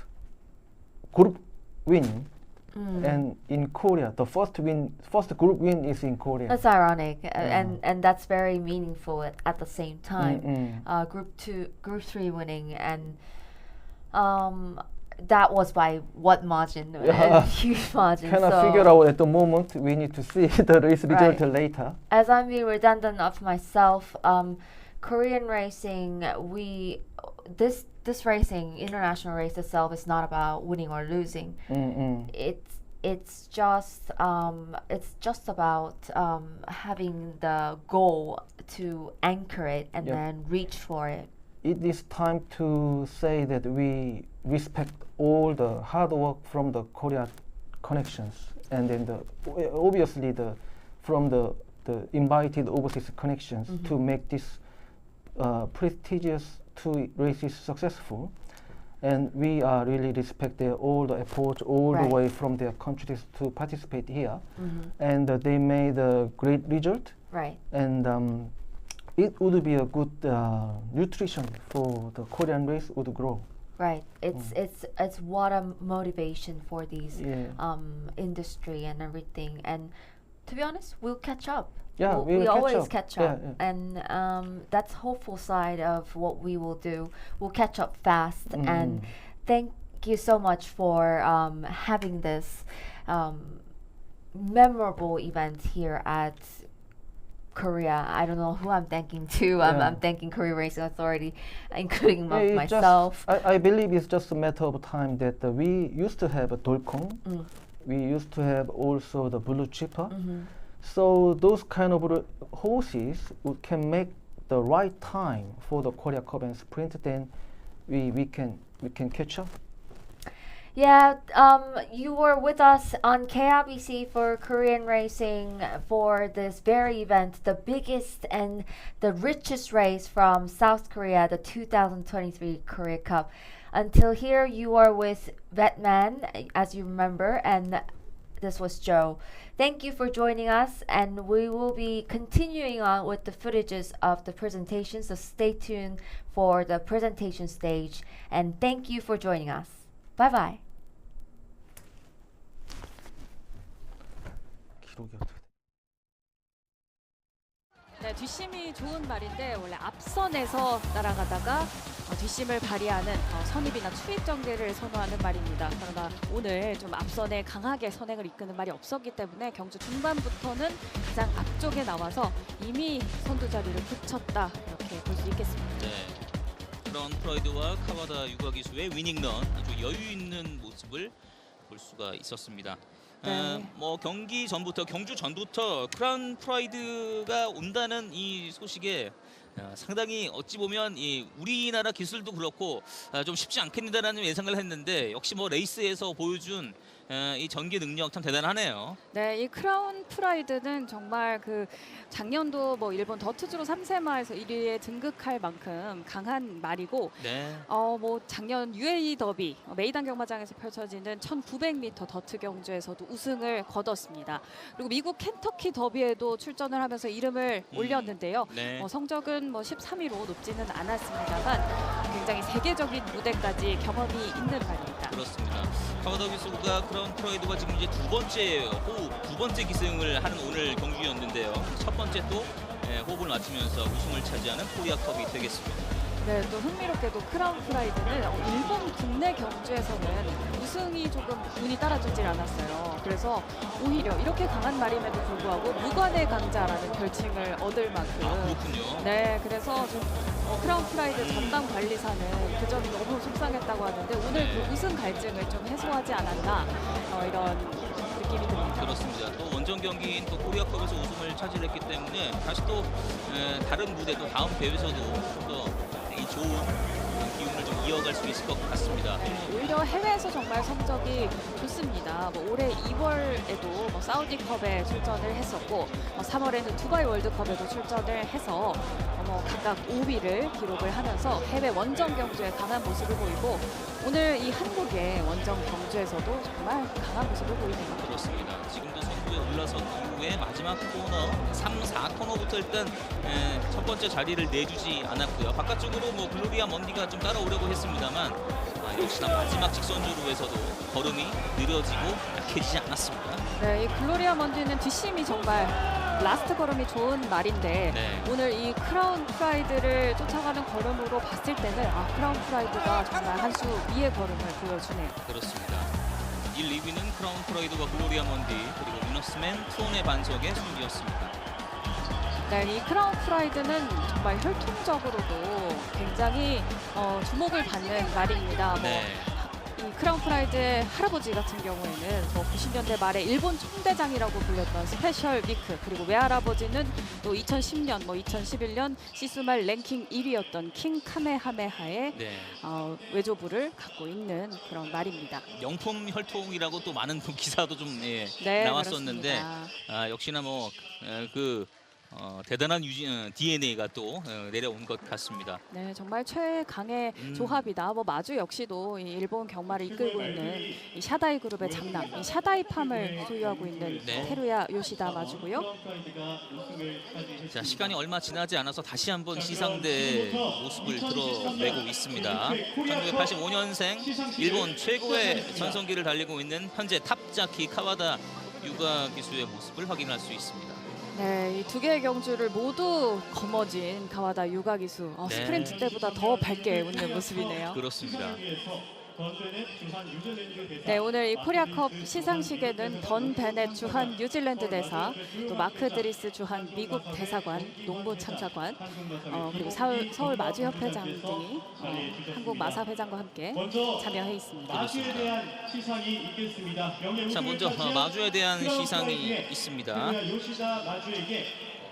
group win, and in Korea, the first group win is in Korea. That's ironic, and that's very meaningful at the same time. Group 3 winning, and that was by what margin? Huge margin. Cannot figure out at the moment. We need to see the race result later. As I'm being redundant of myself, Korean racing, this racing, international race itself, is not about winning or losing. It's just about having the goal to anchor it and then reach for it. It is time to say that we respect all the hard work from the Korea connections, and then obviously from the invited overseas connections to make this prestigious 2 races successful. And we really respect all the effort all the way from their countries to participate here. And they made a great result. Right. And it would be a good nutrition for the Korean race would grow. Right. It's what a motivation for these industry and everything. And to be honest, we'll catch up. Yeah, we always catch up. Yeah. And that's hopeful side of what we will do. We'll catch up fast. And thank you so much for having this memorable event here at Korea. I don't know who I'm thanking to. I'm thanking Korea Racing Authority, including myself. I believe it's just a matter of time that we used to have a Dolkong. We used to have also the Blue Chipper. So those kind of horses can make the right time for the Korea Cup and Sprint. Then we can catch up. Yeah, you were with us on KRBC for Korean racing for this very event, the biggest and the richest race from South Korea, the 2023 Korea Cup. Until here, you are with Batman, as you remember, and this was Joe. Thank you for joining us, and we will be continuing on with the footages of the presentation, so stay tuned for the presentation stage, and thank you for joining us. Bye-bye. 네, 뒷심이 좋은 말인데 원래 앞선에서 따라가다가 뒷심을 발휘하는 선입이나 추입 전개를 선호하는 말입니다. 그러나 오늘 좀 앞선에 강하게 선행을 이끄는 말이 없었기 때문에 경주 중반부터는 가장 앞쪽에 나와서 이미 선두 자리를 굳혔다 이렇게 볼 수 있겠습니다. 네, 그런 프라이드와 카와다 유가 기수의 위닝런 아주 여유 있는 모습을 볼 수가 있었습니다. 뭐 경기 전부터 경주 전부터 크라운 프라이드가 온다는 이 소식에 상당히 어찌 보면 이 우리나라 기술도 그렇고 좀 쉽지 않겠다라는 예상을 했는데 역시 뭐 레이스에서 보여준 이 전개 능력 참 대단하네요. 네, 이 크라운 프라이드는 정말 그 작년도 뭐 일본 더트주로 3세마에서 1위에 등극할 만큼 강한 말이고, 네. 뭐 작년 UAE 더비 메이단 경마장에서 펼쳐지는 1900m 더트 경주에서도 우승을 거뒀습니다. 그리고 미국 켄터키 더비에도 출전을 하면서 이름을 올렸는데요. 네. 성적은 뭐 13위로 높지는 않았습니다만 굉장히 세계적인 무대까지 경험이 있는 말입니다. 그렇습니다. 카와다 기수가 크라운 프라이드가 지금 이제 두 번째 기승을 하는 오늘 경주였는데요. 첫 번째 또 호흡을 맞추면서 우승을 차지하는 코리아컵이 되겠습니다. 네, 또 흥미롭게도 크라운 프라이드는 일본 국내 경주에서는 우승이 조금 운이 따라주질 않았어요. 그래서 오히려 이렇게 강한 말임에도 불구하고 무관의 강자라는 별칭을 얻을 만큼. 그렇군요. 네, 그래서 좀 크라운 프라이드 전담 관리사는 그 점이 너무 속상했다고 하는데 오늘 그 우승 갈증을 좀 해소하지 않았나 이런 느낌이 듭니다. 그렇습니다. 또 원정 경기인 또 코리아컵에서 우승을 차지했기 때문에 다시 또 다른 무대 또 다음 대회에서도 좀 더 이 좋은 기운을 좀 이어갈 수 있을 것 같습니다. 오히려 해외에서 정말 성적이 좋습니다. 뭐 올해 2월에도 뭐 사우디컵에 출전을 했었고 3월에는 두바이 월드컵에도 출전을 해서 각각 5위를 기록을 하면서 해외 원정 경주에 강한 모습을 보이고 오늘 이 한국의 원정 경주에서도 정말 강한 모습을 보이네요. 그렇습니다. 지금도 선두에 올라선 이후에 마지막 코너 3, 4코너부터 일단 첫 번째 자리를 내주지 않았고요. 바깥쪽으로 뭐 글로리아 먼디가 좀 따라오려고 했습니다만 역시나 마지막 직선주로에서도 걸음이 느려지고 약해지지 않았습니다. 네, 이 글로리아 먼디는 뒷심이 정말 라스트 걸음이 좋은 말인데 네. 오늘 이 크라운 프라이드를 쫓아가는 걸음으로 봤을 때는 크라운 프라이드가 정말 한 수 위의 걸음을 보여주네요. 그렇습니다. 1, 2위는 크라운 프라이드와 글로리아 먼디 그리고 위너스맨 투혼의 반석의 순위였습니다. 네, 이 크라운 프라이드는 정말 혈통적으로도 굉장히 주목을 받는 말입니다. 네. 이 크라운 프라이드의 할아버지 같은 경우에는 90년대 말에 일본 총대장이라고 불렸던 스페셜 위크, 그리고 외할아버지는 또 2010년, 2011년 시스말 랭킹 1위였던 킹 카메하메하의 외조부를 갖고 있는 그런 말입니다. 명품 혈통이라고 또 많은 기사도 좀 나왔었는데 역시나 대단한 DNA가 또 내려온 것 같습니다. 네, 정말 최강의 조합이다. 마주 역시도 이 일본 경마를 이끌고 있는 이 샤다이 그룹의 장남, 이 샤다이 팜을 소유하고 있는 테루야 요시다 마주고요. 자, 시간이 얼마 지나지 않아서 다시 한번 시상대 모습을 드러내고 있습니다. 1985년생 일본 최고의 전성기를 달리고 있는 현재 탑자키 카와다 유가 기수의 모습을 확인할 수 있습니다. 네, 이 두 개의 경주를 모두 거머쥔 가와다 유가 기수. 스프린트 때보다 더 밝게 웃는 모습이네요. 그렇습니다. 네, 오늘 이 코리아컵 시상식에는 던 베넷 주한 뉴질랜드 대사, 또 마크 드리스 주한 미국 대사관, 농부 참사관, 그리고 서울 마주협회장 등이 한국 마사 회장과 함께 참여해 있습니다. 그렇습니다. 자, 먼저 마주에 대한 시상이 있습니다.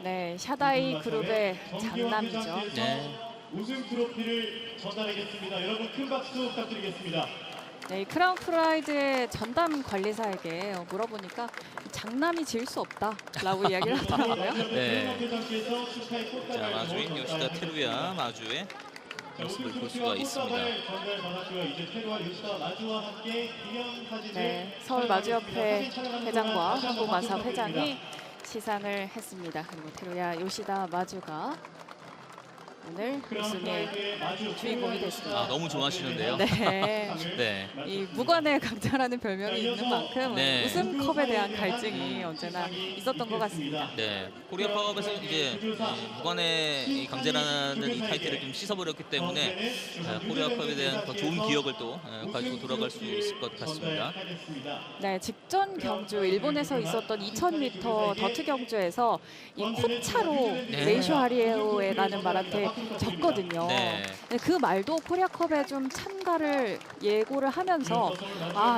네, 샤다이 그룹의 장남이죠. 네. 우승 트로피를 전달하겠습니다. 여러분 큰 박수 부탁드리겠습니다. 네, 크라운 프라이드의 전담 관리사에게 물어보니까 장남이 질 수 없다라고 이야기를 하더라고요. 네. 자, 마주인 요시다 테루야 마주의 모습을 볼 수가 있습니다. 네, 서울 마주협회 회장과 한국 마사 회장이 시상을 했습니다. 그리고 테루야 요시다 마주가 오늘 우승의 주인공이 됐습니다. 너무 좋아하시는데요. 네. 네. 이 무관의 강자라는 별명이 있는 만큼 우승컵에 대한 갈증이 언제나 있었던 것 같습니다. 네. 코리아컵에서 이제 무관의 강자라는 이 타이틀을 좀 씻어버렸기 때문에 코리아컵에 대한 더 좋은 기억을 또 가지고 돌아갈 수 있을 것 같습니다. 네, 직전 경주 일본에서 있었던 2000m 더트 경주에서 이 코차로 레이쇼 하리에오에 라는 말한테 졌거든요. 네. 그 말도 코리아컵에 좀 참가를 예고를 하면서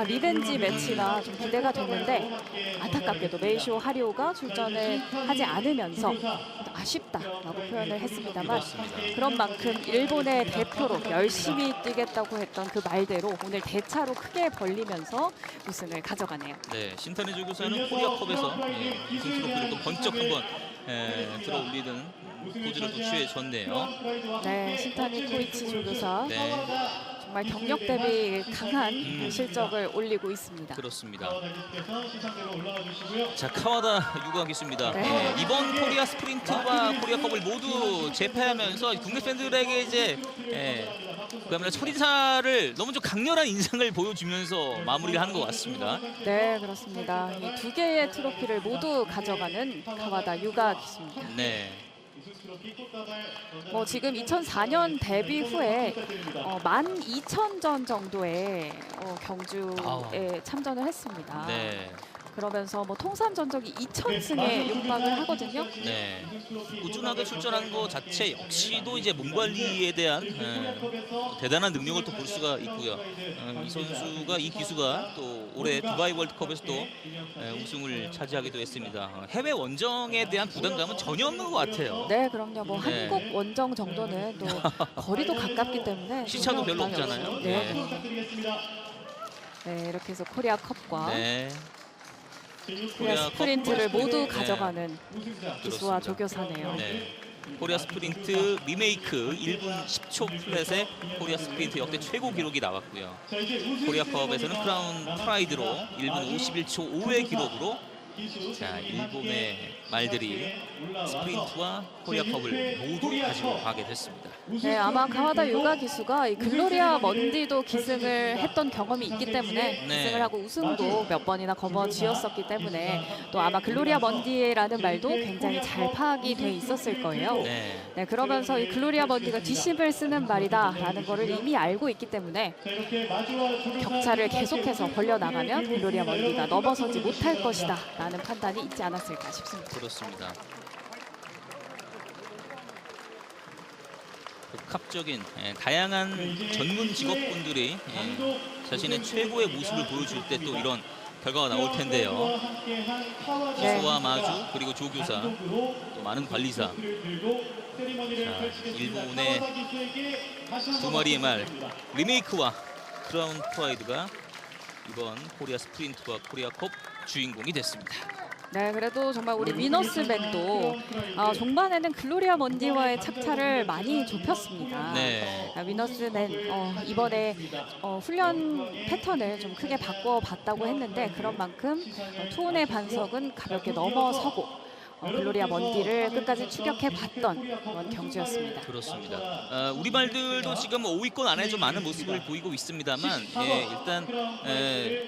리벤지 매치가 좀 기대가 됐는데 안타깝게도 메이쇼 하리오가 출전을 하지 않으면서 아쉽다라고 표현을 했습니다만 그런 만큼 일본의 대표로 열심히 뛰겠다고 했던 그 말대로 오늘 대차로 크게 벌리면서 우승을 가져가네요. 네, 신탄의 조교사는 코리아컵에서 우승 트로피를 또 번쩍 한번 들어올리는 포즈를 또 취해줬네요. 네, 신타니 코이치 조교사. 네. 정말 경력 대비 강한 실적을 올리고 있습니다. 그렇습니다. 자, 카와다 유가 기수입니다. 네. 이번 코리아 스프린트와 코리아컵을 모두 제패하면서 국내 팬들에게 이제 그야말로 첫 인사를 너무 좀 강렬한 인상을 보여주면서 마무리를 하는 것 같습니다. 네, 그렇습니다. 이 두 개의 트로피를 모두 가져가는 카와다 유가 기수입니다. 네. 뭐 지금 2004년 데뷔 후에 12,000전 정도의 경주에 참전을 했습니다. 네. 그러면서 뭐 통산 전적이 2,000승에 육박을 하거든요. 네. 꾸준하게 출전한 것 자체 역시도 이제 몸 관리에 대한 대단한 능력을 또 볼 수가 있고요. 이 선수가 이 기수가 또 올해 두바이 월드컵에서 또 우승을 차지하기도 했습니다. 해외 원정에 대한 부담감은 전혀 없는 것 같아요. 네, 그럼요. 뭐 한국 원정 정도는 또 거리도 가깝기 때문에 시차도 별로 없잖아요. 네, 이렇게 해서 코리아 컵과 코리아 스프린트를 모두 가져가는 기수와 조교사네요. 네. 코리아 스프린트 리메이크 1분 10초 플랫의 코리아 스프린트 역대 최고 기록이 나왔고요. 코리아컵에서는 크라운 프라이드로 1분 51초 5의 기록으로 자, 일본의 말들이 스프린트와 코리아컵을 모두 가지고 가게 됐습니다. 네, 아마 카와다 유가 기수가 이 글로리아 먼디도 기승을 했던 경험이 있기 때문에 기승을 하고 우승도 몇 번이나 거머쥐었었기 때문에 또 아마 글로리아 먼디라는 말도 굉장히 잘 파악이 돼 있었을 거예요. 네, 그러면서 이 글로리아 먼디가 뒷심을 쓰는 말이다라는 거를 이미 알고 있기 때문에 격차를 계속해서 벌려나가면 글로리아 먼디가 넘어서지 못할 것이다 라는 판단이 있지 않았을까 싶습니다. 그렇습니다. 복합적인 다양한 전문 직업군들이 자신의 최고의 모습을 보여줄 때 또 이런 결과가 나올 텐데요. 기수와 마주 그리고 조교사 또 많은 관리사. 자, 일본의 두 마리의 말 리메이크와 크라운 프라이드가 이번 코리아 스프린트와 코리아컵 주인공이 됐습니다. 네, 그래도 정말 우리 위너스맨도 종반에는 글로리아 먼디와의 착차를 많이 좁혔습니다. 네. 위너스맨 이번에 훈련 패턴을 좀 크게 바꿔봤다고 했는데 그런 만큼 투혼의 반석은 가볍게 넘어서고 글로리아 먼디를 끝까지 추격해봤던 그런 경주였습니다. 그렇습니다. 우리 말들도 지금 5위권 안에 좀 많은 모습을 보이고 있습니다만 일단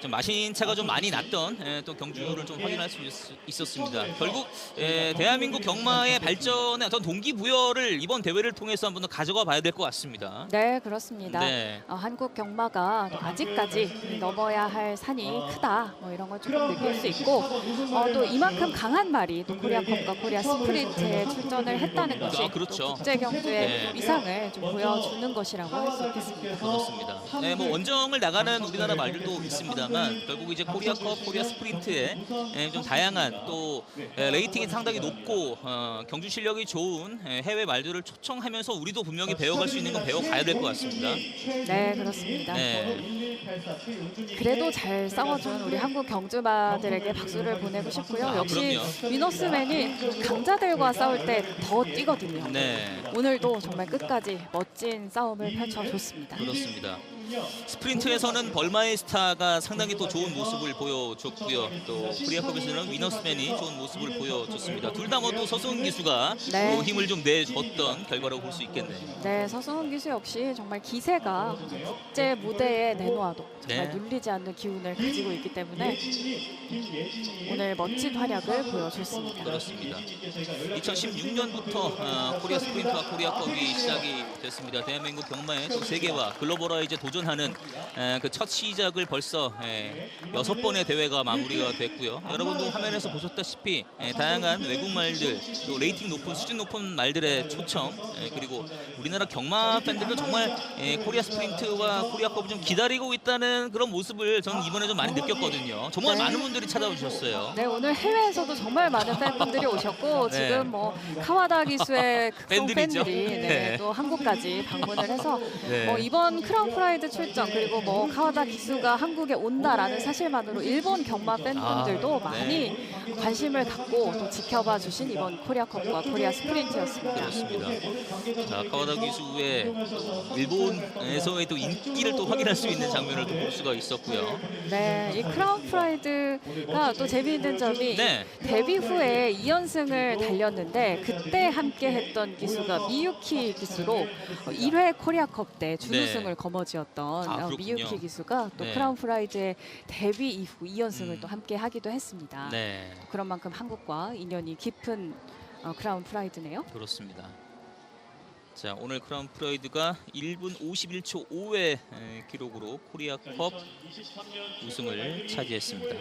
좀 마신 차가 좀 많이 났던 또 경주를 좀 확인할 수 있었습니다. 결국 대한민국 경마의 발전의 어떤 동기부여를 이번 대회를 통해서 한번 더 가져가 봐야 될 것 같습니다. 네, 그렇습니다. 네. 한국 경마가 아직까지 넘어야 할 산이 크다 뭐 이런 걸 조금 느낄 수 있고 또 이만큼 강한 말이 또 코리아컵과 코리아 스프린트에 출전을 했다는 것이 그렇죠. 국제 경주의 위상을 좀 보여주는 것이라고 할 수 있겠습니다. 그렇습니다. 네, 뭐 원정을 나가는 우리나라 말들도 있습니다만 결국 이제 코리아컵, 코리아 스프린트에 좀 다양한 또 레이팅이 상당히 높고 경주 실력이 좋은 해외 말들을 초청하면서 우리도 분명히 배워갈 수 있는 건 배워가야 될 것 같습니다. 네, 그렇습니다. 그래도 잘 싸워준 우리 한국 경주마들에게 박수를 보내고 싶고요. 역시 위너스맨이 강자들과 싸울 때 더 뛰거든요. 오늘도 정말 끝까지 멋진 싸움을 펼쳐줬습니다. 그렇습니다. 스프린트에서는 벌마의 스타가 상당히 또 좋은 모습을 보여줬고요. 또 코리아컵에서는 위너스맨이 좋은 모습을 보여줬습니다. 둘 다 뭐 또 서승훈 기수가 또 힘을 좀 내줬던 결과라고 볼 수 있겠네요. 네, 서승훈 기수 역시 정말 기세가 국제 무대에 내놓아도 정말 눌리지 않는 기운을 가지고 있기 때문에 오늘 멋진 활약을 보여줬습니다. 그렇습니다. 2016년부터 코리아 스프린트와 코리아컵이 시작이 됐습니다. 대한민국 경마의 또 세계화 글로벌화이제 도전하는 그 첫 시작을 벌써 6번의 대회가 마무리가 됐고요. 여러분도 화면에서 보셨다시피 다양한 외국 말들, 또 레이팅 높은 수준 높은 말들의 초청, 그리고 우리나라 경마 팬들도 정말 코리아 스프린트와 코리아컵을 좀 기다리고 있다는 그런 모습을 저는 이번에 좀 많이 느꼈거든요. 정말 많은 분들이 찾아와 주셨어요. 네, 오늘 해외에서도 정말 많은 팬분들이 오셨고 지금 뭐 카와다 기수의 극성 팬들이 또 한국까지 방문을 해서 이번 크라운 프라이드 출전 그리고 뭐 카와다 기수가 한국에 온다라는 사실만으로 일본 경마 팬분들도 많이 관심을 갖고 또 지켜봐 주신 이번 코리아컵과 코리아 스프린트였습니다. 그렇습니다. 자, 카와다 기수의 일본에서의 또 인기를 또 확인할 수 있는 장면을 또 볼 수가 있었고요. 네, 이 크라운 프라이드가 또 재미있는 점이 데뷔 후에 2연승을 달렸는데 그때 함께 했던 기수가 미유키 기수로 1회 코리아컵 때 준우승을 거머쥐었던 미유키 기수가 또 크라운 프라이드의 데뷔 이후 2연승을 또 함께 하기도 했습니다. 그런 만큼 한국과 인연이 깊은 크라운 프라이드네요. 그렇습니다. 자, 오늘 크라운 프라이드가 1분 51초 5의 기록으로 코리아컵 우승을 차지했습니다.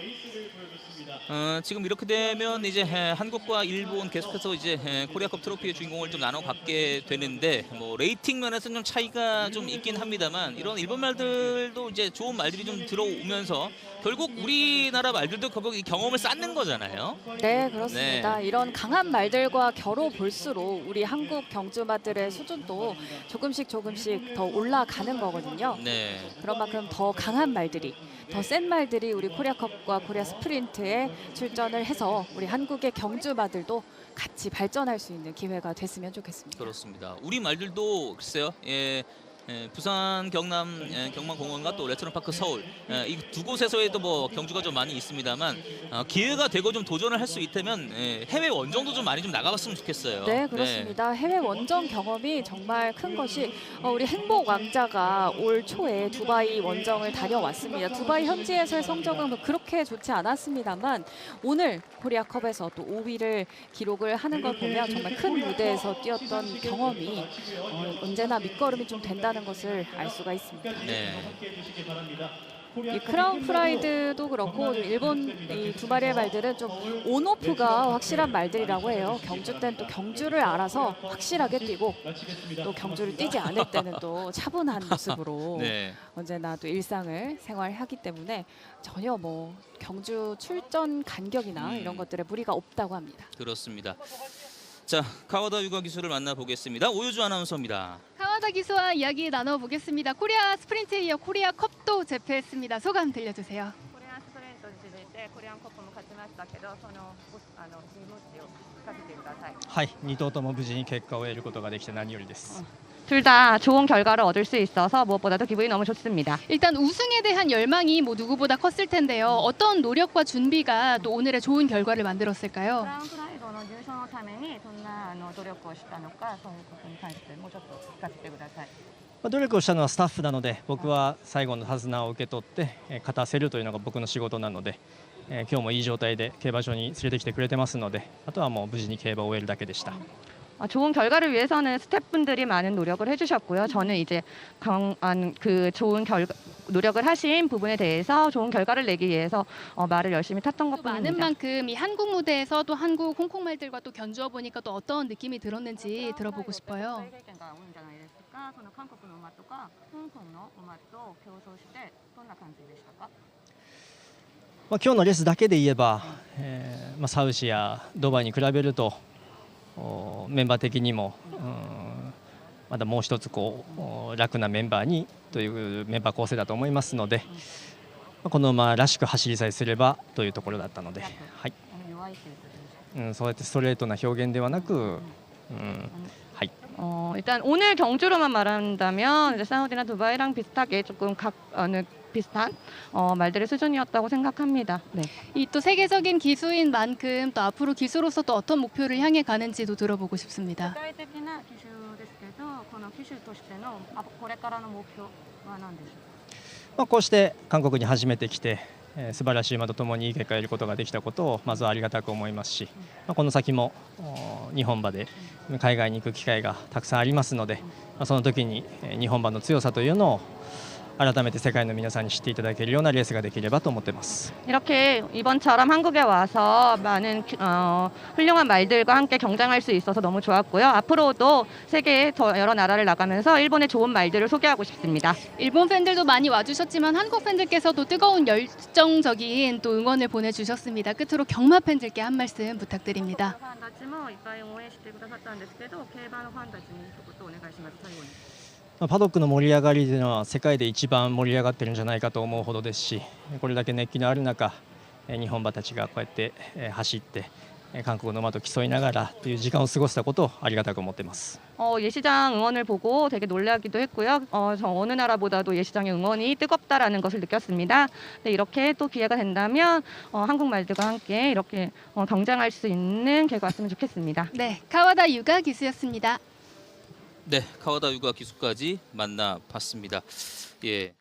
지금 이렇게 되면 이제 한국과 일본 계속해서 이제 코리아컵 트로피의 주인공을 좀 나눠 갖게 되는데 뭐 레이팅 면에서는 좀 차이가 좀 있긴 합니다만 이런 일본 말들도 이제 좋은 말들이 좀 들어오면서 결국 우리나라 말들도 결국 이 경험을 쌓는 거잖아요. 네, 그렇습니다. 이런 강한 말들과 겨뤄 볼수록 우리 한국 경주마들의 수준도 조금씩 더 올라가는 거거든요. 그런 만큼 더 강한 말들이, 더 센 말들이 우리 코리아컵과 코리아 스프린트에 출전을 해서 우리 한국의 경주마들도 같이 발전할 수 있는 기회가 됐으면 좋겠습니다. 그렇습니다. 우리 말들도 글쎄요. 부산 경남 경마공원과 또 레트로파크 서울 이 두 곳에서에도 뭐 경주가 좀 많이 있습니다만 기회가 되고 좀 도전을 할 수 있다면 해외 원정도 좀 많이 좀 나가봤으면 좋겠어요. 네, 그렇습니다. 해외 원정 경험이 정말 큰 것이 우리 행복 왕자가 올 초에 두바이 원정을 다녀왔습니다. 두바이 현지에서의 성적은 그렇게 좋지 않았습니다만 오늘 코리아컵에서 또 5위를 기록을 하는 걸 보면 정말 큰 무대에서 뛰었던 경험이 언제나 밑거름이 좀 된다는 것을 알 수가 있습니다. 이 크라운 프라이드도 그렇고 일본 이 두 마리의 말들은 좀 온오프가 확실한 말들이라고 해요. 경주 때는 또 경주를 알아서 확실하게 뛰고 또 경주를 뛰지 않을 때는 또 차분한 모습으로 언제나 또 일상을 생활하기 때문에 전혀 뭐 경주 출전 간격이나 이런 것들에 무리가 없다고 합니다. 그렇습니다. 자, 카와다 유가 기수를 만나보겠습니다. 오유주 아나운서입니다. 카와다 기수와 이야기 나눠보겠습니다. 코리아 스프린트에 이어 코리아 컵도 제패했습니다. 소감 들려주세요. 코리아 스프린트 に続いてコリアンコップも勝ちましたけど、その気持ちを聞かせてください。はい、2頭とも無事に結果を得ることができて何よりです。 둘 다 좋은 결과를 얻을 수 있어서 무엇보다도 기분이 너무 좋습니다. 일단 우승에 대한 열망이 뭐 누구보다 컸을 텐데요. 어떤 노력과 준비가 또 오늘의 좋은 결과를 만들었을까요? 優勝のためにどんな努力をしたのか、そういうことに関してもうちょっと聞かせてください。努力をしたのはスタッフなので、僕は最後の手綱を受け取って勝たせるというのが僕の仕事なので、今日もいい状態で競馬場に連れてきてくれてますので、あとはもう無事に競馬を終えるだけでした。 좋은 결과를 위해서는 스태프분들이 많은 노력을 해주셨고요. 저는 이제 그 좋은 노력을 하신 부분에 대해서 좋은 결과를 내기 위해서 말을 열심히 탔던 것뿐입니다. 많은 만큼 이 한국 무대에서 또 한국 홍콩말들과 또 견주어 보니까 또 어떤 느낌이 들었는지 들어보고 싶어요. 今日のレースだけで言えば、サウジやドバイに比べるとメンバー的にもまだもう一つこう楽なメンバーにというメンバー構成だと思いますので、この馬らしく走りさえすればというところだったので、はい、そうやってストレートな表現ではなく、はい。 일단 오늘 경주로만 말한다면 이제 사우디나 두바이랑 비슷하게 조금 비슷한 말들의 수준이었다고 생각합니다. 네. 이 또 세계적인 기수인 만큼 또 앞으로 기수로서 또 어떤 목표를 향해 가는지도 들어보고 싶습니다. 具体的な機種ですけど、この機種としてのこれからの目標は何でしょうか。こうして韓国に初めて来て、素晴らしい馬とともにいい結果を得ることができたことをまずはありがたく思いますし、この先も日本馬で海外に行く機会がたくさんありますので、その時に日本馬の強さというのを改めて世界の皆さんに知っていただけるようなレースができればと思っています。이렇게 이번처럼 한국에 와서 많은 훌륭한 말들과 함께 경쟁할 수 있어서 너무 좋았고요. 앞으로도 세계의 여러 나라를 나가면서 일본의 좋은 말들을 소개하고 싶습니다. 일본 팬들도 많이 와주셨지만 한국 팬들께서도 뜨거운 열정적인 또 응원을 보내주셨습니다. 끝으로 경마 팬들께 한 말씀 부탁드립니다. パドックの盛り上がりというのは世界で一番盛り上がってるんじゃないかと思うほどですし、これだけ熱気のある中、日本馬たちがこうやって走って韓国の馬と競いながらという時間を過ごせたことをありがたく思っています。 예시장 응원을 보고 되게 놀라기도 했고요. 저 어느 나라보다도 예시장의 응원이 뜨겁다라는 것을 느꼈습니다. 네, 이렇게 또 기회가 된다면 한국 말들과 함께 이렇게 경쟁할 수 있는 기회가 왔으면 좋겠습니다. 네, 카와다 유가 기수였습니다. 네, 카와다 유가 기수까지 만나봤습니다. 예.